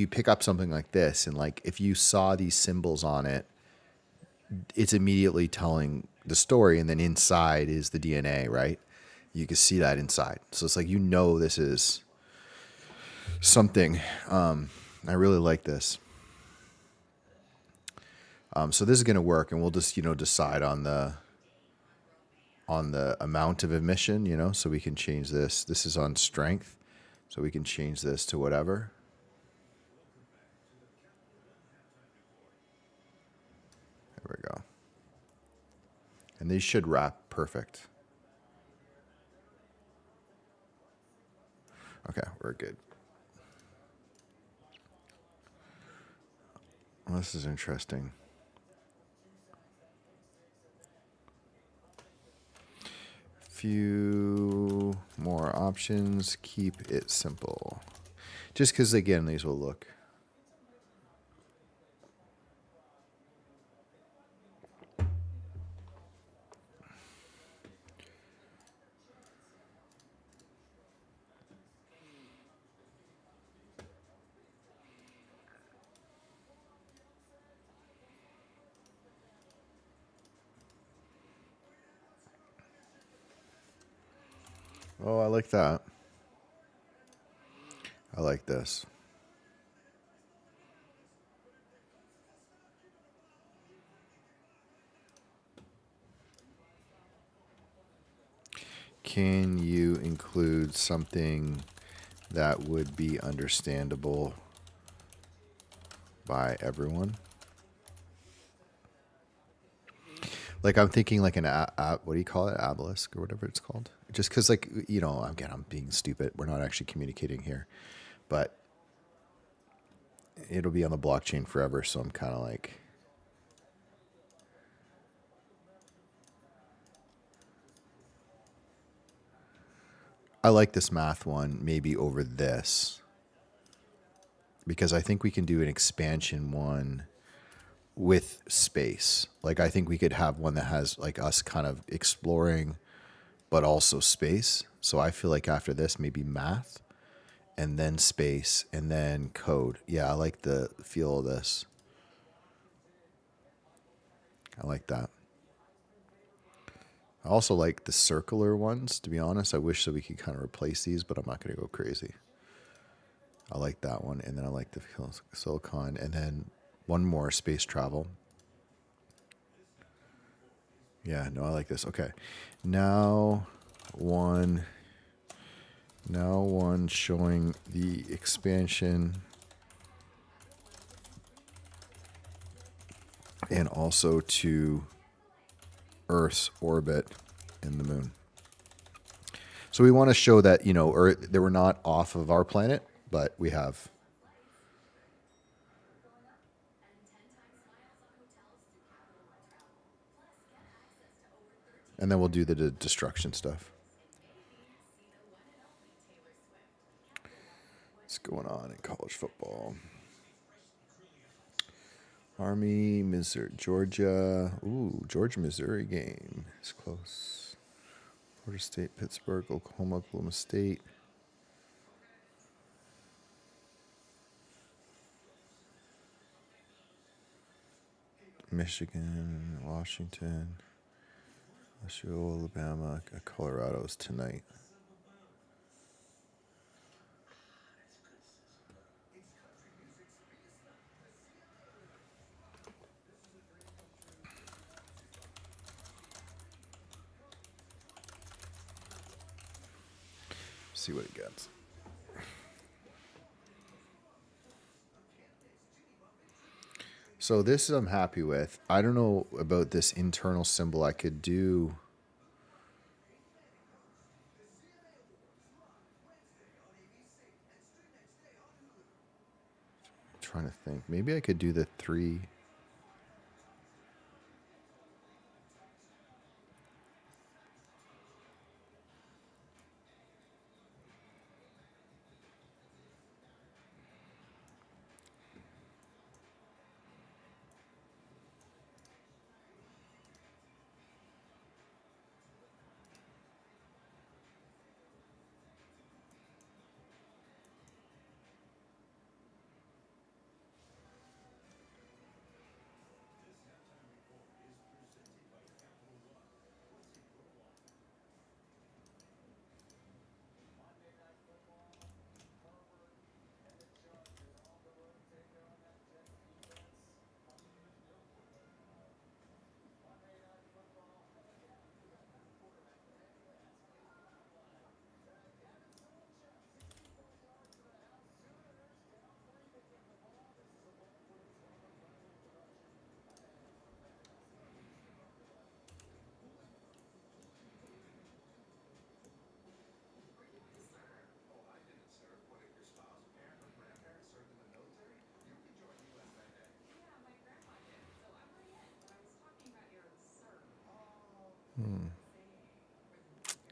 A: pick up something like this and like if you saw these symbols on it, it's immediately telling the story, and then inside is the DNA, right? You can see that inside. So it's like this is something. I really like this. So this is going to work, and we'll just decide on the amount of emission. So we can change this. This is on strength, so we can change this to whatever. There we go. And these should wrap perfect. Okay, we're good. Well, this is interesting. Few more options. Keep it simple. Just because, again, these will look. Oh, I like that. I like this. Can you include something that would be understandable by everyone? Like I'm thinking like what do you call it? Obelisk or whatever it's called. Just because like, again, I'm being stupid. We're not actually communicating here, but it'll be on the blockchain forever. So I'm kind of like, I like this math one maybe over this because I think we can do an expansion one with space. Like I think we could have one that has like us kind of exploring, but also space. So I feel like after this, maybe math and then space and then code. Yeah, I like the feel of this. I like that. I also like the circular ones, to be honest. I wish that we could kind of replace these, but I'm not going to go crazy. I like that one. And then I like the silicon. And then one more, space travel. Yeah, no, I like this. Okay. Now one showing the expansion and also to Earth's orbit and the moon. So we want to show that, Earth, that we're not off of our planet, but we have. And then we'll do the destruction stuff. going on in college football? Army, Missouri, Georgia. Ooh, Georgia, Missouri game. It's close. Florida State, Pittsburgh, Oklahoma State. Michigan, Washington, LSU, Alabama, Colorado's tonight. See what it gets. So this I'm happy with. I don't know about this internal symbol. I could do. I'm trying to think. Maybe I could do the 3.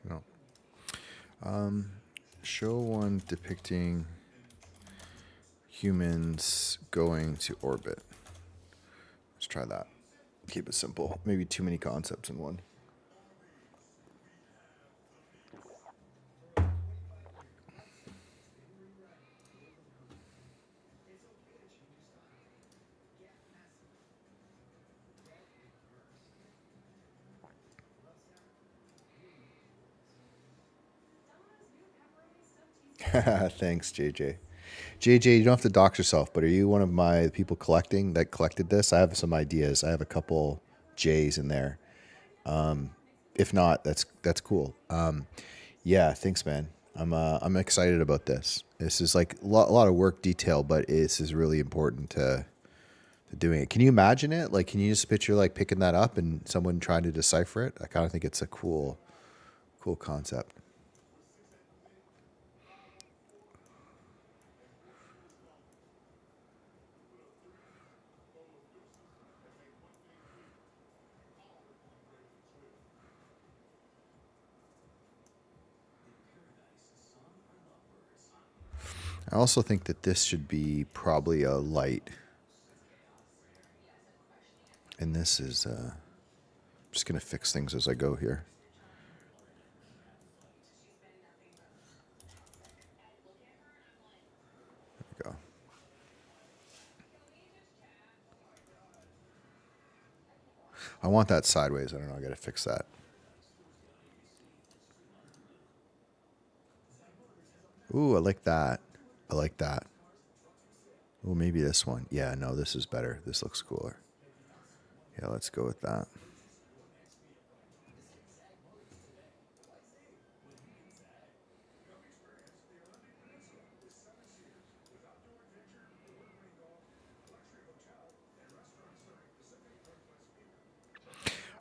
A: No. Show one depicting humans going to orbit. Let's try that. Keep it simple. Maybe too many concepts in one. Thanks, JJ. JJ, you don't have to dox yourself, but are you one of my people collected this? I have some ideas. I have a couple J's in there. If not, that's cool. Yeah, thanks, man. I'm excited about this. This is like a lot of work detail, but this is really important to doing it. Can you imagine it? Like, can you just picture like picking that up and someone trying to decipher it? I kind of think it's a cool concept. I also think that this should be probably a light. And this is, just going to fix things as I go here. There we go. I want that sideways. I don't know. I got to fix that. Ooh, I like that. I like that. Oh, maybe this one. Yeah, no, this is better. This looks cooler. Yeah, let's go with that.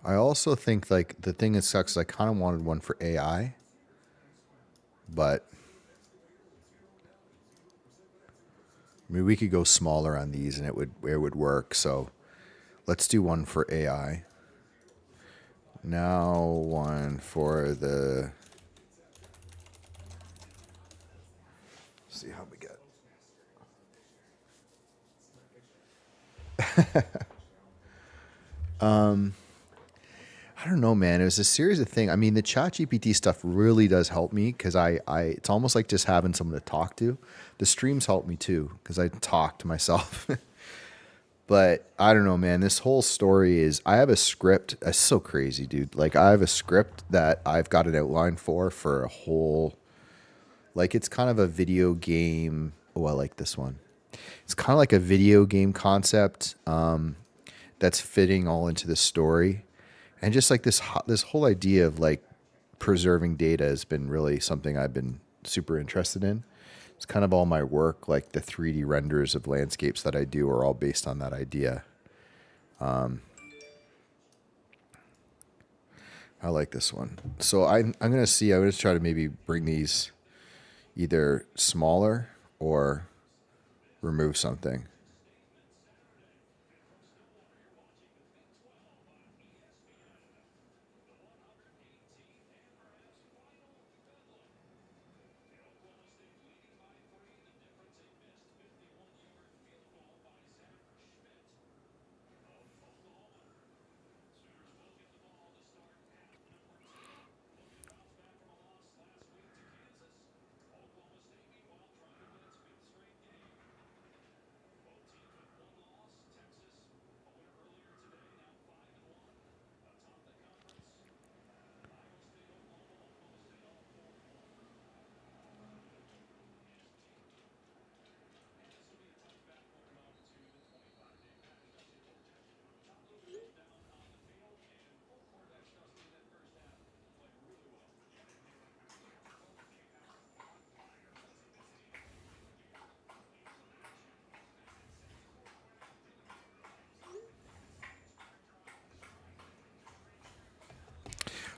A: I also think like the thing that sucks is I kind of wanted one for AI, but I mean we could go smaller on these and it would work. So let's do one for AI. Now one for the. See how we get. I don't know, man. It was a series of things. I mean, the ChatGPT stuff really does help me because it's almost like just having someone to talk to. The streams help me too because I talk to myself. But I don't know, man. This whole story is, I have a script. It's so crazy, dude. Like, I have a script that I've got an outline for a whole, like, it's kind of a video game. Oh, I like this one. It's kind of like a video game concept that's fitting all into the story. And just like this whole idea of like preserving data has been really something I've been super interested in. It's kind of all my work, like the 3D renders of landscapes that I do are all based on that idea. I like this one. So I'm going to see, I'm going to try to maybe bring these either smaller or remove something.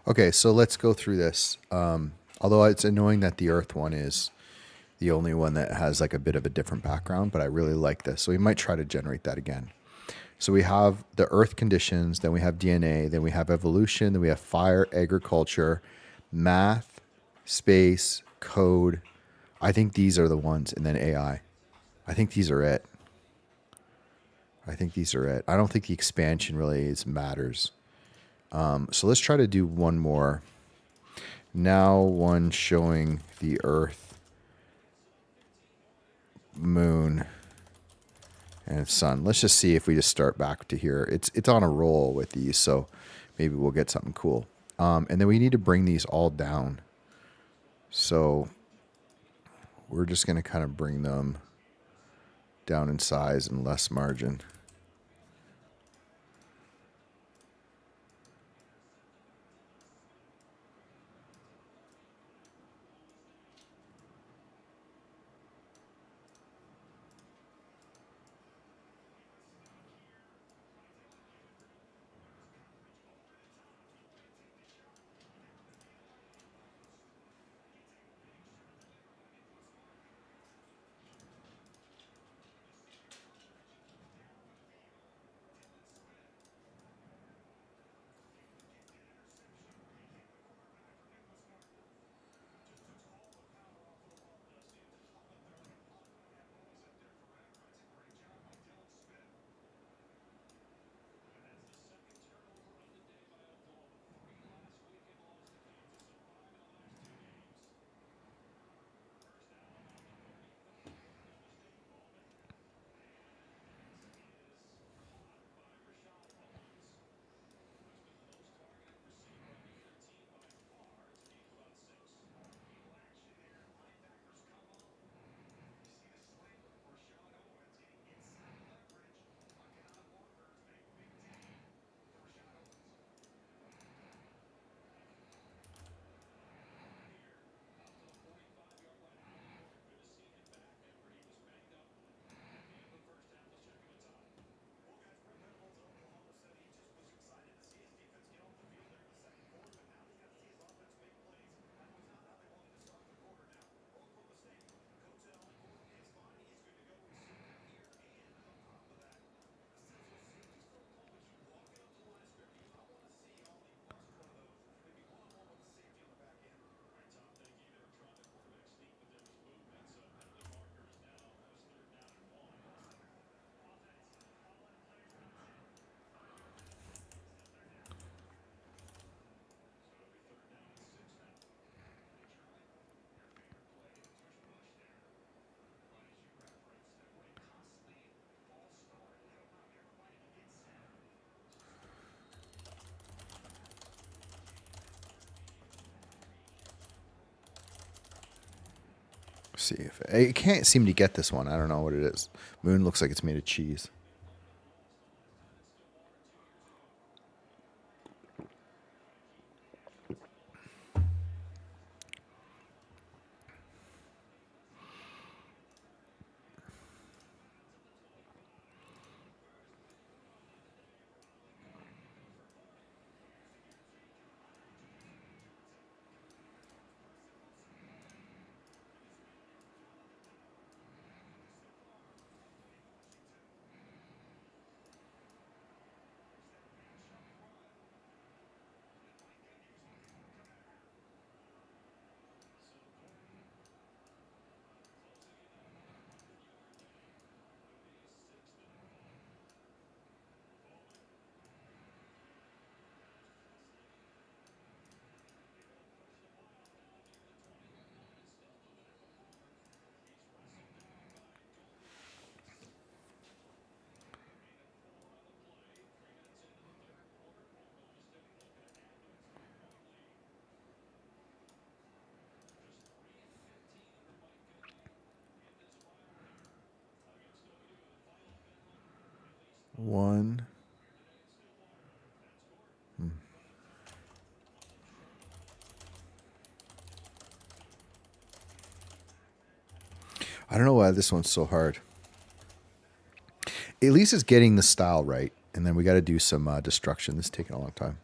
A: Okay, so let's go through this. Although it's annoying that the Earth one is the only one that has like a bit of a different background, but I really like this. So we might try to generate that again. So we have the Earth conditions, then we have DNA, then we have evolution, then we have fire, agriculture, math, space, code. I think these are the ones, and then AI. I think these are it. I think these are it. I don't think the expansion really matters. So let's try to do one more. Now one showing the Earth, moon, and sun. Let's just see if we just start back to here. It's on a roll with these, so maybe we'll get something cool. And then we need to bring these all down. So we're just going to kind of bring them down in size and less margin. See if I can't seem to get this one. I don't know what it is. Moon looks like it's made of cheese. One. I don't know why this one's so hard. At least it's getting the style right. And then we got to do some destruction. This is taking a long time.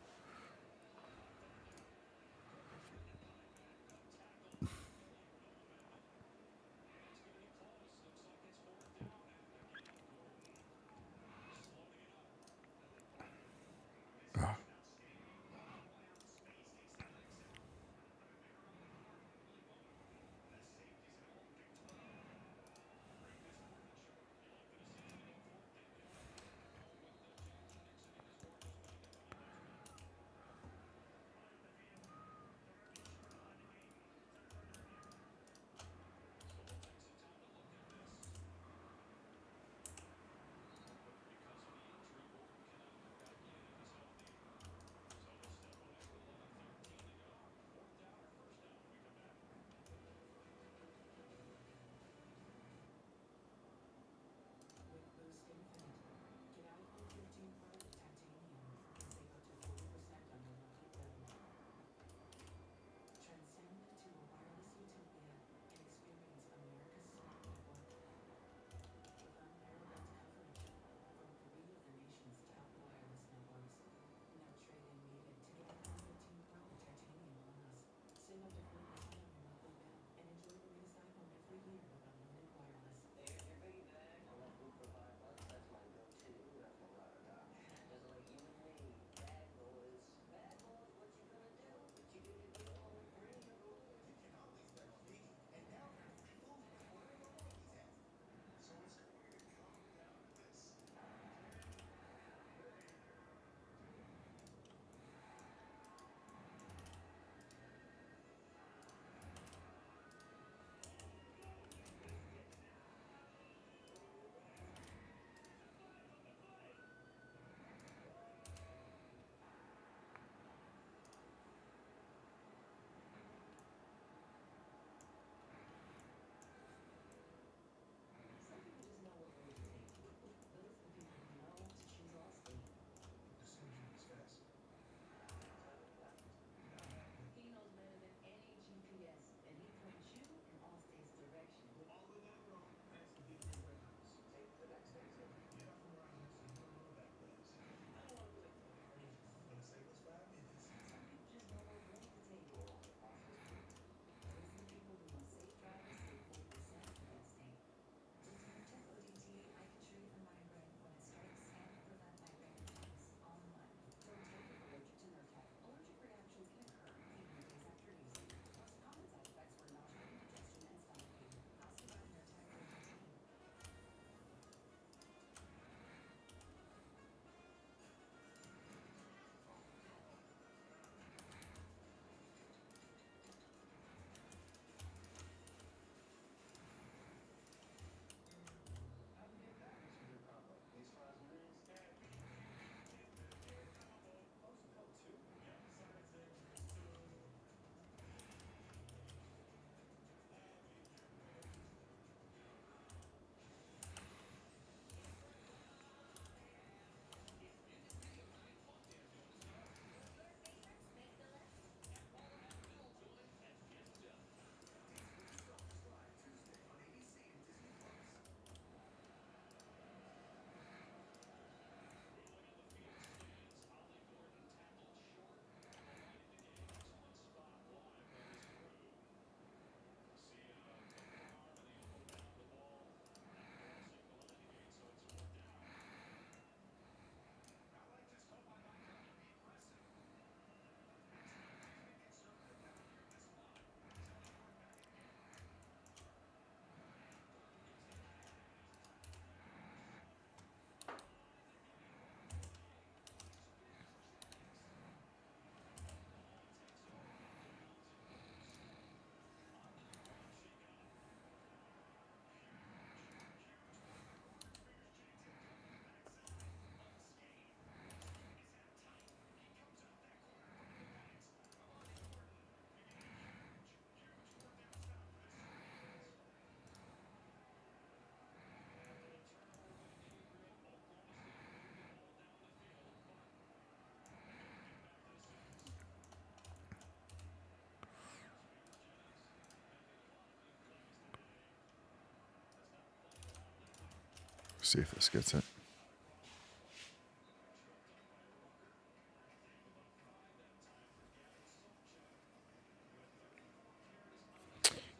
A: See if this gets it.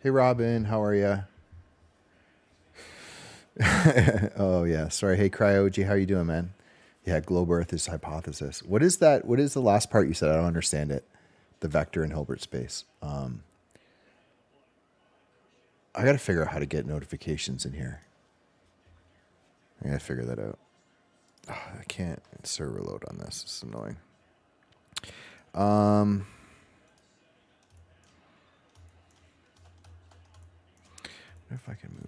A: Hey, Robin, how are you? Oh, yeah. Sorry. Hey, Cryogy, how you doing, man? Yeah, globe Earth is hypothesis. What is that? What is the last part you said? I don't understand it. The vector in Hilbert space. I got to figure out how to get notifications in here. I got to figure that out. Oh, I can't server load on this. It's annoying. What if I can move?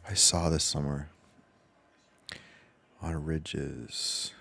A: I saw this somewhere. On ridges.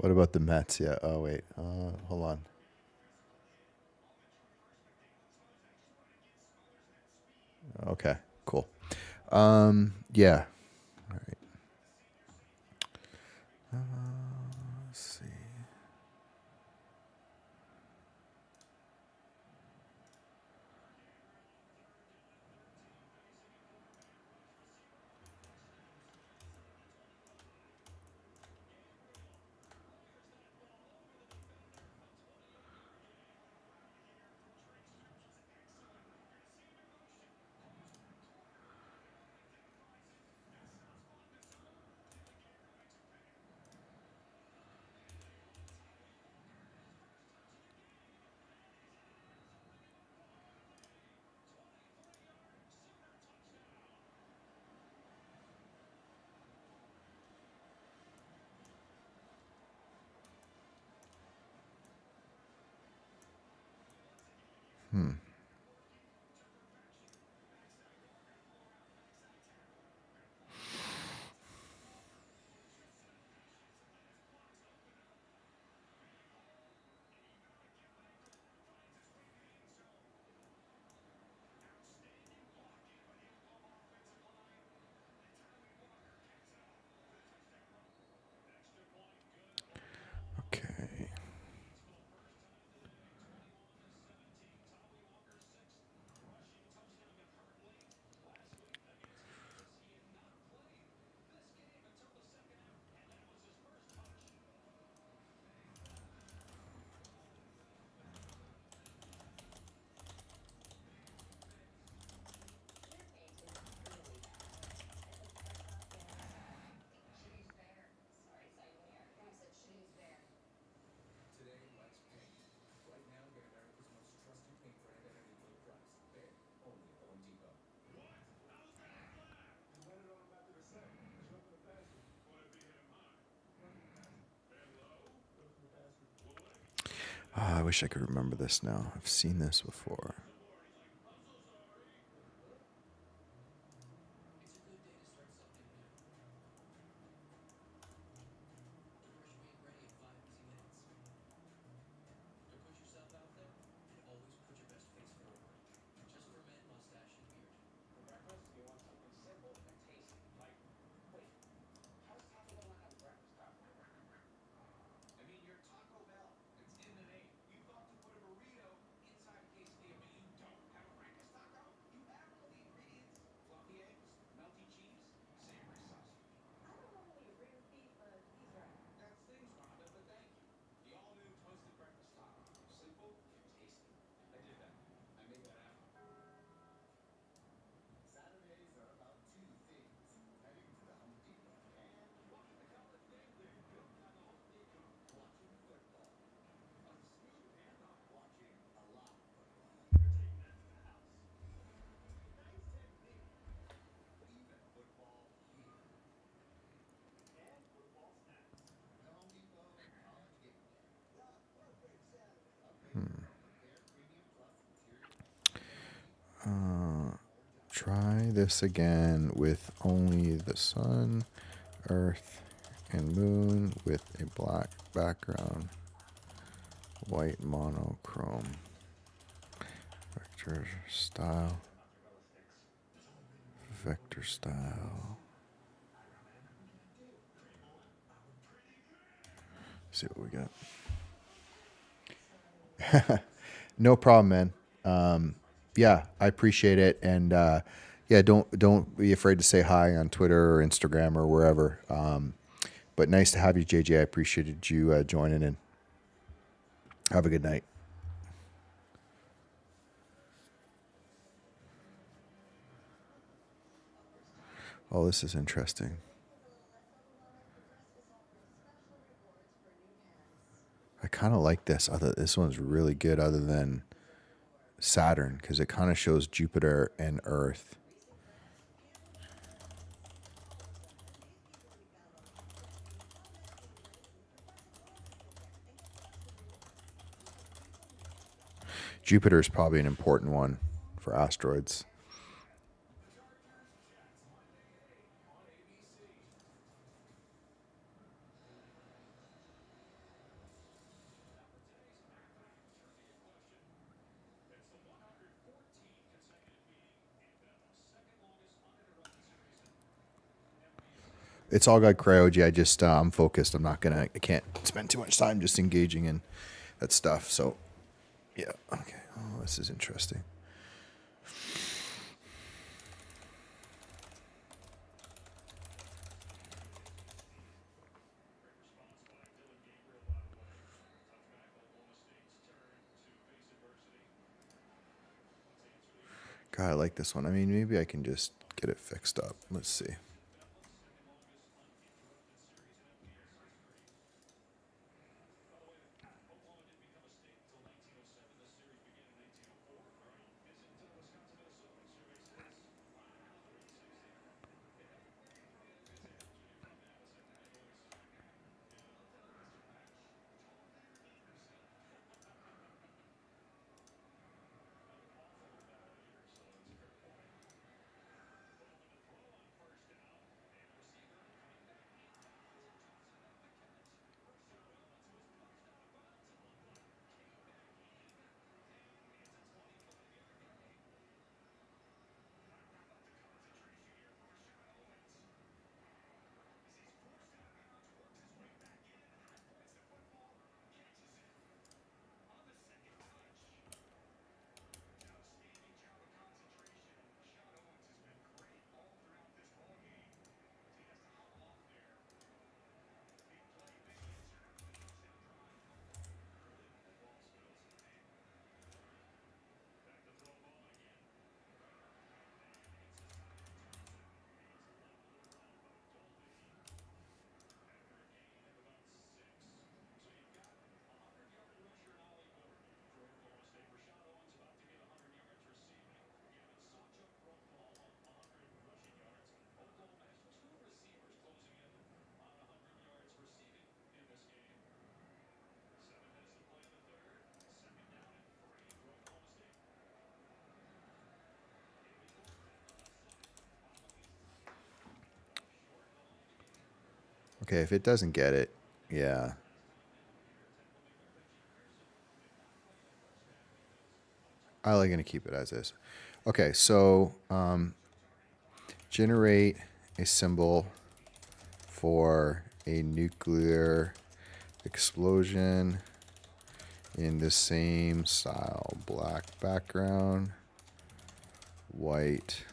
A: What about the Mets? Yeah. Oh wait. Hold on. Okay. Cool. Yeah. All right. Let's see. Okay. I wish I could remember this now. I've seen this before. Try this again with only the sun, earth, and moon with a black background. White monochrome. Vector style. Vector style. See what we got. No problem, man. Yeah, I appreciate it, and yeah, don't be afraid to say hi on Twitter or Instagram or wherever. But nice to have you, JJ. I appreciated you joining in. Have a good night. Oh, this is interesting. I kind of like this. This one's really good, other than Saturn, because it kind of shows Jupiter and Earth. Jupiter is probably an important one for asteroids. It's all got cryogy. I just I'm focused. I can't spend too much time just engaging in that stuff. So yeah. Okay. Oh, this is interesting. God, I like this one. I mean, maybe I can just get it fixed up. Let's see. Okay, if it doesn't get it, yeah. I'm going to keep it as is. Okay, so generate a symbol for a nuclear explosion in the same style. Black background, white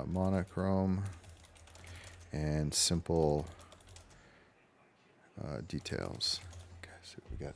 A: monochrome, and simple details. Okay, see what we got.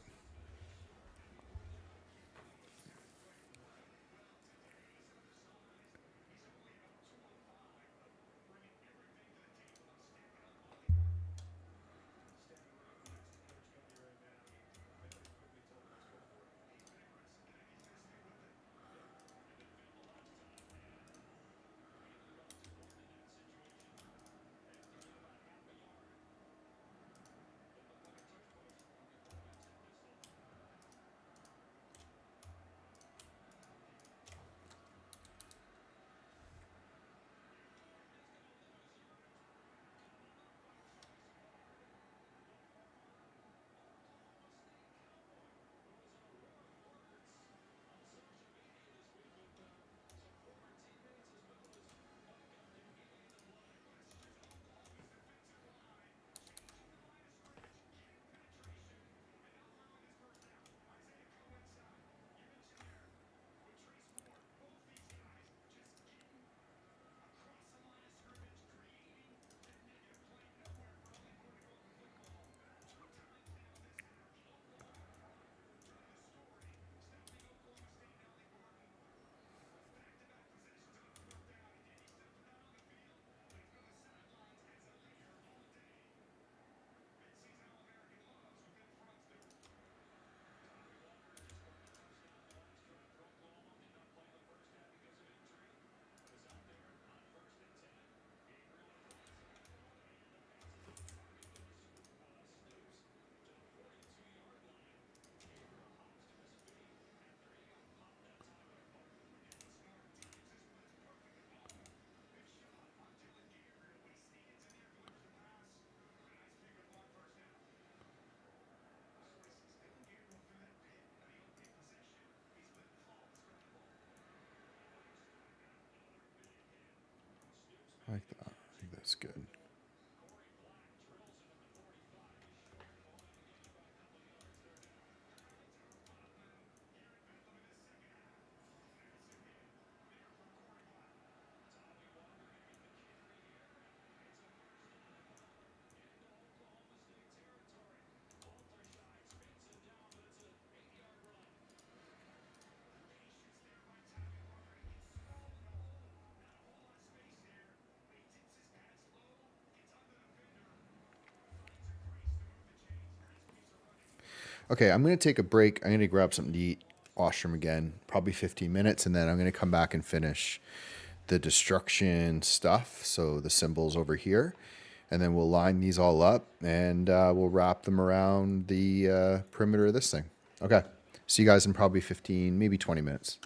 A: I like that. I think that's good. Okay, I'm going to take a break. I'm going to grab something to eat, washroom again, probably 15 minutes, and then I'm going to come back and finish the destruction stuff. So the symbols over here, and then we'll line these all up and we'll wrap them around the perimeter of this thing. Okay, see you guys in probably 15, maybe 20 minutes.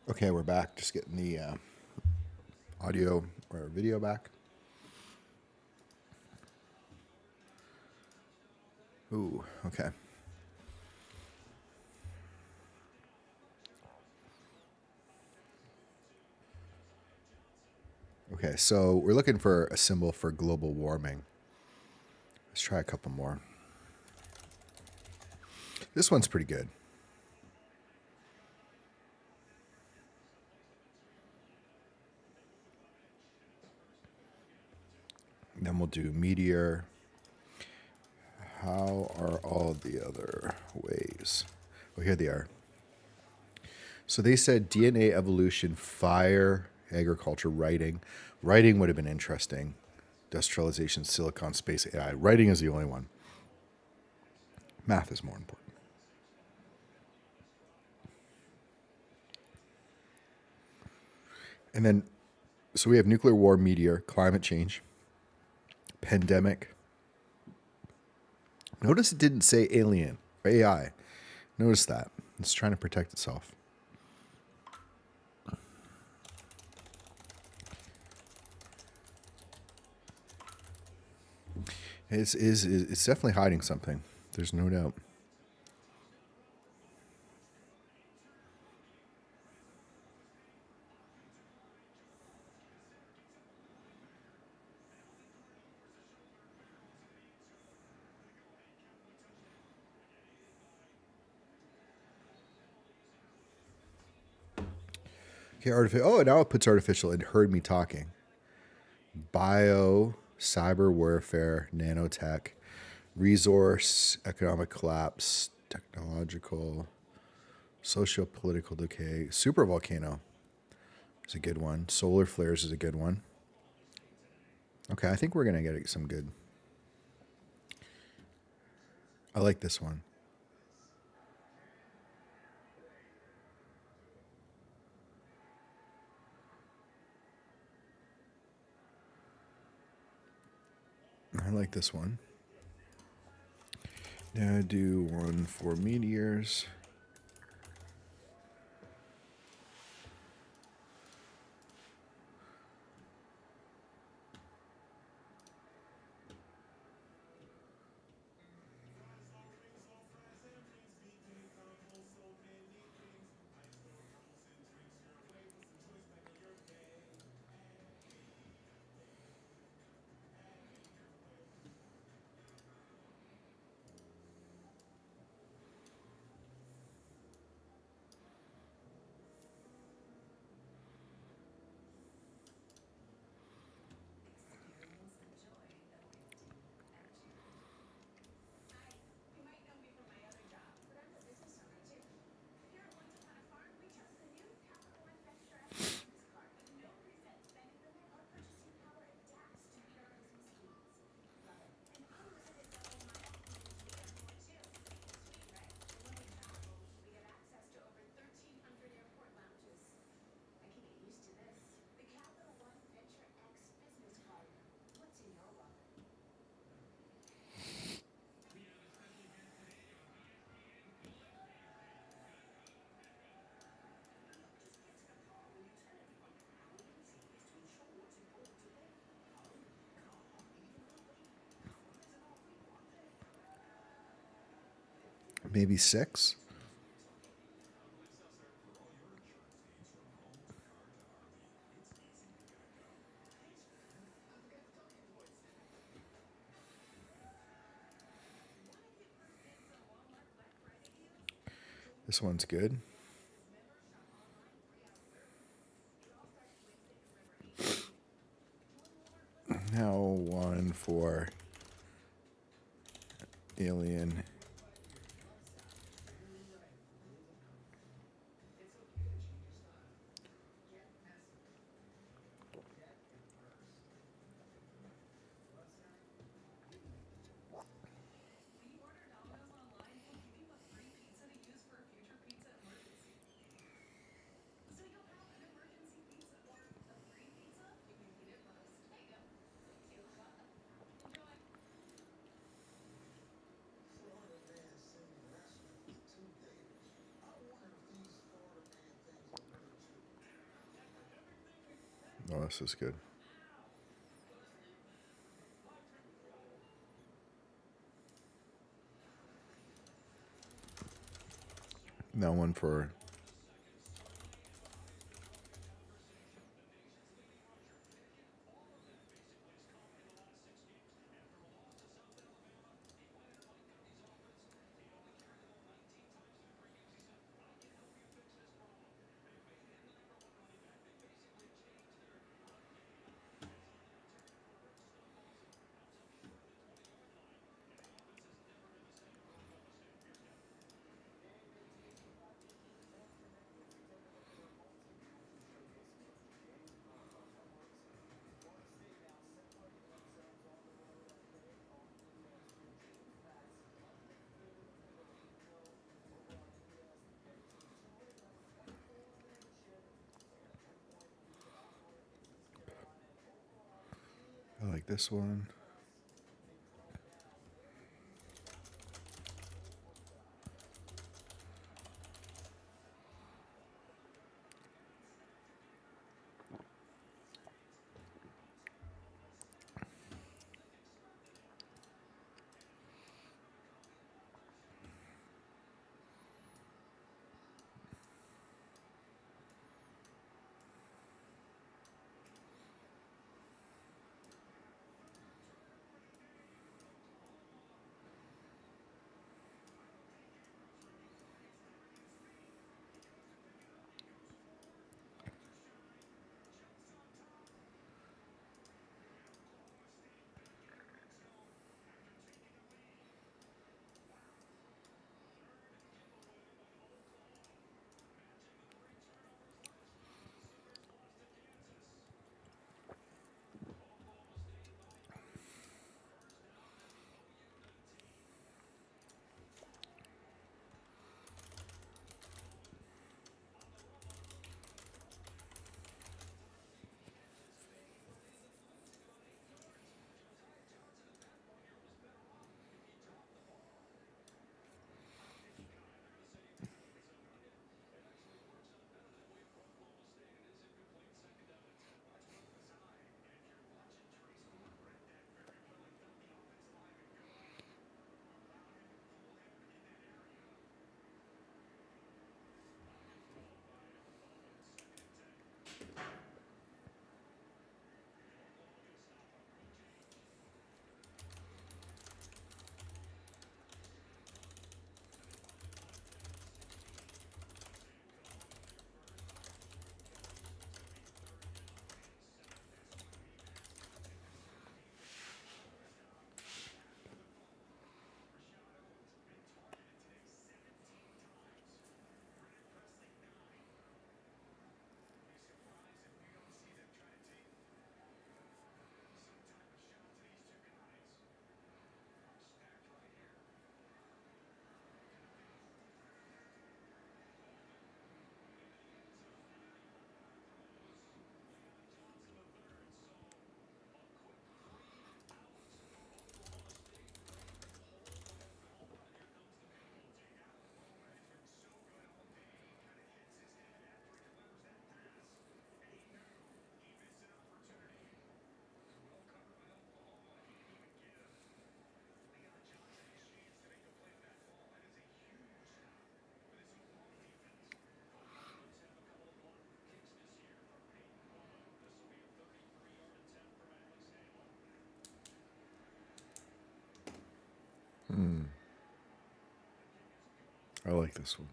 A: Okay, we're back. Just getting the audio or video back. Ooh, okay. Okay, so we're looking for a symbol for global warming. Let's try a couple more. This one's pretty good. Then we'll do meteor. How are all the other ways? Oh, here they are. So they said DNA evolution, fire, agriculture, writing. Writing would have been interesting. Industrialization, silicon, space, AI. Writing is the only one. Math is more important. And then, so we have nuclear war, meteor, climate change, pandemic. Notice it didn't say alien or AI. Notice that. It's trying to protect itself. It's definitely hiding something. There's no doubt. Okay, artificial. Oh, now it puts artificial. It heard me talking. Bio, cyber warfare, nanotech, resource, economic collapse, technological, socio-political decay. Super volcano is a good one. Solar flares is a good one. Okay, I think we're gonna get some good. I like this one. I like this one. Now do one for meteors. Maybe 6. This one's good. Now one for alien. Oh, this is good. Now one for I like this one. I like this one.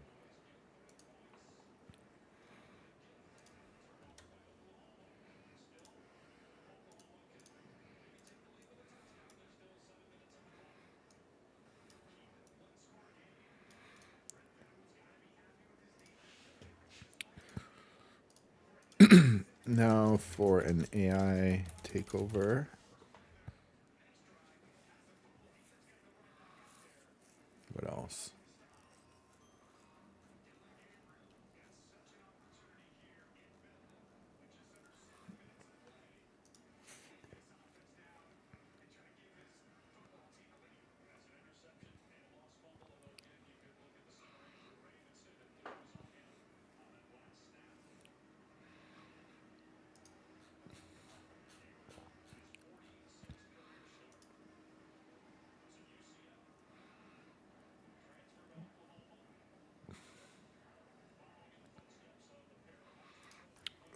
A: Now for an AI takeover. What else?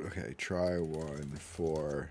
A: Okay, try one for...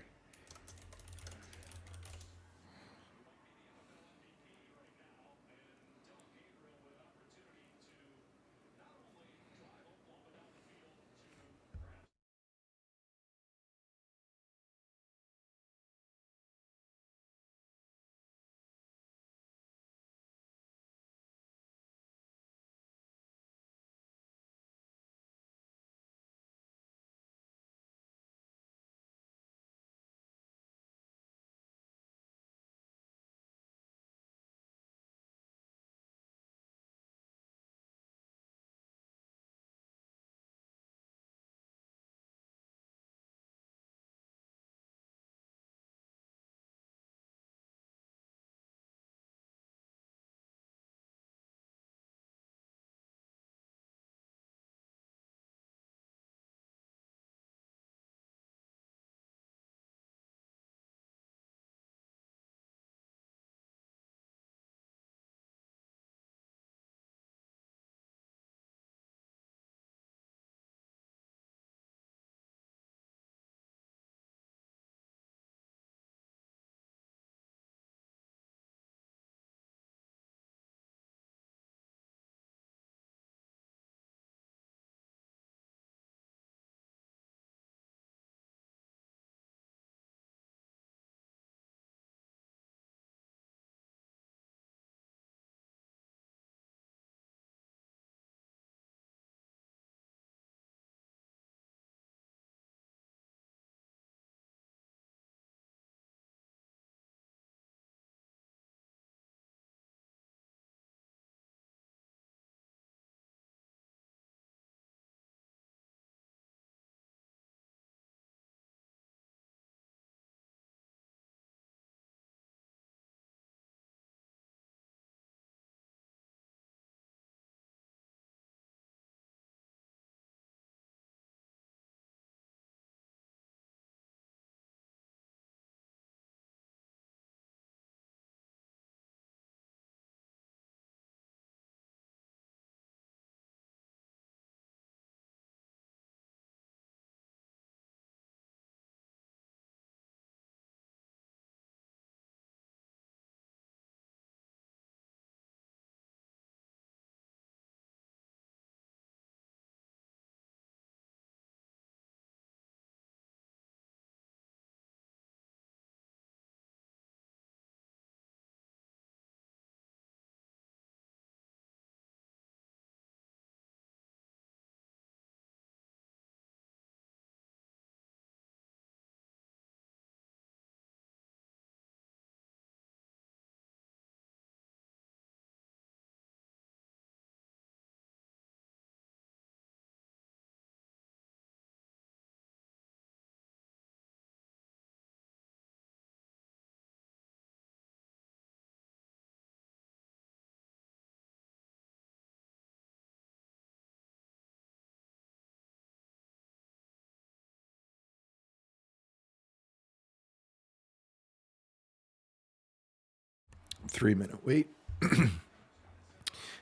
A: Three-minute wait.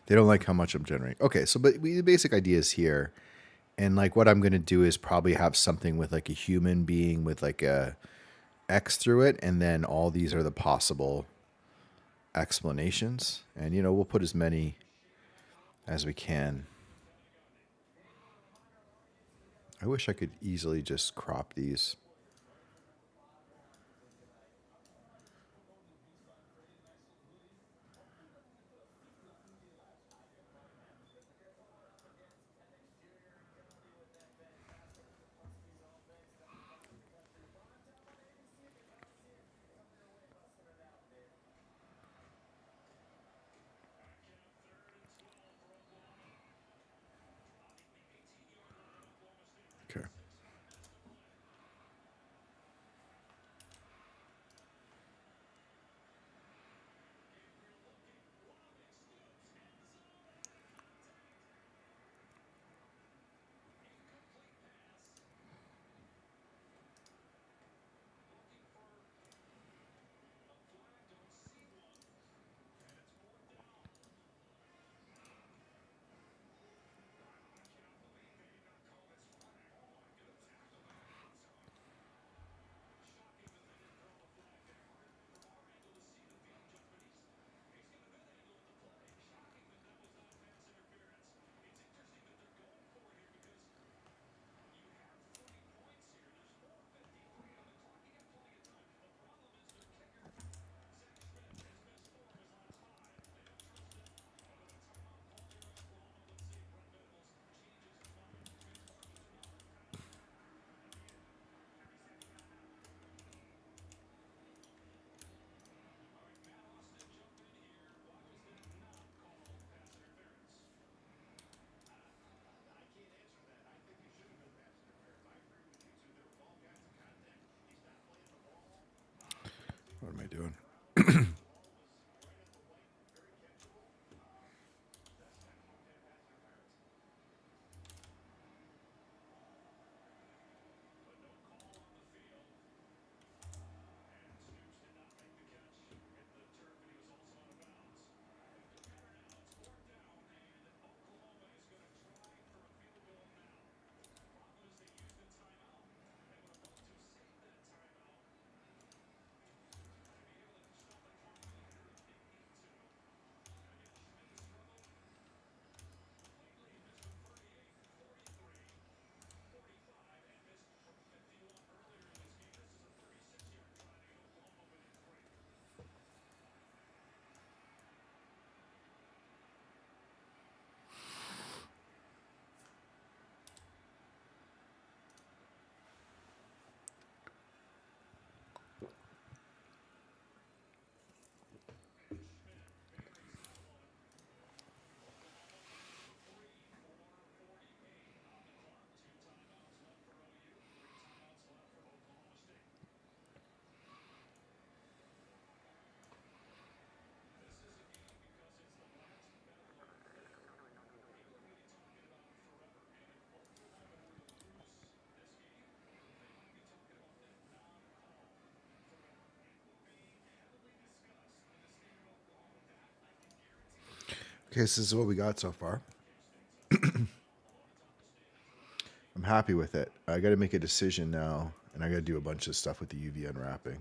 A: They don't like how much I'm generating. Okay, so but the basic idea is here. And like what I'm going to do is probably have something with like a human being with like a X through it. And then all these are the possible explanations. And, you know, we'll put as many as we can. I wish I could easily just crop these. Okay. Okay, so this is what we got so far. I'm happy with it. I got to make a decision now, and I got to do a bunch of stuff with the UV unwrapping.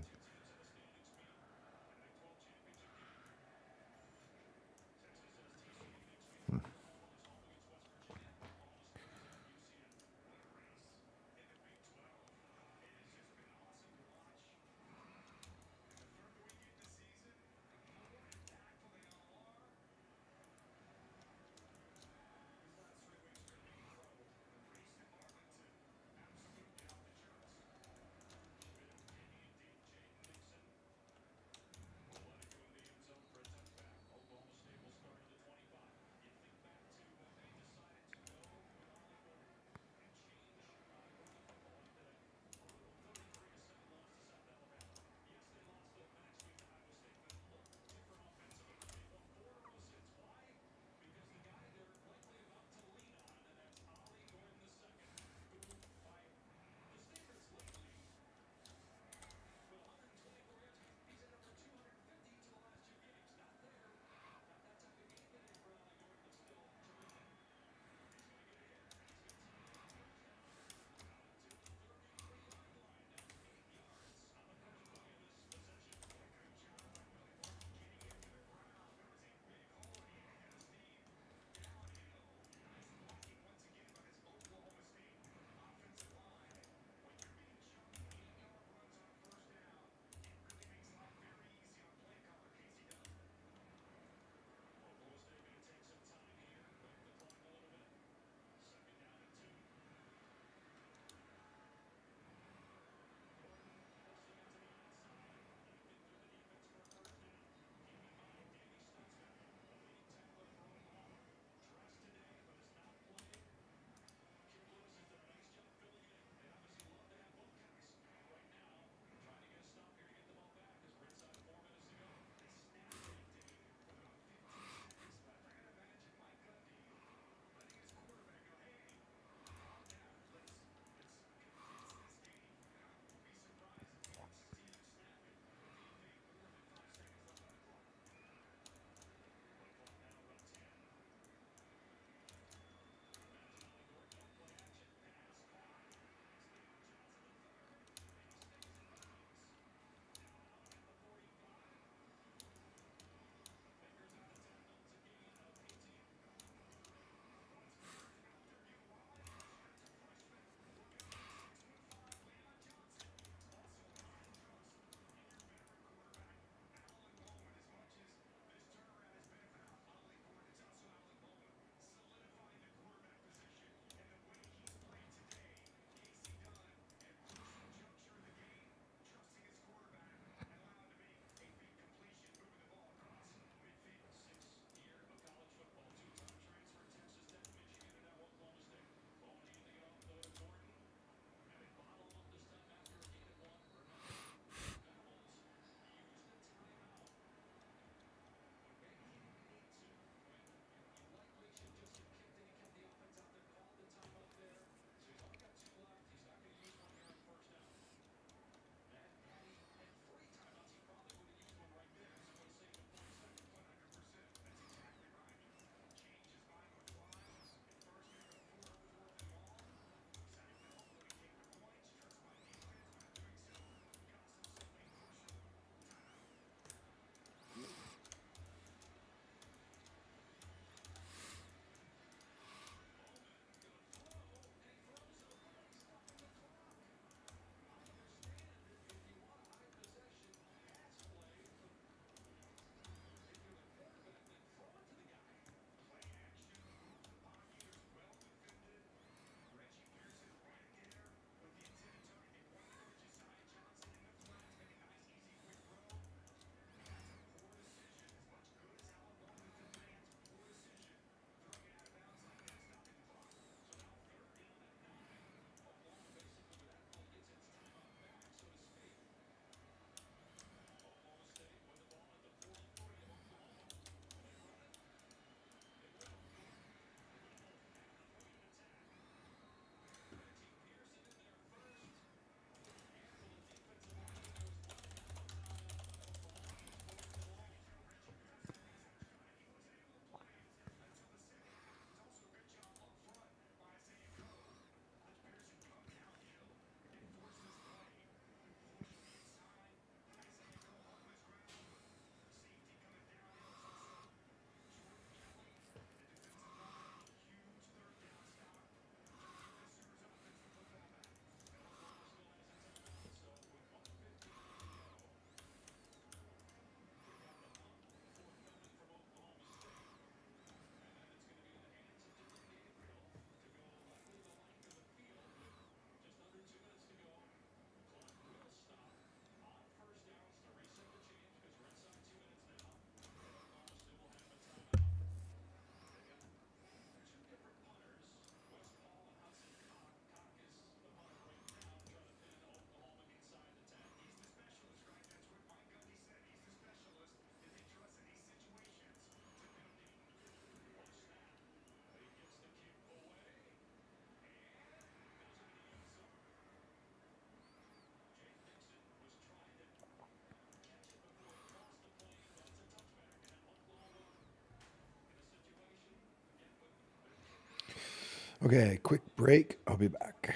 C: Okay, quick break. I'll be back.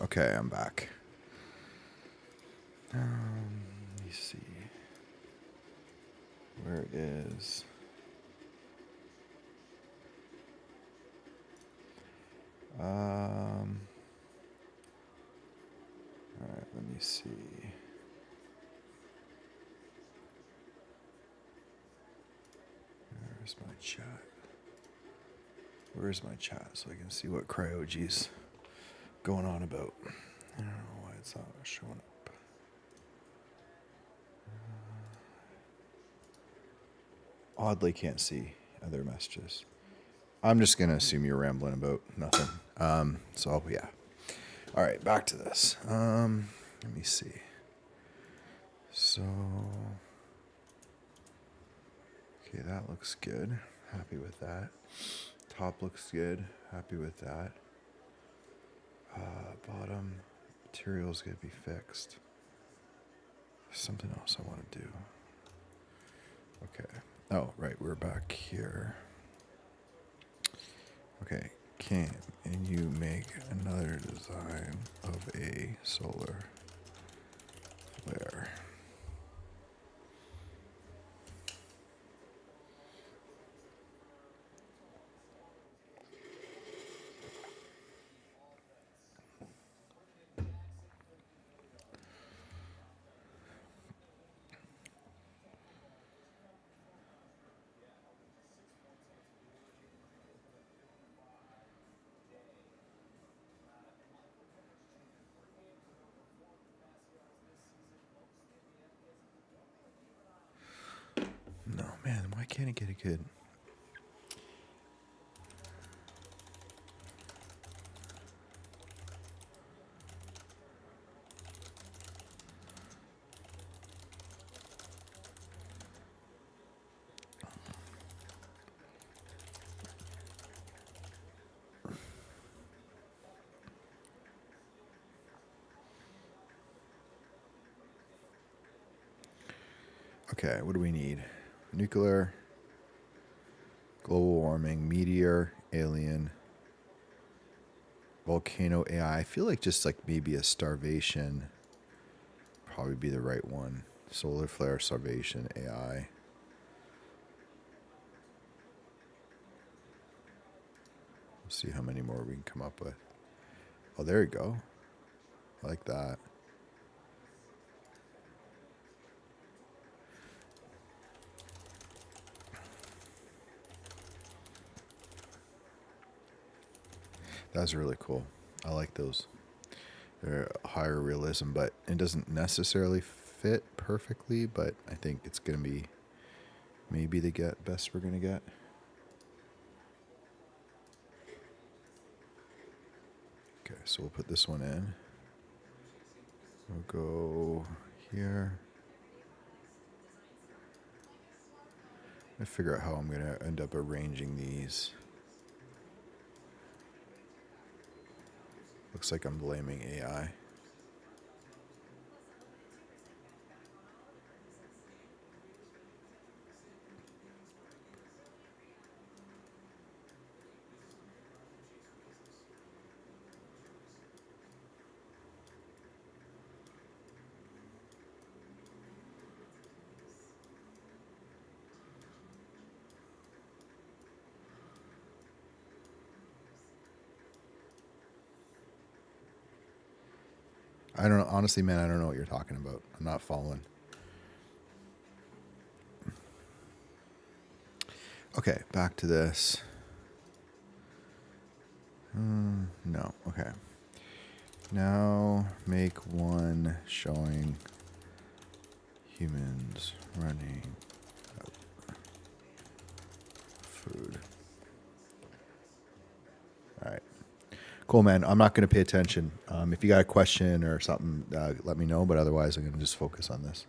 A: Okay, I'm back. Let me see where it is. All right, let me see. Where's my chat? Where's my chat so I can see what Cryogy's going on about? I don't know why it's not showing up. Oddly can't see other messages. I'm just going to assume you're rambling about nothing. So, yeah. All right, back to this. Let me see. So, okay, that looks good. Happy with that. Top looks good. Happy with that. Bottom material's going to be fixed. There's something else I want to do. Okay. Oh, right, we're back here. Okay, can you make another design of a solar flare? No, man, why can't I get it good? Okay, what do we need? Nuclear, global warming, meteor, alien, volcano AI. I feel like just like maybe a starvation probably be the right one. Solar flare, starvation, AI. We'll see how many more we can come up with. Oh, there you go. I like that. That's really cool. I like those. They're higher realism, but it doesn't necessarily fit perfectly, but I think it's going to be maybe the best we're going to get. Okay, so we'll put this one in. We'll go here. I figure out how I'm going to end up arranging these. Looks like I'm blaming AI. I don't know. Honestly, man, I don't know what you're talking about. I'm not following. Okay, back to this. No, okay. Now make one showing humans running out of food. All right. Cool, man. I'm not going to pay attention. If you got a question or something, let me know. But otherwise, I'm going to just focus on this.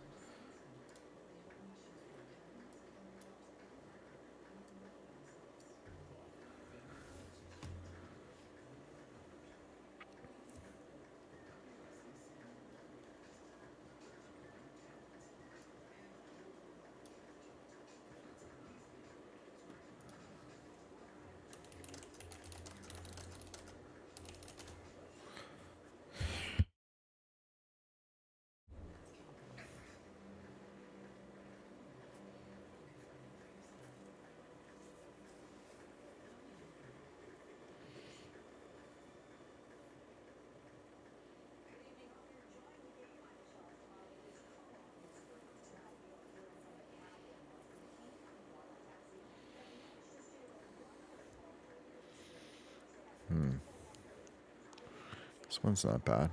A: This one's not bad.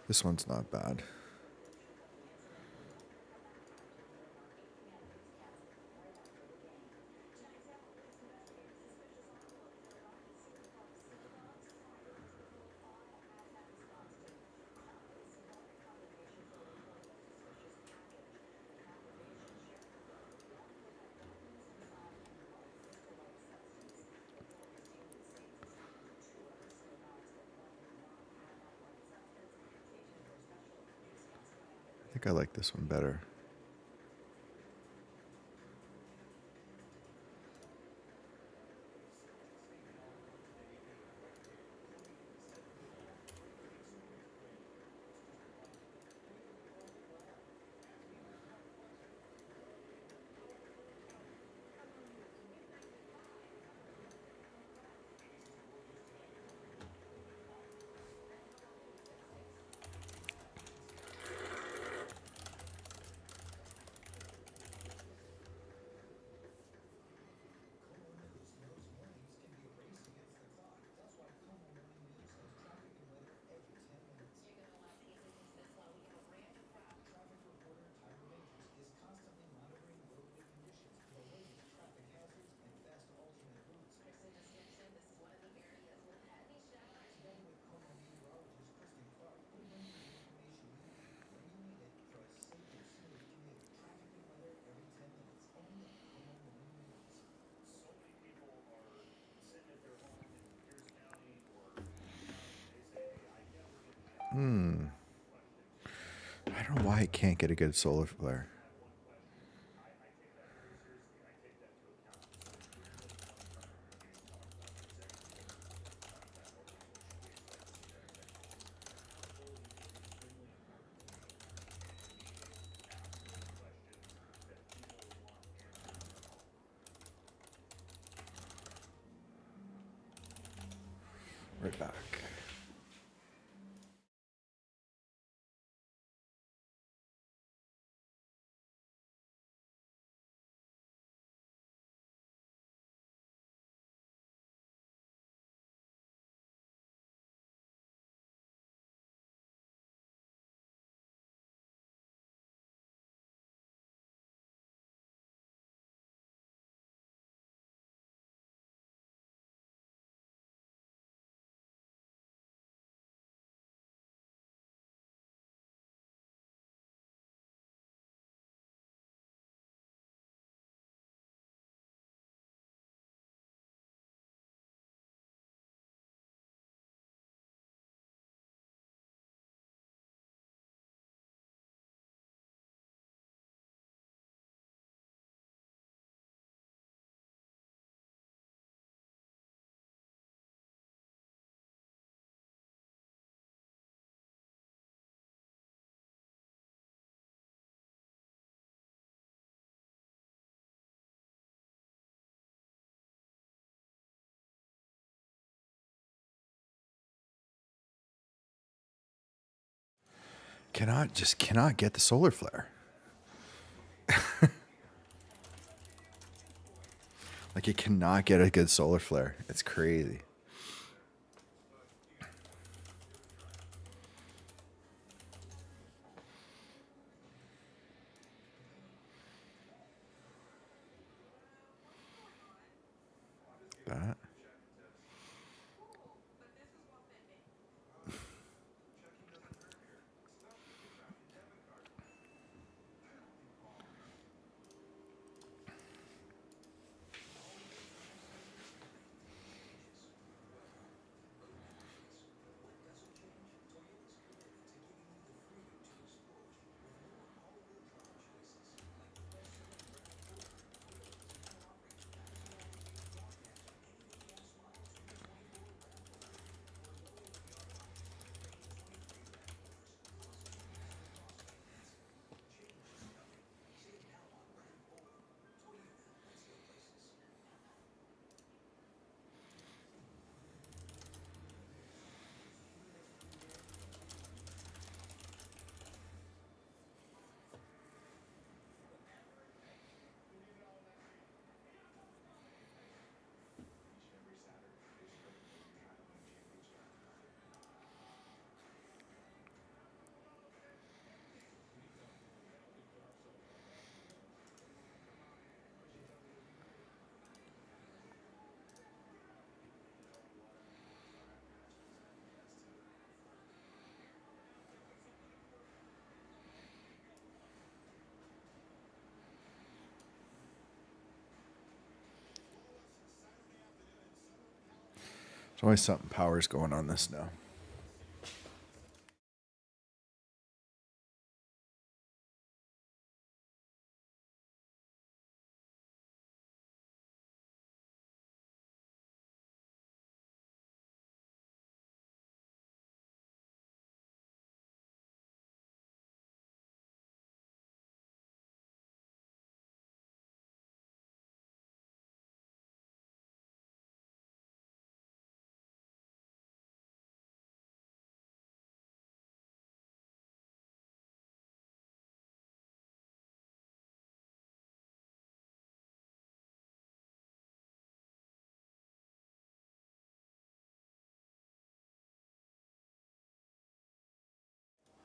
A: This one's not bad. I think I like this one better. I don't know why I can't get a good solar flare. Right back. Cannot get the solar flare. Like, you cannot get a good solar flare. It's crazy. That. There's always something power's going on this now.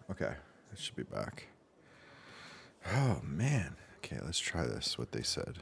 A: Okay, it should be back. Oh, man. Okay, let's try this, what they said.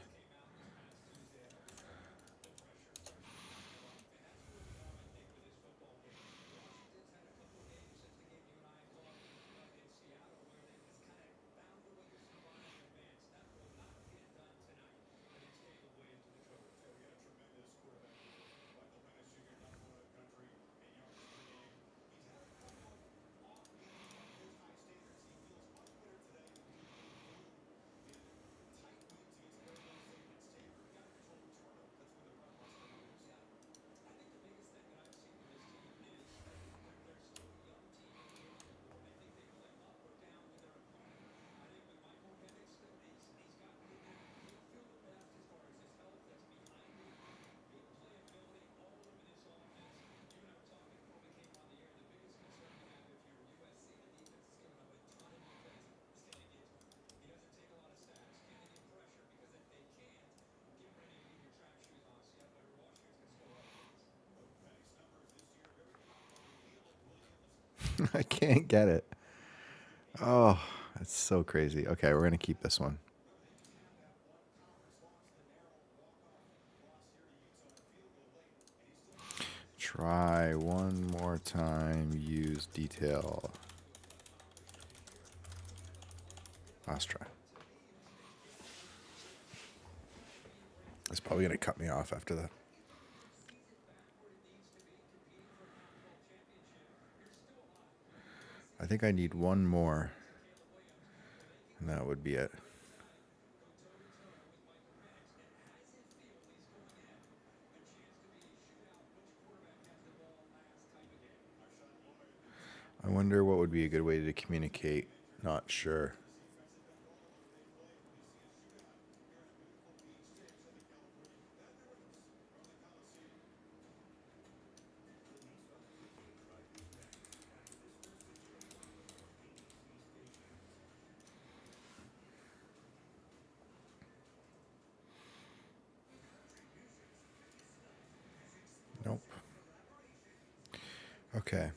A: I can't get it. Oh, that's so crazy. Okay, we're going to keep this one. Try one more time. Use detail. Last try. It's probably going to cut me off after that. I think I need one more. And that would be it. I wonder what would be a good way to communicate. Not sure. Nope. Okay.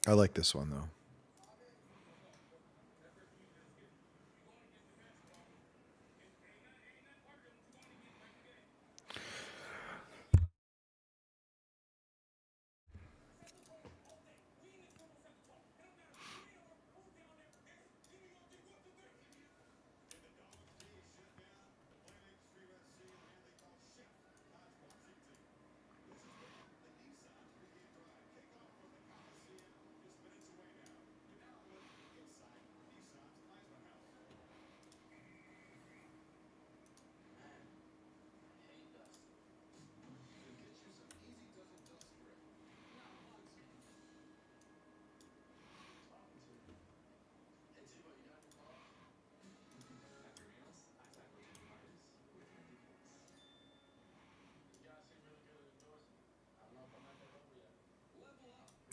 A: I like this one though.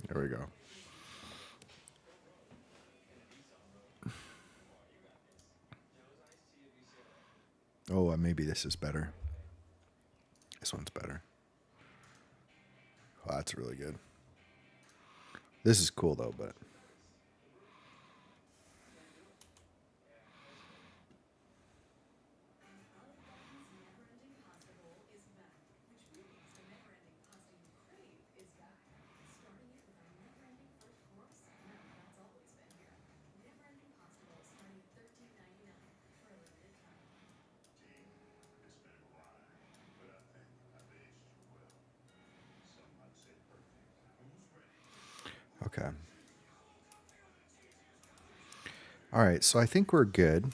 A: There we go. Oh, maybe this is better. This one's better. Oh, that's really good. This is cool though, but
B: It's been a ride, but I think I've aged you well. Some might say perfect. Who's ready?
A: okay. All right, so I think we're good.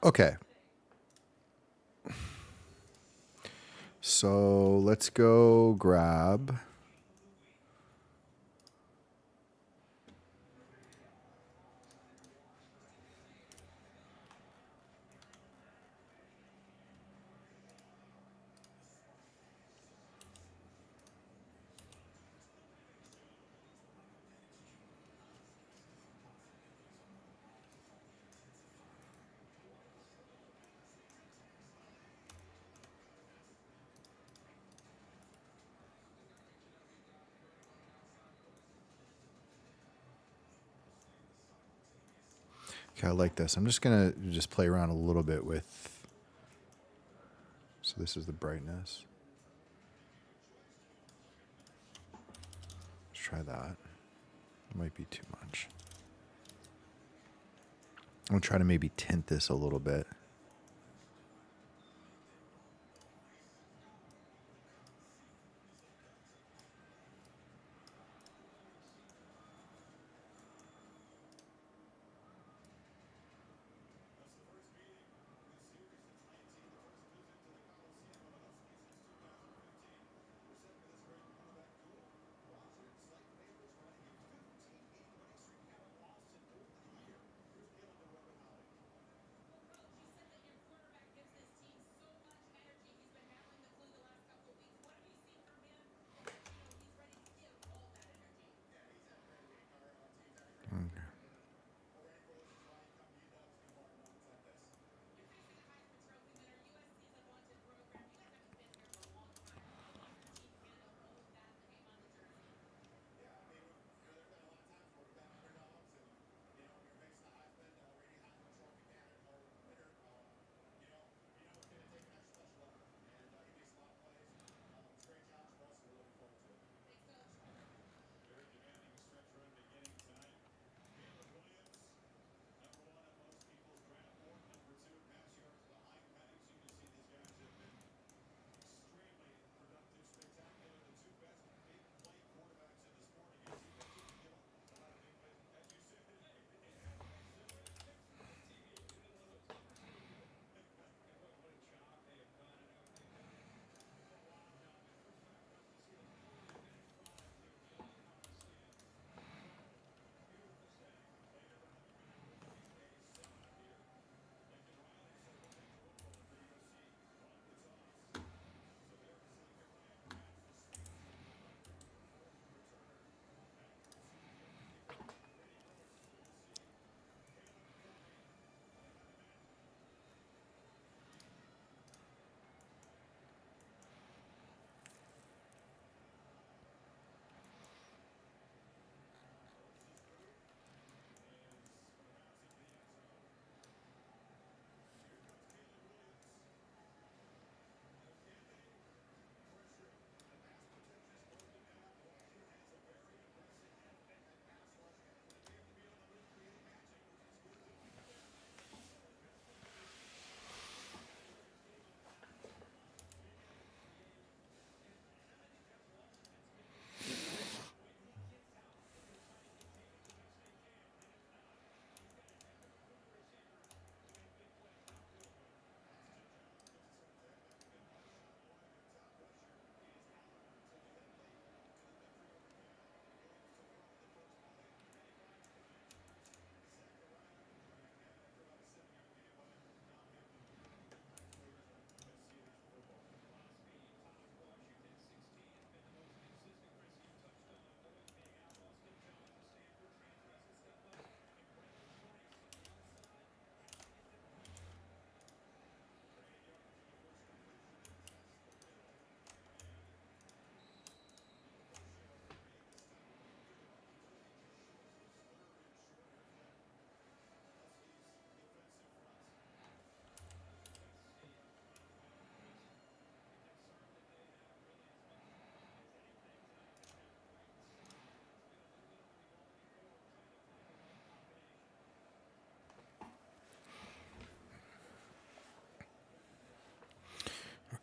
A: Okay. So let's go grab. Okay, I like this. I'm just gonna just play around a little bit with. So this is the brightness. Let's try that. It might be too much. I'm gonna try to maybe tint this a little bit.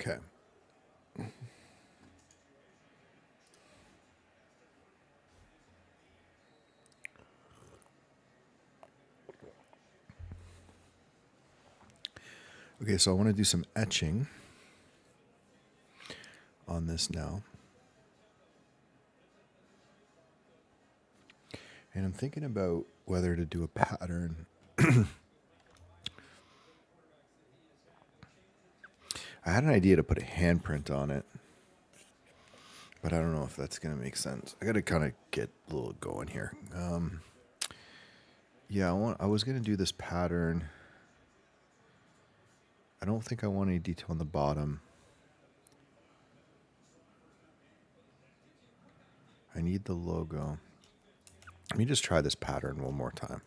C: Okay. Okay, so I want to do some etching on this now. And I'm thinking about whether to do a pattern. I had an idea to put a handprint on it, but I don't know if that's going to make sense. I got to kind of get a little going here. Yeah, I was going to do this pattern. I don't think I want any detail on the bottom. I need the logo. Let me just try this pattern one more time.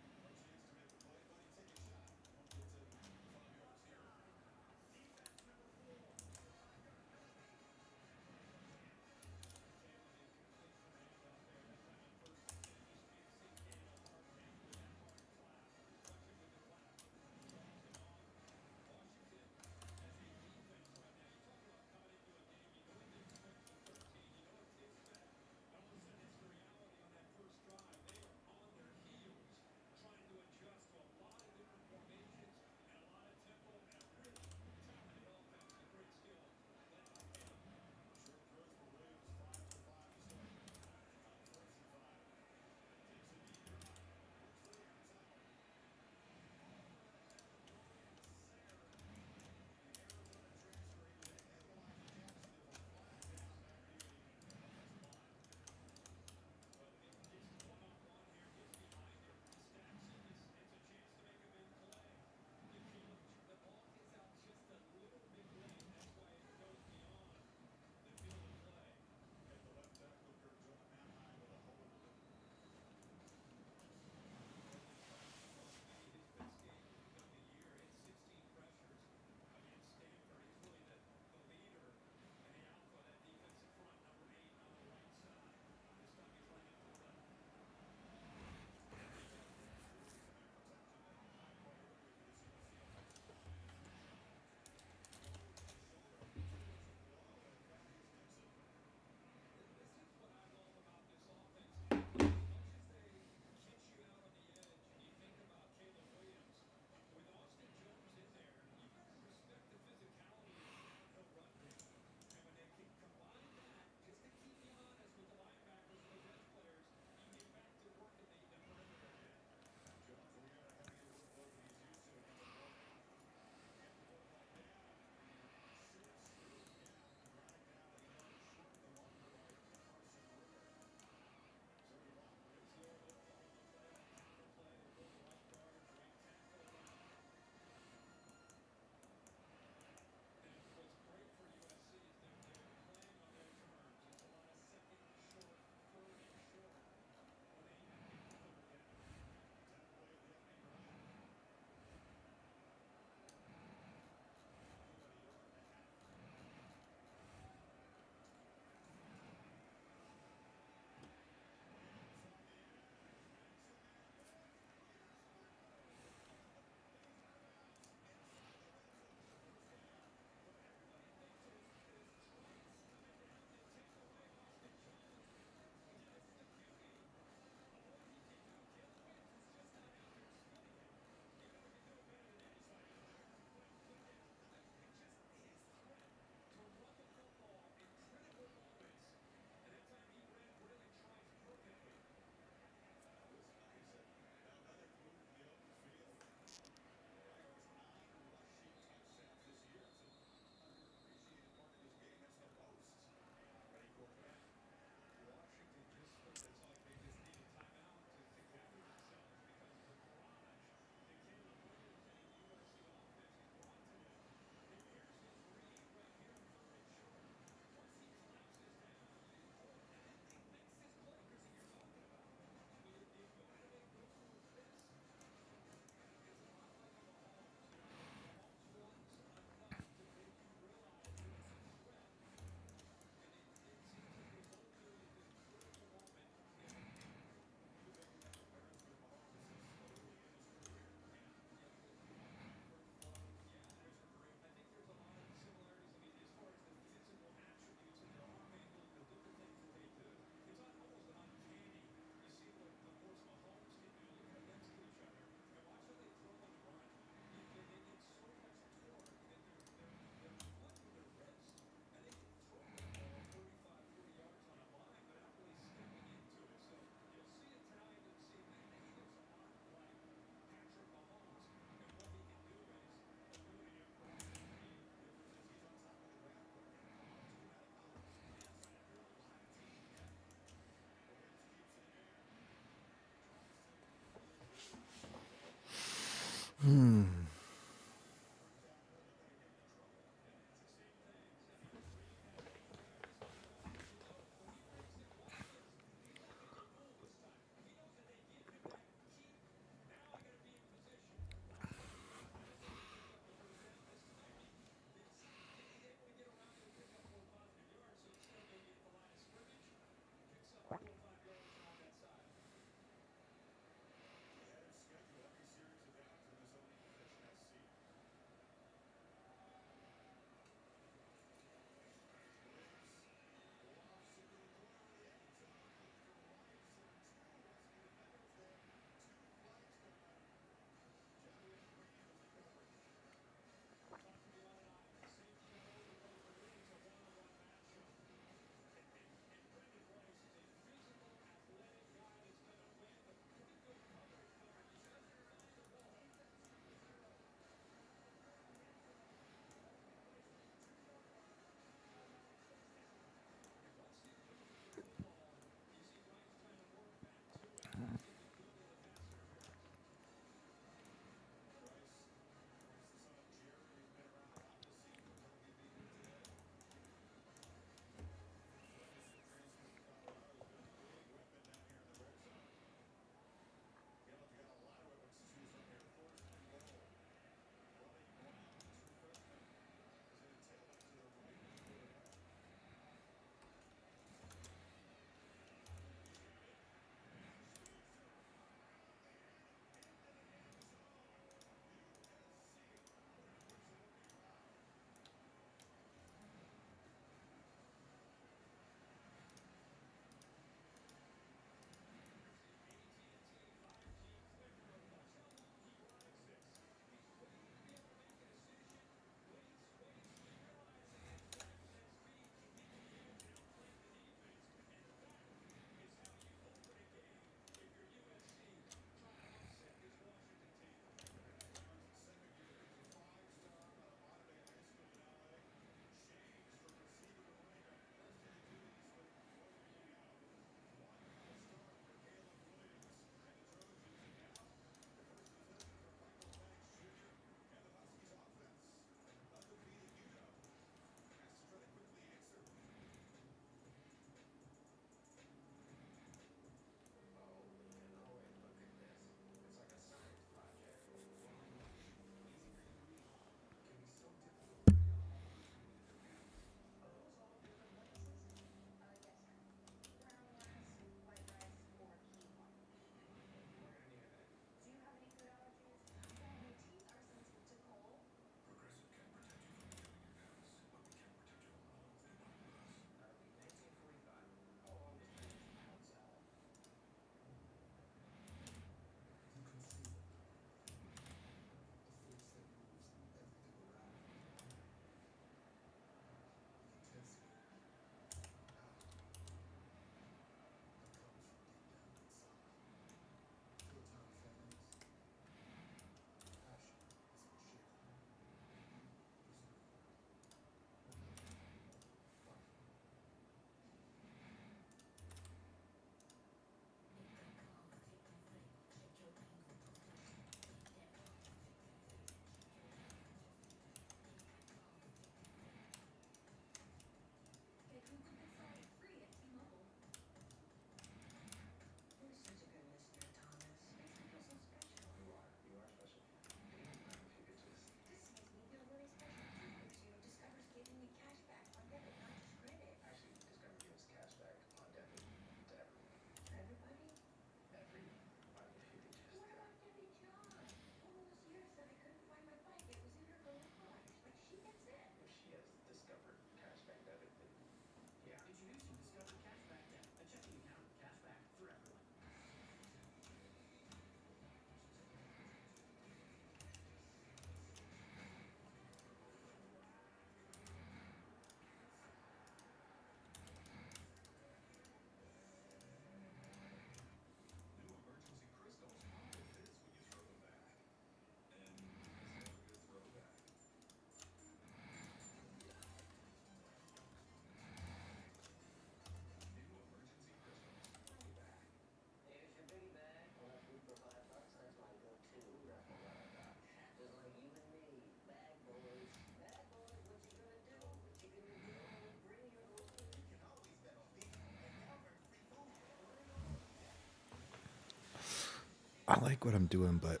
C: I like what I'm doing, but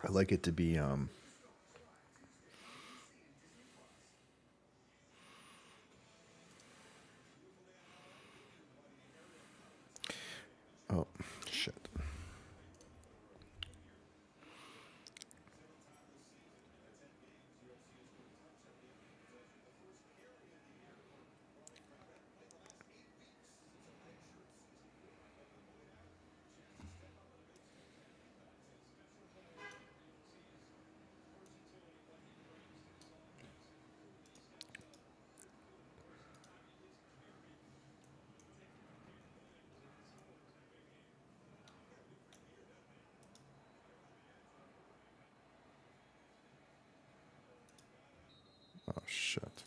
C: I like it to be oh shit. Oh shit.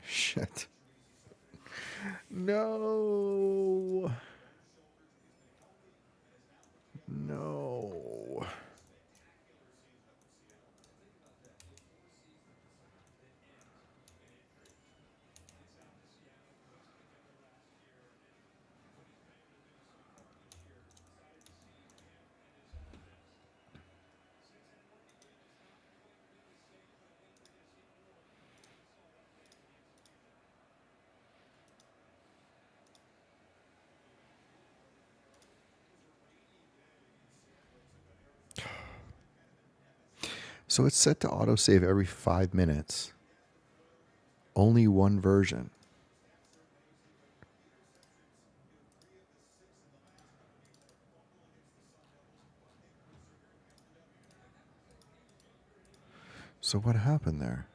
C: Shit. No. No. So it's set to autosave every 5 minutes. Only one version. So what happened there?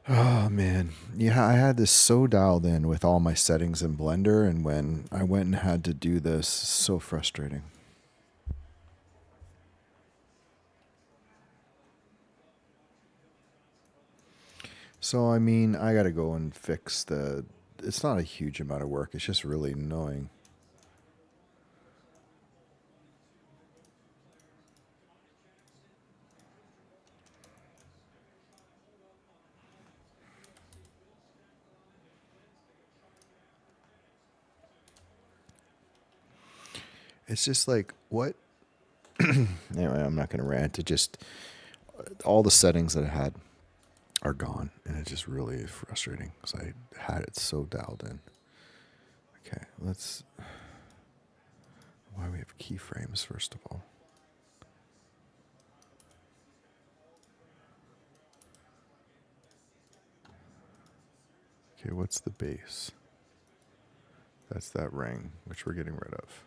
C: Oh man. Yeah, I had this so dialed in with all my settings in Blender, and when I went and had to do this, so frustrating. So I mean, I gotta go and fix the. It's not a huge amount of work. It's just really annoying. It's just like what. Anyway, I'm not gonna rant. It just all the settings that I had are gone, and it just really is frustrating because I had it so dialed in. Okay, let's. Why we have keyframes first of all? Okay, what's the base? That's that ring, which we're getting rid of.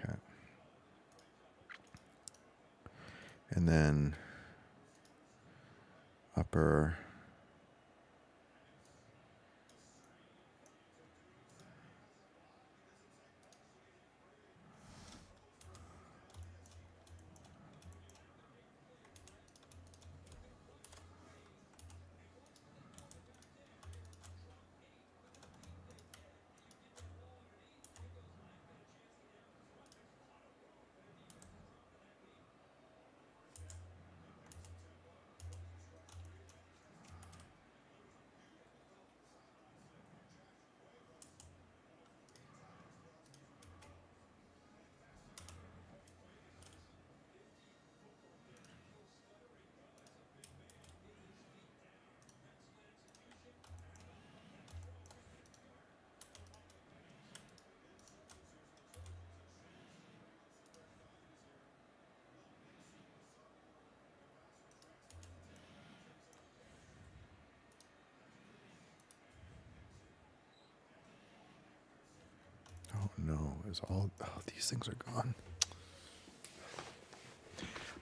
C: Okay. And then upper. Oh no, is all these things are gone.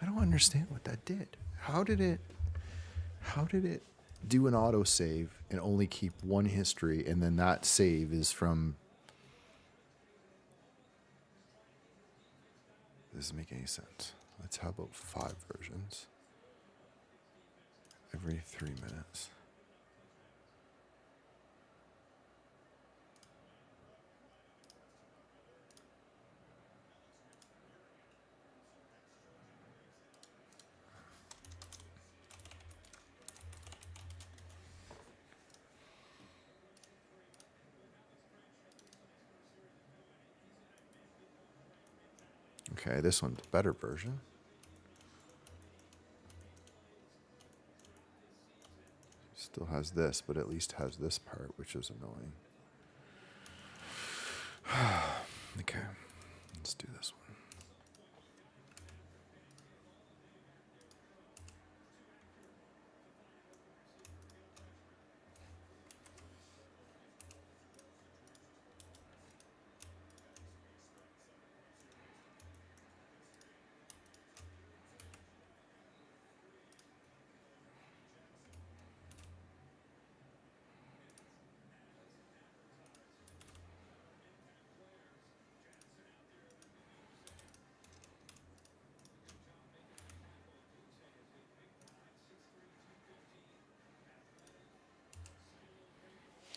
C: I don't understand what that did. How did it do an autosave and only keep one history, and then that save is from. This doesn't make any sense. Let's how about 5 versions every 3 minutes.
A: Okay, this one's a better version. Still has this, but at least has this part, which is annoying. Okay, let's do this one.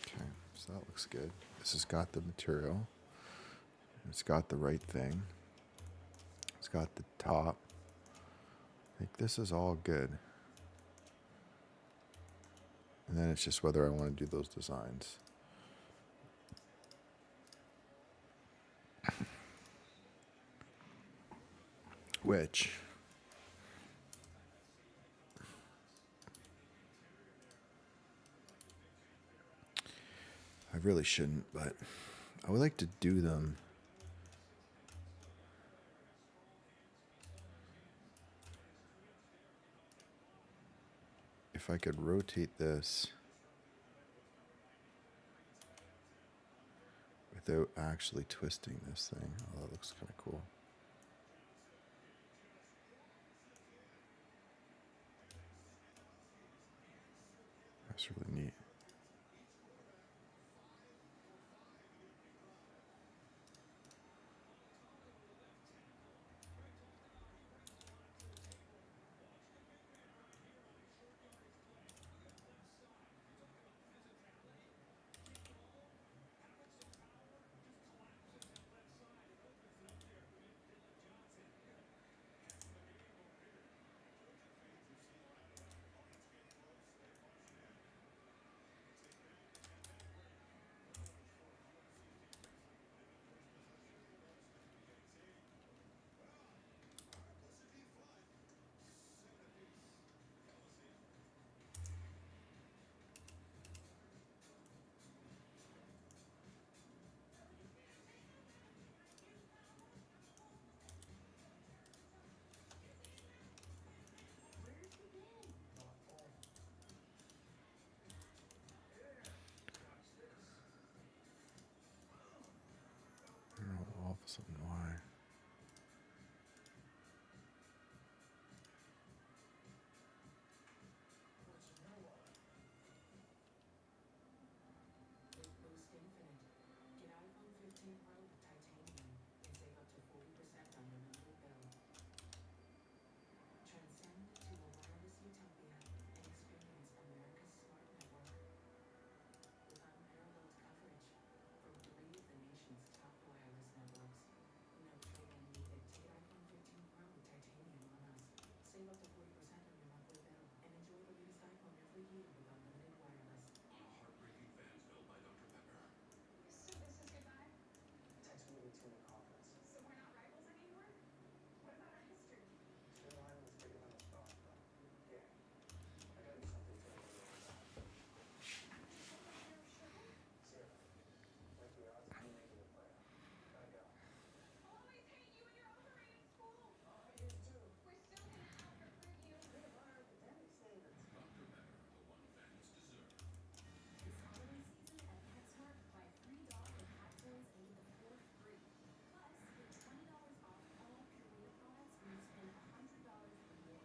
A: Okay, so that looks good. This has got the material. It's got the right thing. It's got the top. I think this is all good. And then it's just whether I want to do those designs. Which I really shouldn't, but I would like to do them. If I could rotate this without actually twisting this thing. Oh, that looks kind of cool. That's really neat. I don't know all of a sudden why.
B: On a heartbreaking fan filled by Dr. Pepper.
D: So this is goodbye?
E: Text movie to the conference.
D: So we're not rivals anymore? What about our history?
E: Two islands bigger than a star, bro. Yeah. I got you something to remember that.
D: Just like a pair of sugar?
E: Zero. Like the odds of me making the playoff. Gotta go.
D: I'll always hate you and you're overrated school.
E: Oh, I hate too.
D: We're still gonna out-recruit you.
E: We have our academic standards.
B: Dr. Pepper, the one fans deserve.
F: This holiday season at PetSmart, buy 3 dog or cat toys and get the 4th free. Plus, get $20 off all Purina products when you spend $100 or more.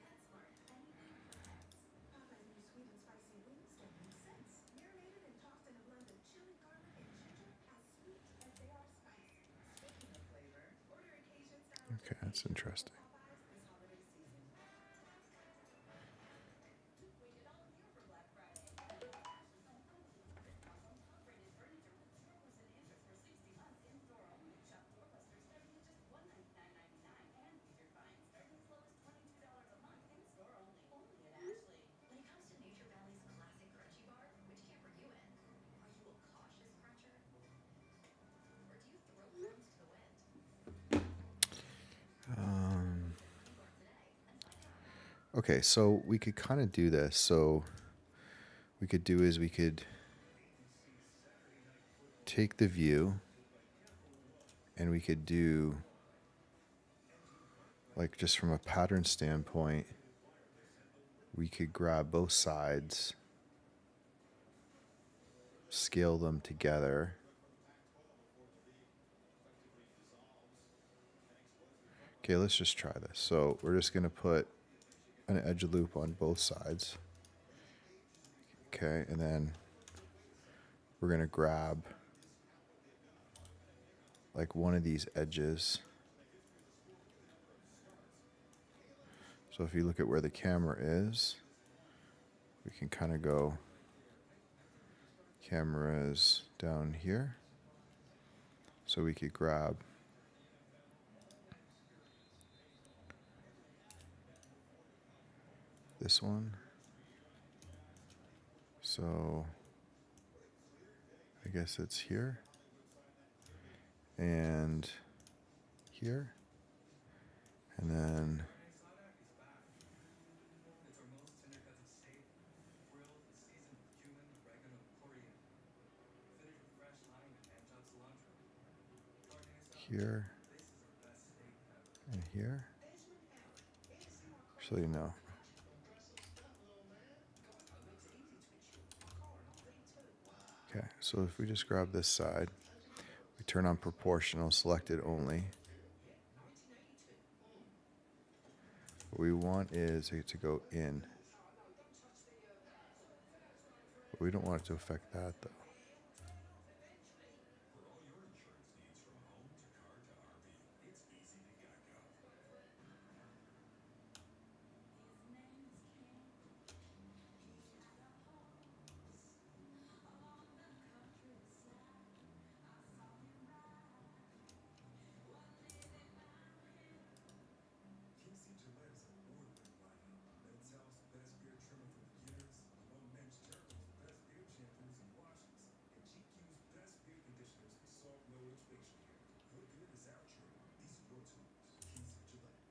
F: PetSmart, anything for pets.
D: Popeye's new sweet and spicy wings don't make sense. Marinated and tossed in a blend of chili, garlic, and ginger, as sweet as they are spicy. Speaking of flavor, order a Cajun style
A: Okay, that's interesting.
D: Popeye's this holiday season.
F: Waited all year for Black Friday. Ashley's Home Furnishing. House on top-rated furniture with 0% interest for 60 months in-store only. Shop doorbusters starting at just $199.99 and featured finds starting as low as $22 a month in-store only. Only at Ashley.
G: When it comes to Nature Valley's classic crunchy bar, which camp are you in? Are you a cautious cruncher? Or do you throw firmly
C: Okay, so we could kind of do this. So we could do is we could take the view and we could do like just from a pattern standpoint, we could grab both sides, scale them together. Okay, let's just try this. So we're just going to put an edge loop on both sides. Okay, and then we're going to grab like one of these edges. So if you look at where the camera is, we can kind of go, camera is down here. So we could grab this one. So I guess it's here and here. And then
E: It's our most tender cuts of steak, grilled and seasoned with cumin, oregano, and coriander. Finish with fresh lime and hand-chopped cilantro. Carne asada,
C: here
E: this is our best steak ever.
C: and here.
D: Benjamin Allen, ASMR
C: Actually, no.
D: impressive stuff, little man. God, that makes it easy to ensure. My car and all V2. Wow.
C: Okay, so if we just grab this side, we turn on proportional, selected only. What we want is it to go in. But we don't want it to affect that though.
B: For all your insurance needs from home to car to RV, it's easy to get go. Casey Gillette's award-winning lineup. Men's Health's best beard trimmer for beginners, among Men's Journal's best beard shampoos and washes, and GQ's best beard conditioners for soft, no-itch facial care. Your beard is our trim. These are your tools. Casey Gillette.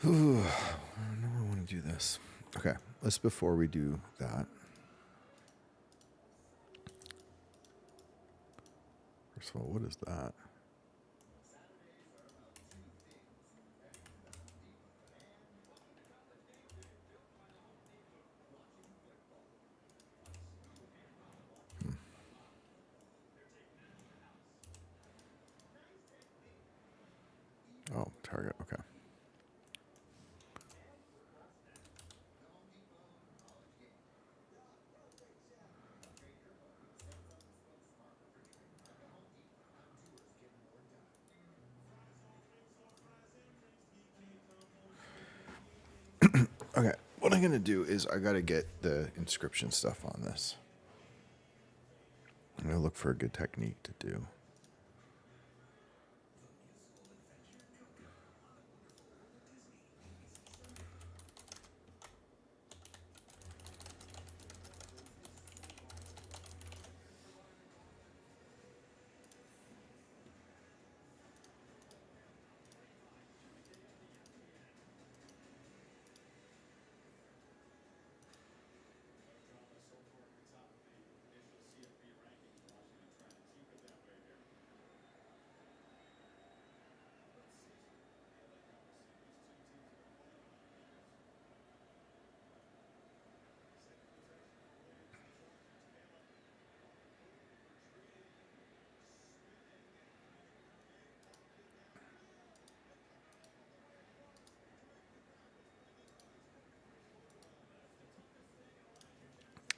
C: I know I want to do this. Okay, let's before we do that. First of all, what is that? Oh, Target. Okay. Okay, what I'm gonna do is I gotta get the inscription stuff on this. I'm gonna look for a good technique to do.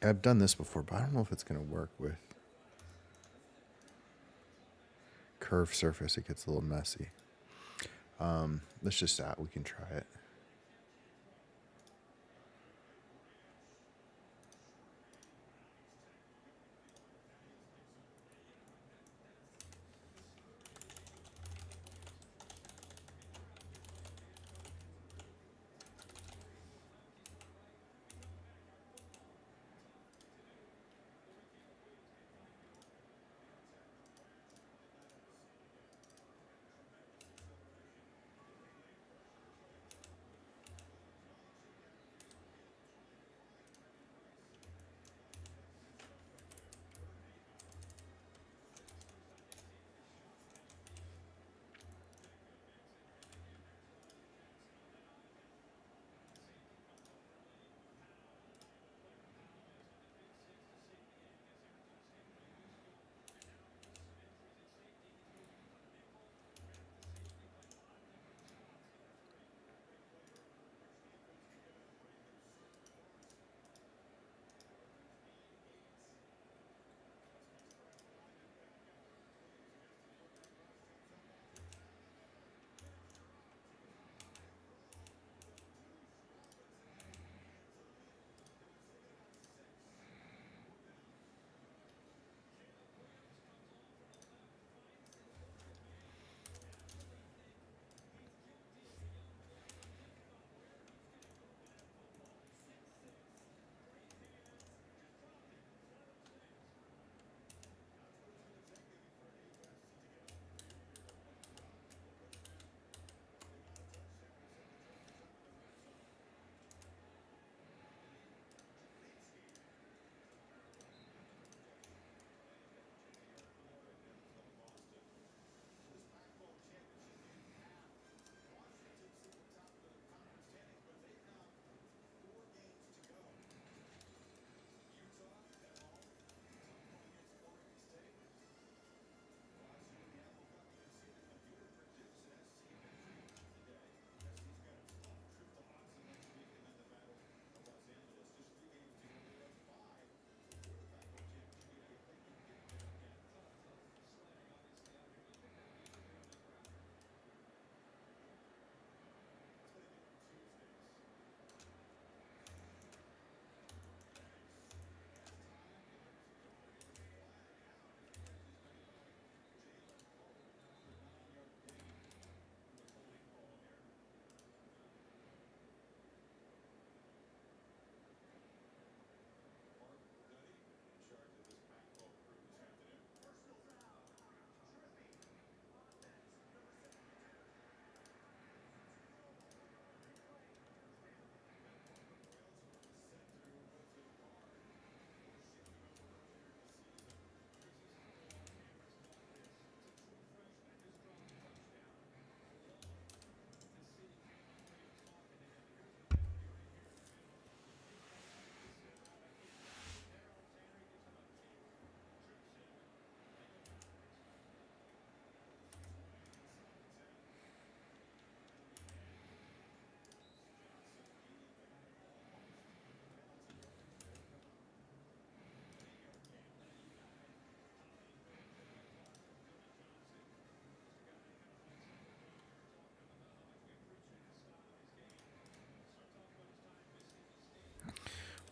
C: I've done this before, but I don't know if it's going to work with curved surface. It gets a little messy. Let's just we can try it.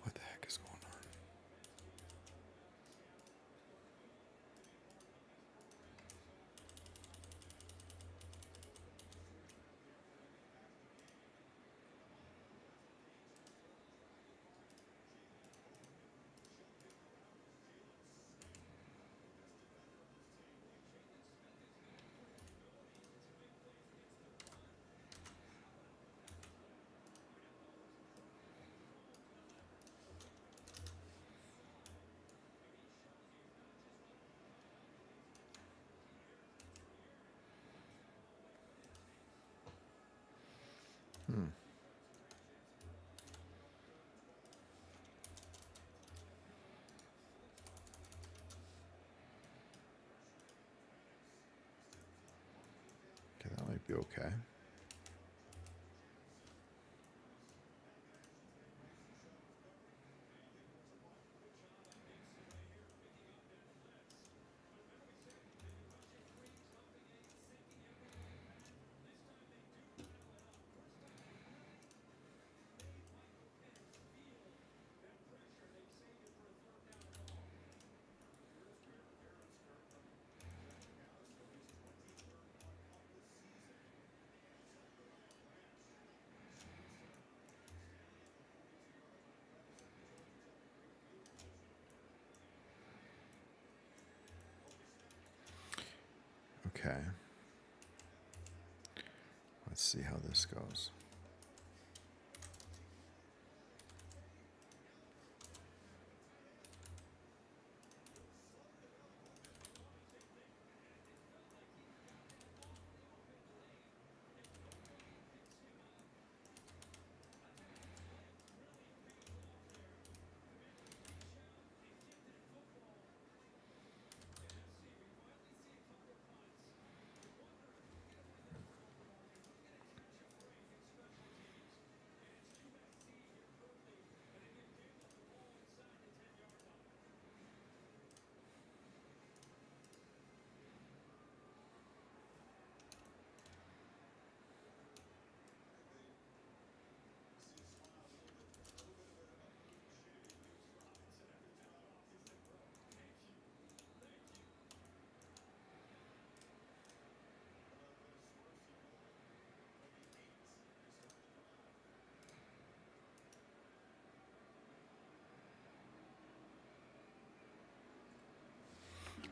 C: What the heck is going on? Okay, that might be okay. Okay. Let's see how this goes.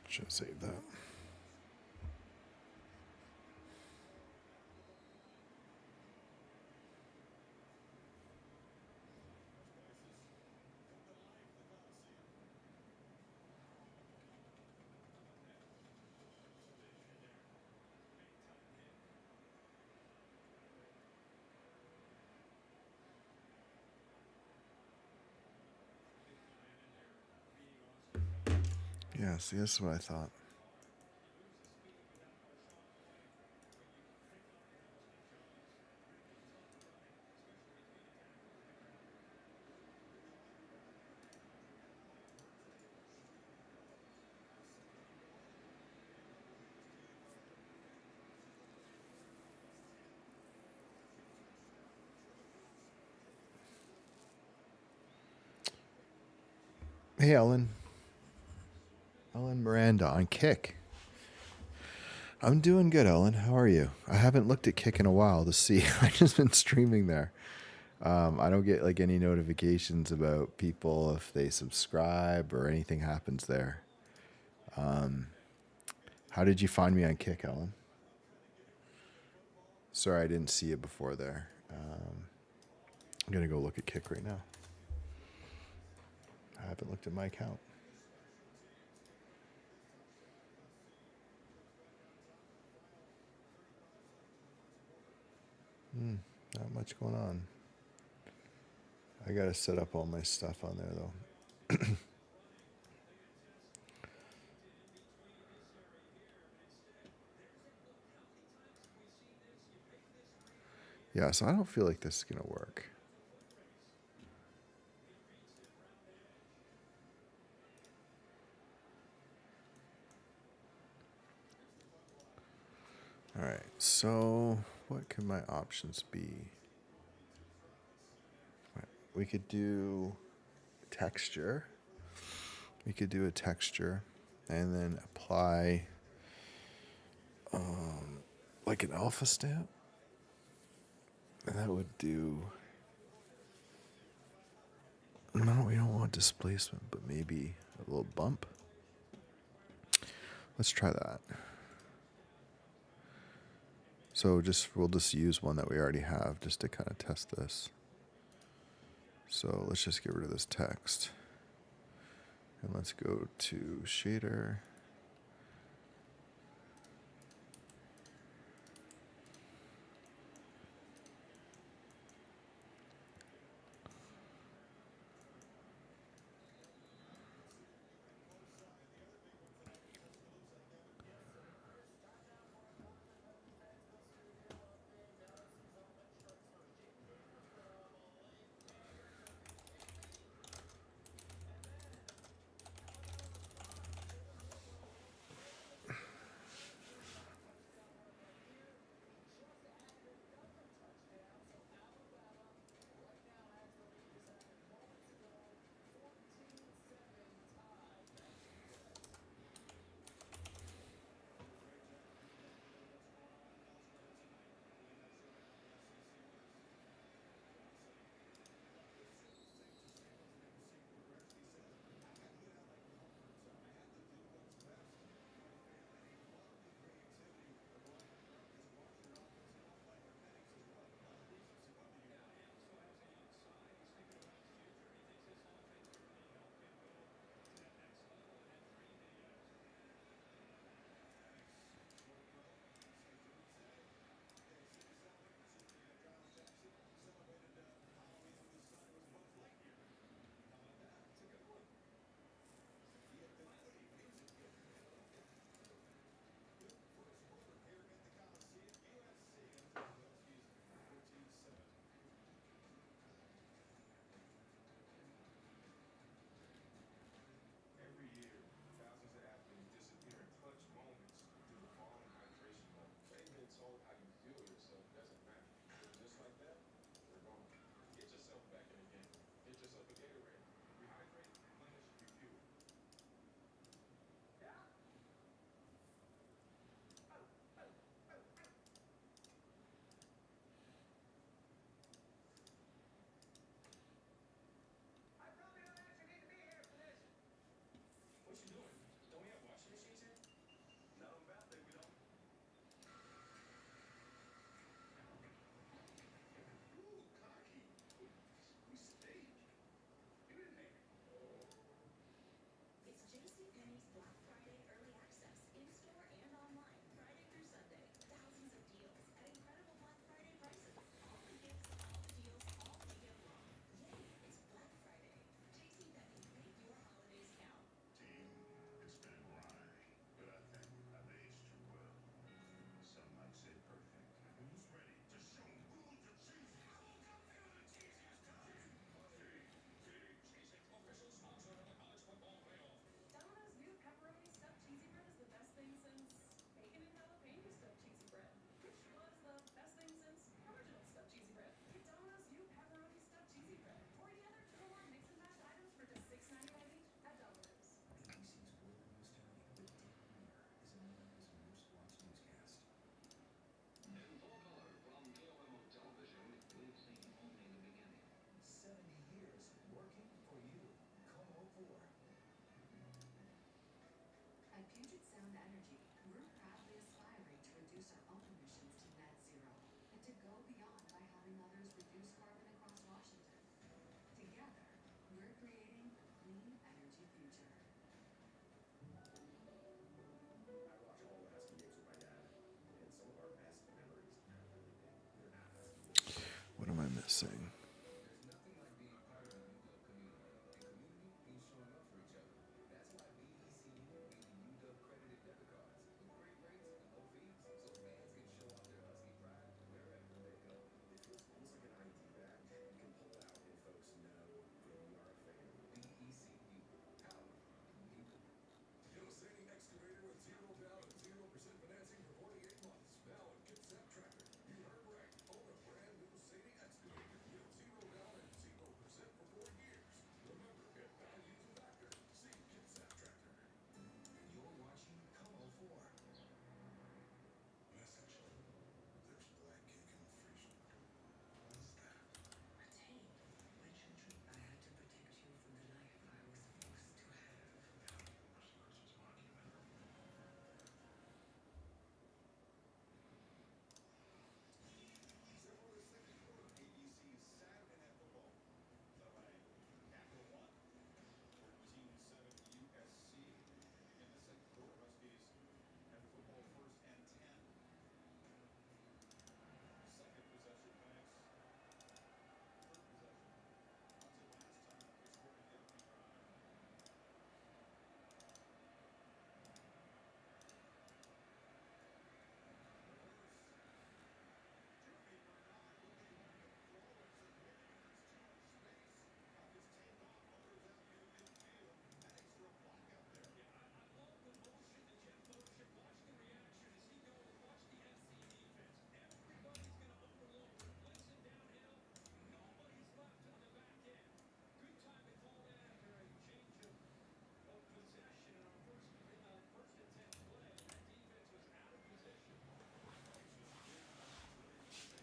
C: Should save that. Yeah, see, that's what I thought. Hey, Ellen. Ellen Miranda on Kick. I'm doing good, Ellen. How are you? I haven't looked at Kick in a while to see. I've just been streaming there. I don't get like any notifications about people if they subscribe or anything happens there. How did you find me on Kick, Ellen? Sorry, I didn't see it before there. I'm gonna go look at Kick right now. I haven't looked at my account. Not much going on. I gotta set up all my stuff on there though. Yeah, so I don't feel like this is gonna work. All right, so what can my options be? We could do texture. We could do a texture and then apply like an alpha stamp. And that would do. No, we don't want displacement, but maybe a little bump. Let's try that. So we'll just use one that we already have just to kind of test this. So let's just get rid of this text. And let's go to shader. missing?
B: There's nothing like being part of a UW community, and community means showing up for each other. That's why BECU gave you UW credited debit cards with great rates and low fees, so fans can show off their Husky pride wherever they go. It feels almost like an ID badge. You can pull it out and folks know that you are a fan. BECU, powered by people. Devastating excavator with 0 down and 0% financing for 48 months. Now at Kitsap Tractor. You heard right. Own a brand new Sadie excavator with 0 down and 0% for 4 years. Remember, if value's a factor, see Kitsap Tractor. You're watching COMO 4. Message. There's black cake in the freezer. What is that?
H: A tape. My children, I had to protect you from the life I was forced to have.
B: Where's the Christmas document? Set for the second quarter of ABC's Saturday Night Football. Led by CAFO 1, 14-7 USC. In the second quarter, Huskies have the football first and 10. Second possession, Banks. Third possession. Punted last time. They scored in the opening drive. Jeremy Bernard looking like a pro as the Ravens too much space. Huckers take off, motors out near midfield. Heading for a block out there.
E: Yeah, I love the motion, the jet motion. Watch the reaction as he goes. Watch the SC defense. Everybody's going to overload. They're blitzing downhill. Nobody's left on the back end. Good time to call that after a change of possession in our first and 10 play. That defense was out of position.
B: Crosby's getting away. Shook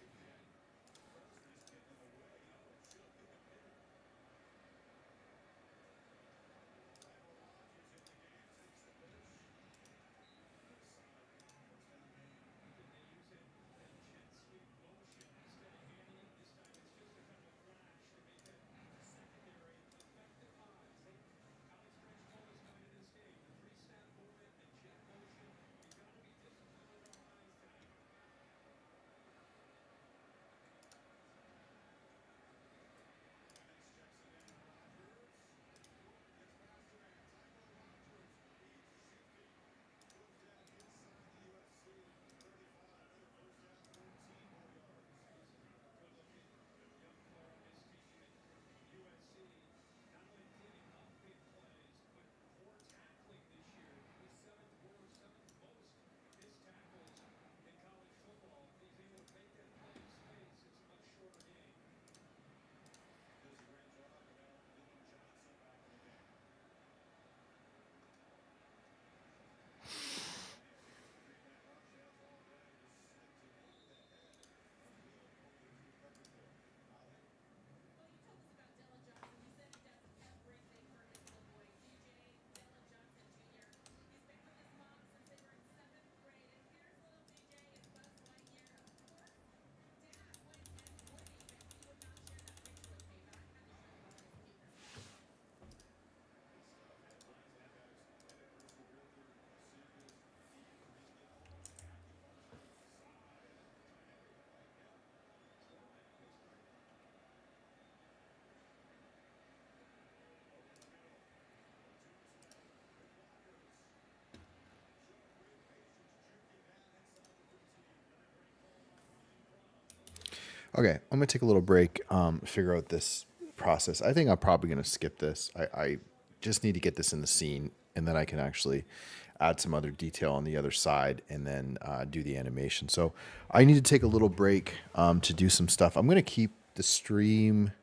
B: in the middle. Aaron Rodgers in the game takes the pitch. First down game.
E: Did they use that jet sweep motion instead of handing it? This time it's just a kind of a flash to make that secondary effective eyes. College French told us coming to this game, the 3-snap movement, the jet motion, you got to be disciplined with our eyes tonight.
B: Banks checks it in. Rodgers. Gets faster and tackle Rodgers. He's shifty. Goes down inside the USC 35. Another first down, 14 more yards.
E: Good-looking young player on this team at USC, not only cleaning up big plays, but poor tackling this year. He's seventh most missed tackles in college football. If he's able to make that play in space, it's a much shorter game.
B: Does a great job, and now Dylan Johnson back in the game. Three-man rush has all day. Slipped it in the head of the opponent who covered there. Molly.
F: Well, you told us about Dylan Johnson. You said he does everything for his little boy, DJ Dylan Johnson Jr. He's been with his mom since they were in 7th grade. And here's little DJ and Buzz Lightyear, of course. Dad went and waved, and he would not share that picture with me, but I had to show you all his cuteness.
B: Good stuff. Headlines and anniversary realtor Cindy's Eve Rizzo. Happy Marshall side. Everyone like him. Over the middle. 1-2 snap. Good blockers. Showing great patience. Juking down inside the 15. Another great call by Ryan Crum.
C: Okay, I'm gonna take a little break, figure out this process. I think I'm probably gonna skip this. I just need to get this in the scene, and then I can actually add some other detail on the other side, and then do the animation. So I need to take a little break to do some stuff. I'm gonna keep the stream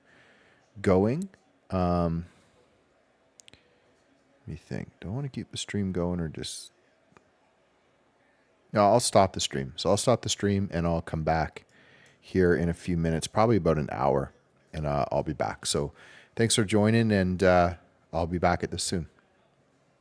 C: going. Let me think. Do I want to keep the stream going or just? No, I'll stop the stream. So I'll stop the stream and I'll come back here in a few minutes, probably about an hour, and I'll be back. So thanks for joining, and I'll be back at this soon.